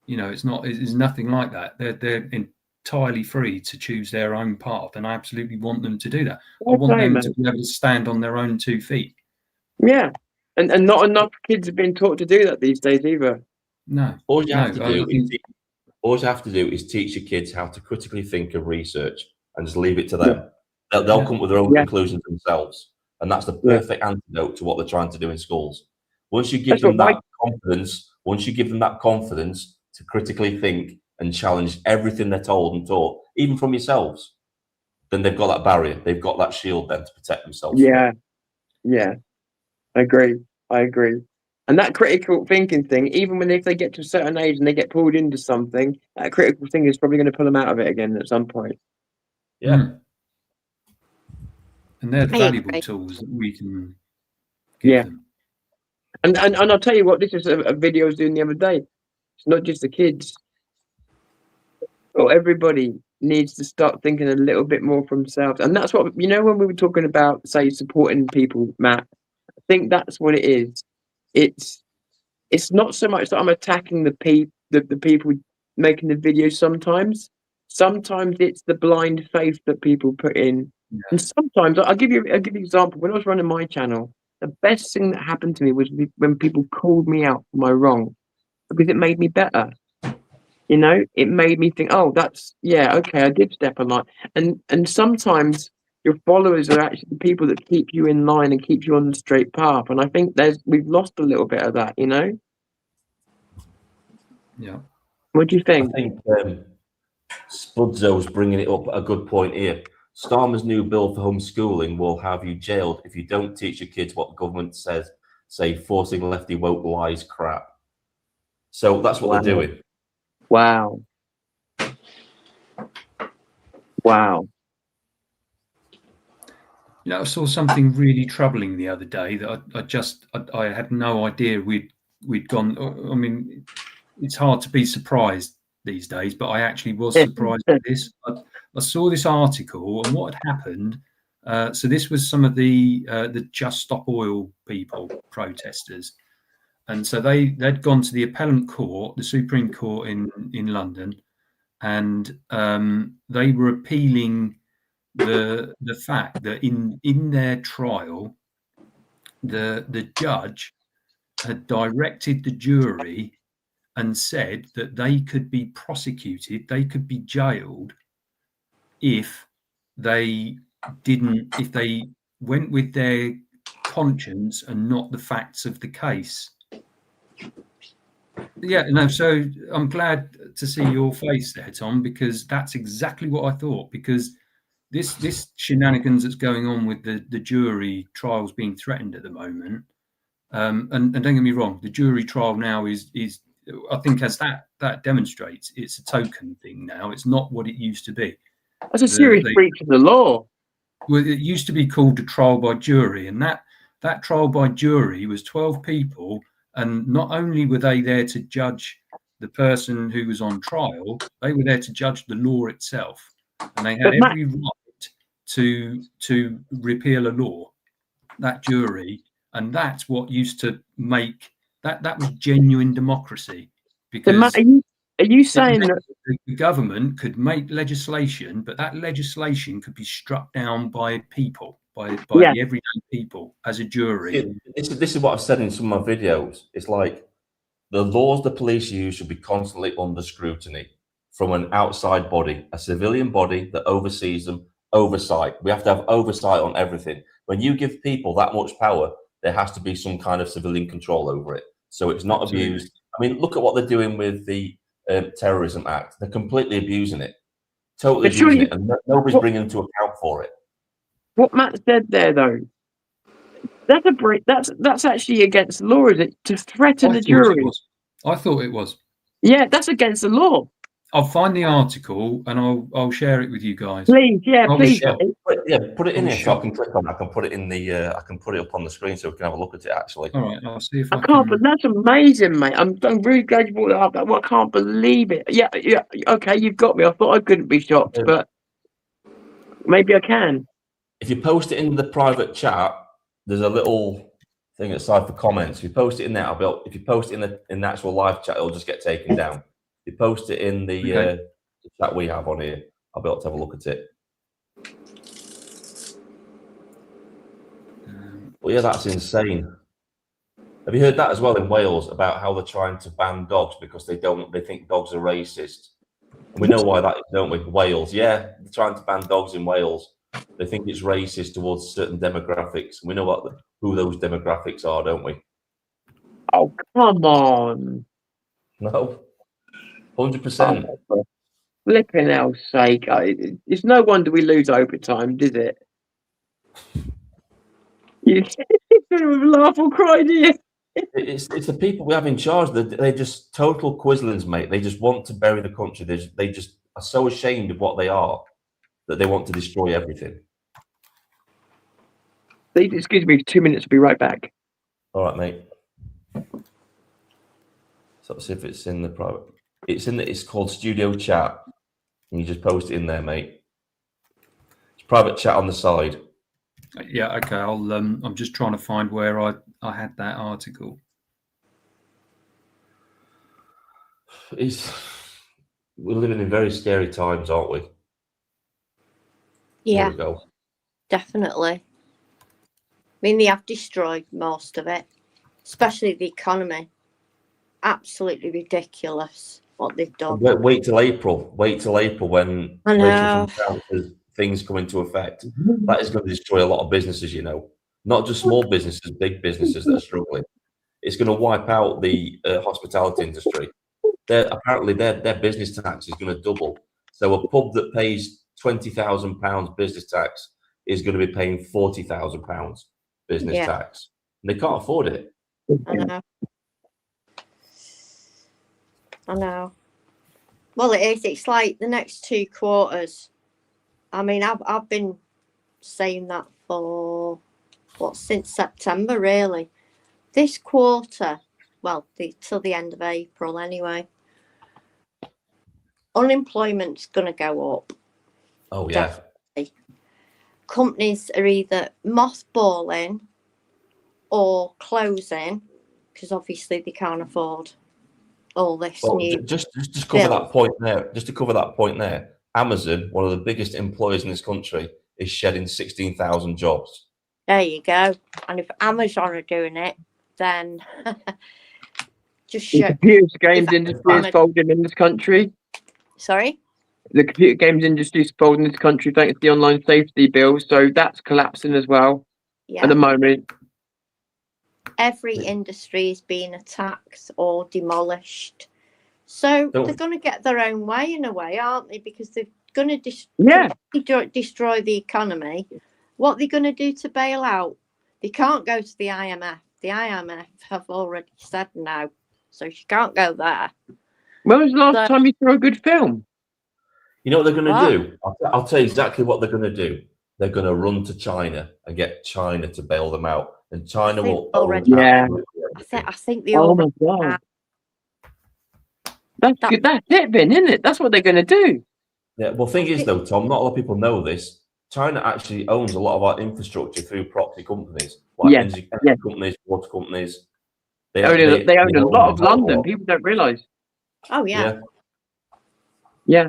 It's nothing like that. They're entirely free to choose their own path, and I absolutely want them to do that. I want them to be able to stand on their own 2 feet. Yeah, and not enough kids have been taught to do that these days either. No. All you have to do is teach your kids how to critically think and research, and just leave it to them. They'll come up with their own conclusions themselves, and that's the perfect antidote to what they're trying to do in schools. Once you give them that confidence to critically think and challenge everything they're told and taught, even from yourselves, then they've got that barrier. They've got that shield then to protect themselves. Yeah. I agree. And that critical thinking thing, even if they get to a certain age and they get pulled into something, that critical thing is probably going to pull them out of it again at some point. Yeah. Mm. And they're the valuable tools that we can give them. And I'll tell you what, this is a video I was doing the other day. It's not just the kids. Well, everybody needs to start thinking a little bit more for themselves. And that's what, when we were talking about, say, supporting people, Matt, I think that's what it is. It's not so much that I'm attacking the people making the video sometimes. Sometimes it's the blind faith that people put in. Yeah. And sometimes, I'll give you an example. When I was running my channel, the best thing that happened to me was when people called me out for my wrong, because it made me better. It made me think, oh, okay, I did step on line. And sometimes your followers are actually the people that keep you in line and keep you on the straight path. And I think we've lost a little bit of that, Yeah. What do you think? I think Spudzo's bringing it up at a good point here. Starmer's new bill for homeschooling will have you jailed if you don't teach your kids what the government says say forcing lefty woke lies crap. So that's what they're doing. Wow. Wow. You know, I saw something really troubling the other day that I had no idea we'd gone. I mean, it's hard to be surprised these days, but I actually was surprised at this. I saw this article, and what had happened. So this was some of the Just Stop Oil people, protesters, and so they'd gone to the appellate court, the Supreme Court in London, and they were appealing the fact that in their trial, the judge had directed the jury and said that they could be prosecuted, they could be jailed if they went with their conscience and not the facts of the case. Yeah, no, so I'm glad to see your face there, Tom, because that's exactly what I thought. Because this shenanigans that's going on with the jury trials being threatened at the moment, and don't get me wrong, the jury trial now is I think, as that demonstrates, it's a token thing now. It's not what it used to be. That's a serious breach of the law. Well, it used to be called a trial by jury, and that trial by jury was 12 people, and not only were they there to judge the person who was on trial, they were there to judge the law itself, and they had every right to repeal a law. That jury, and that's what used to make that was genuine democracy. Because are you saying that the government could make legislation, but that legislation could be struck down by people, by the everyday people as a jury? This is what I've said in some of my videos. It's like the laws the police use should be constantly under scrutiny from an outside body, a civilian body that oversees them. Oversight. We have to have oversight on everything. When you give people that much power, there has to be some kind of civilian control over it, so it's not abused. I mean, look at what they're doing with the Terrorism Act. They're completely abusing it, totally abusing it, and nobody's bringing them to account for it. What Matt said there, though, that's a breach. That's actually against the law, is it? To threaten the jury. I thought it was. Yeah, that's against the law. I'll find the article and I'll share it with you guys. Please, please. Put it in here so I can click on it. I can put it in the. I can put it up on the screen so we can have a look at it. Actually, all right. I'll see if I can't. But that's amazing, mate. I'm really glad you brought that up. I can't believe it. Yeah. Okay, you've got me. I thought I couldn't be shocked, but maybe I can. If you post it in the private chat, there's a little thing at the side for comments. If you post it in there, if you post it in the actual live chat, it'll just get taken down. If you post it in the chat we have on here, I'll be able to have a look at it. Well, yeah, that's insane. Have you heard that as well in Wales about how they're trying to ban dogs because they think dogs are racist? And we know why that is, don't we? Wales, yeah, they're trying to ban dogs in Wales. They think it's racist towards certain demographics. We know who those demographics are, don't we? Oh, come on. No. 100%. Flipping hell's sake. It's no wonder we lose overtime, does it? You laugh or cry, do you? It's the people we have in charge. They're just total quislings, mate. They just want to bury the country. They just are so ashamed of what they are that they want to destroy everything. Please excuse me for 2 minutes. I'll be right back. All right, mate. So let's see if it's in the private. It's called Studio Chat. And you just post it in there, mate. It's private chat on the side. Yeah, okay. I'm just trying to find where I had that article. We're living in very scary times, aren't we? Yeah, There we go. definitely. I mean, they have destroyed most of it, especially the economy. Absolutely ridiculous what they've done. Wait till April. Wait till April when I know. things come into effect. That is going to destroy a lot of businesses, you know. Not just small businesses, big businesses that are struggling. It's going to wipe out the hospitality industry. Apparently their business tax is going to double. So a pub that pays £20,000 business tax is going to be paying £40,000 business tax. And they can't afford it. I know. I know. Well, it is. It's like the next 2 quarters. I mean, I've been saying that for since September, really. This quarter, well, till the end of April, anyway. Unemployment's going to go up. Oh yeah. Definitely. Companies are either mothballing or closing because obviously they can't afford all this Well, new. just to cover bill. that point there. Just to cover that point there. Amazon, one of the biggest employers in this country, is shedding 16,000 jobs. There you go. And if Amazon are doing it, then just The show. computer games if industry is Amazon- folding in this country. Sorry? The computer games industry is folding in this country thanks to the online safety bill. So that's collapsing as well at Yeah. the moment. Every industry is being attacked or demolished. So Don't- they're going to get their own way in a way, aren't they? Because they're going to Yeah. destroy the economy. What are they going to do to bail out? They can't go to the IMF. The IMF have already said no. So she can't go there. When was the last So- time you saw a good film? You know what they're going What? to do? I'll tell you exactly what they're going to do. They're going to run to China and get China to bail them out, and China think will own already- Yeah. absolutely everything. I think they Oh already my god. have. That's That- good. That's it, then, isn't it? That's what they're going to do. Yeah. Well, thing is though, Tom, not a lot of people know this. China actually owns a lot of our infrastructure through proxy companies, like Yes, energy yes. companies, water companies. They own a lot of a hell London. People don't realise. Oh, yeah. Yeah.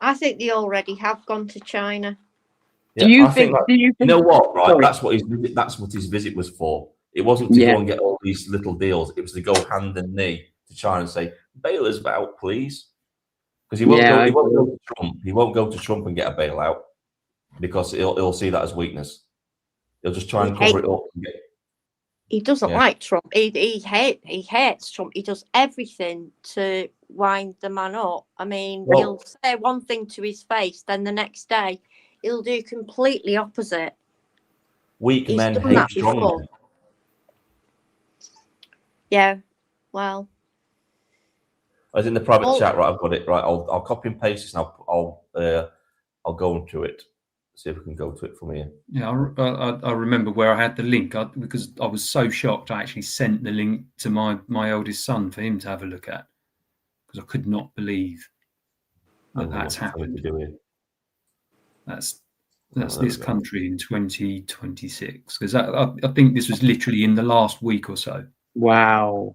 I think they already have gone to China. Yeah, Do you I think? that- Do you You think? know what? Right, Sorry. that's what his visit was for. It wasn't to Yeah. go and get all these little deals. It was to go hand and knee to China and say, "Bail us out, please," because he won't Yeah, go. I He won't agree. go to Trump. He won't go to Trump and get a bailout because he'll see that as weakness. He'll just try and He cover it up. And He doesn't Yeah. like Trump. He hates Trump. He does everything to wind the man up. I mean, Well- he'll say one thing to his face, then the next day he'll do completely opposite. weak He's men done hate that strong before. men. Yeah, well, I was in the private Well- chat. Right, I've got it. Right, I'll copy and paste this, and I'll go into it. See if we can go to it from here. Yeah, I remember where I had the link because I was so shocked. I actually sent the link to my oldest son for him to have a look at because I could not believe that that's happened. To do here. That's there this we go. country in 2026 because I think this was literally in the last week or so. Wow.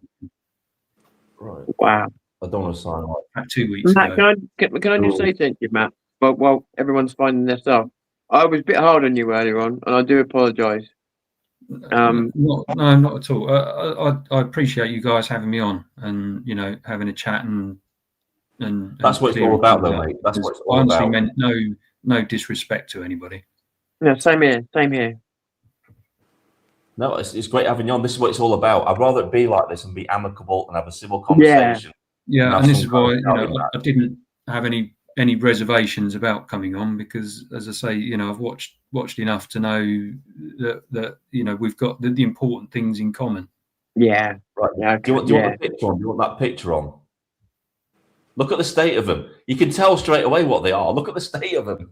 Right. Wow. I don't want to sign off. About 2 weeks Matt, ago. can I just say something to you, Matt? Well, everyone's finding their stuff. I was a bit hard on you earlier on, and I do apologise. No, not at all. I appreciate you guys having me on and having a chat and That's what it's all clearing about, things though, up, mate. That's what because it's all I honestly about. meant no disrespect to anybody. Yeah, same here. Same here. No, it's great having you on. This is what it's all about. I'd rather it be like this and be amicable and have a civil conversation. Yeah, And and this some is why kind of I didn't have any reservations about coming on because, as I say, I've watched enough to know that we've got the important things in common. Yeah. Right. Yeah. Do you want the picture on? Do you want that picture on? Look at the state of them. You can tell straight away what they are. Look at the state of them.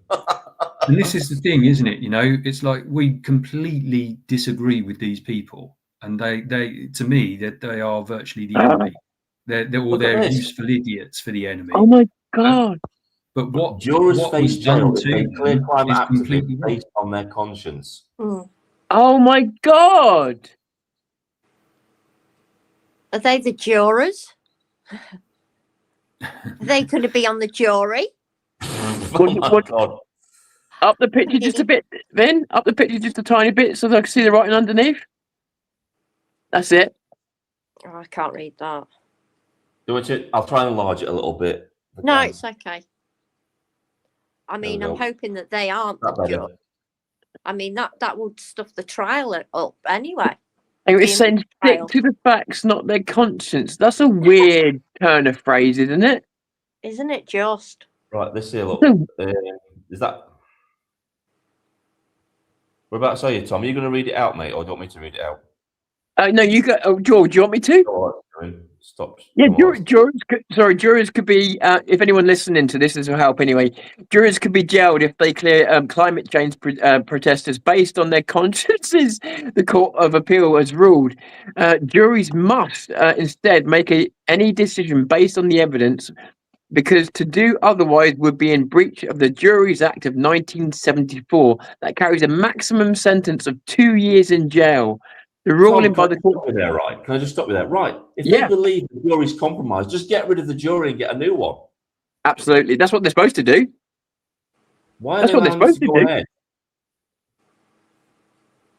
And this is the thing, isn't it? It's like we completely disagree with these people, and they to me that they are virtually the enemy. They're Look at this. useful idiots for the enemy. Oh my god. But what Jurors what face was done jail if to they clear them climate is activism completely wrong. based on their conscience. Oh my god. are they the jurors? They could be on the jury. Oh my God. Up the picture just a bit, then. Up the picture just a tiny bit so that I can see the writing underneath. That's it. Oh, I can't read that. Do it. I'll try and enlarge it a little bit. No, it's okay. I mean, we I'm go. hoping that they aren't That the better. jurors. I mean, that would stuff the trial up anyway. And The it's saying stick trial. to the facts, not their conscience. That's a weird turn of phrase, isn't it? Isn't it just? Right, this here, look. So- Is that We're about to say you, Tom. Are you going to read it out, mate, or do you want me to read it out? No, you got. Oh, George, do you want me to? All right, stop. Yeah, jurors could be. If anyone listening to this will help anyway. Jurors could be jailed if they clear climate change protesters based on their consciences. The Court of Appeal has ruled. Juries must instead make any decision based on the evidence, because to do otherwise would be in breach of the Juries Act of 1974 that carries a maximum sentence of 2 years in jail. The ruling by the court. There, right? Can I just stop you there? Right. If Yeah. they believe the jury's compromised, just get rid of the jury and get a new one. Absolutely, that's what they're supposed to do. Why are That's they what they're allowing this supposed to go do. ahead?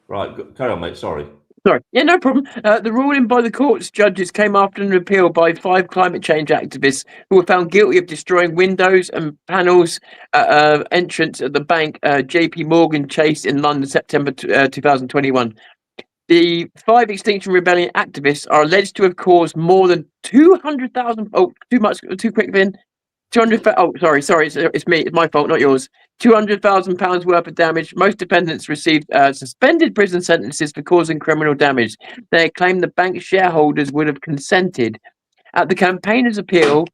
Right, carry on, mate. Sorry. Sorry. Yeah, no problem. The ruling by the court's judges came after an appeal by 5 climate change activists who were found guilty of destroying windows and panels entrance at the bank JP Morgan Chase in London, September 2021. The 5 Extinction Rebellion activists are alleged to have caused more than 200,000. Oh, too quick, Vin. 200. Oh, sorry. It's me. It's my fault, not yours. £200,000 worth of damage. Most defendants received suspended prison sentences for causing criminal damage. They claim the bank shareholders would have consented. At the campaigners' appeal,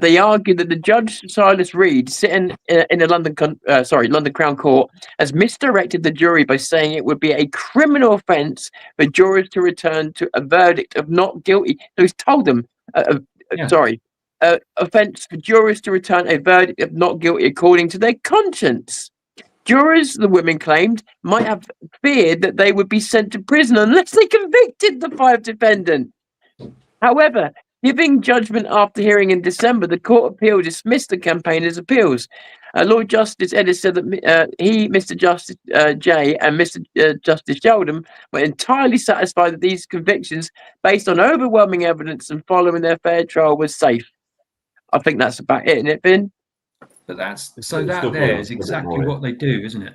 they argued that the judge Silas Reed, sitting in the London Crown Court, has misdirected the jury by saying it would be a criminal offence for jurors to return to a verdict of not guilty. So he's told them, offence for jurors to return a verdict of not guilty according to their conscience. Jurors, the women claimed, might have feared that they would be sent to prison unless they convicted the 5 defendants. However, giving judgment after hearing in December, the Court of Appeal dismissed the campaigners' appeals. Lord Justice Ellis said that Mr. Justice Jay and Mr. Justice Sheldon were entirely satisfied that these convictions, based on overwhelming evidence and following their fair trial, was safe. I think that's about it, isn't it, Vin? But that's so that there is exactly what they do, isn't it?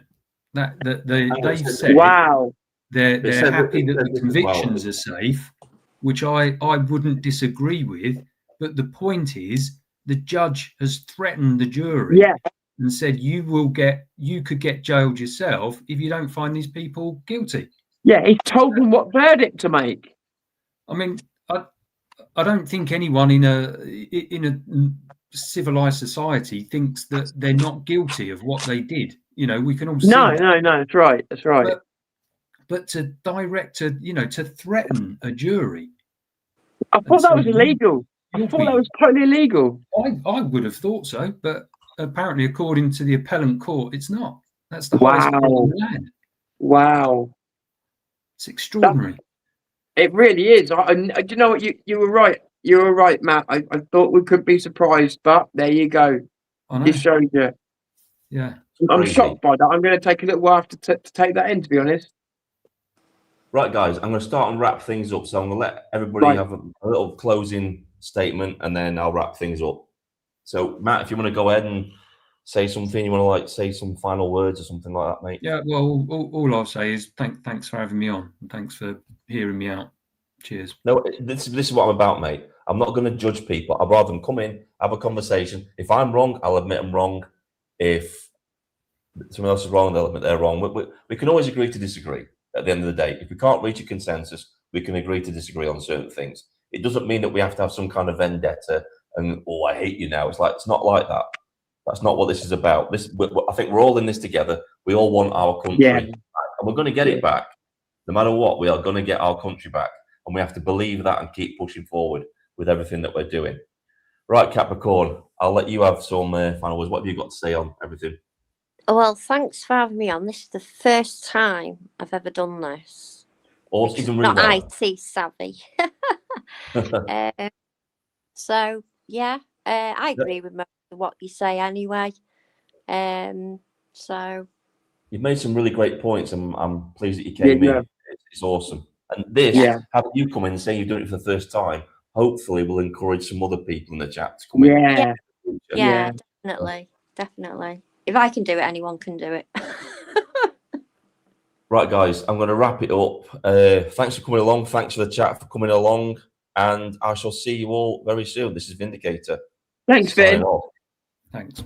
They said wow. They're happy that the convictions are safe, which I wouldn't disagree with. But the point is, the judge has threatened the jury and said you could get jailed yourself if you don't find these people guilty. Yeah, he told them what verdict to make. I mean, I don't think anyone in a civilized society thinks that they're not guilty of what they did. You know, we can all see No, that's right. That's right. But to to threaten a jury. I thought that was illegal. I thought that was totally illegal. I would have thought so, but apparently, according to the appellant court, it's not. That's the highest court in the land. Wow. It's extraordinary. It really is. Do you know what? You were right. You were right, Matt. I thought we could be surprised, but there you go. It shows you. Yeah. I'm shocked by that. I'm going to take a little while to take that in, to be honest. Right, guys, I'm going to start and wrap things up. So I'm going to let everybody have a little closing statement, and then I'll wrap things up. So, Matt, if you want to go ahead and say something, you want to say some final words or something like that, mate? Yeah, well, all I'll say is thanks for having me on, and thanks for hearing me out. Cheers. No, this is what I'm about, mate. I'm not going to judge people. I'd rather them come in, have a conversation. If I'm wrong, I'll admit I'm wrong. If someone else is wrong, they'll admit they're wrong. We can always agree to disagree at the end of the day. If we can't reach a consensus, we can agree to disagree on certain things. It doesn't mean that we have to have some kind of vendetta and, oh, I hate you now. It's not like that. That's not what this is about. I think we're all in this together. We all want our country back, and we're going to get it back. No matter what, we are going to get our country back, and we have to believe that and keep pushing forward with everything that we're doing. Right, Capricorn, I'll let you have some final words. What have you got to say on everything? Well, thanks for having me on. This is the first time I've ever done this. Awesome. Even really not IT savvy. So, yeah, I agree with most of what you say anyway. So you've made some really great points, and I'm pleased that you came in. It's awesome. And this, having you come in and say you've done it for the first time, hopefully will encourage some other people in the chat to come in. Yeah, definitely. If I can do it, anyone can do it. Right, guys, I'm going to wrap it up. Thanks for coming along. Thanks for the chat for coming along. And I shall see you all very soon. This is Vindicator. Thanks, Vin. Thanks.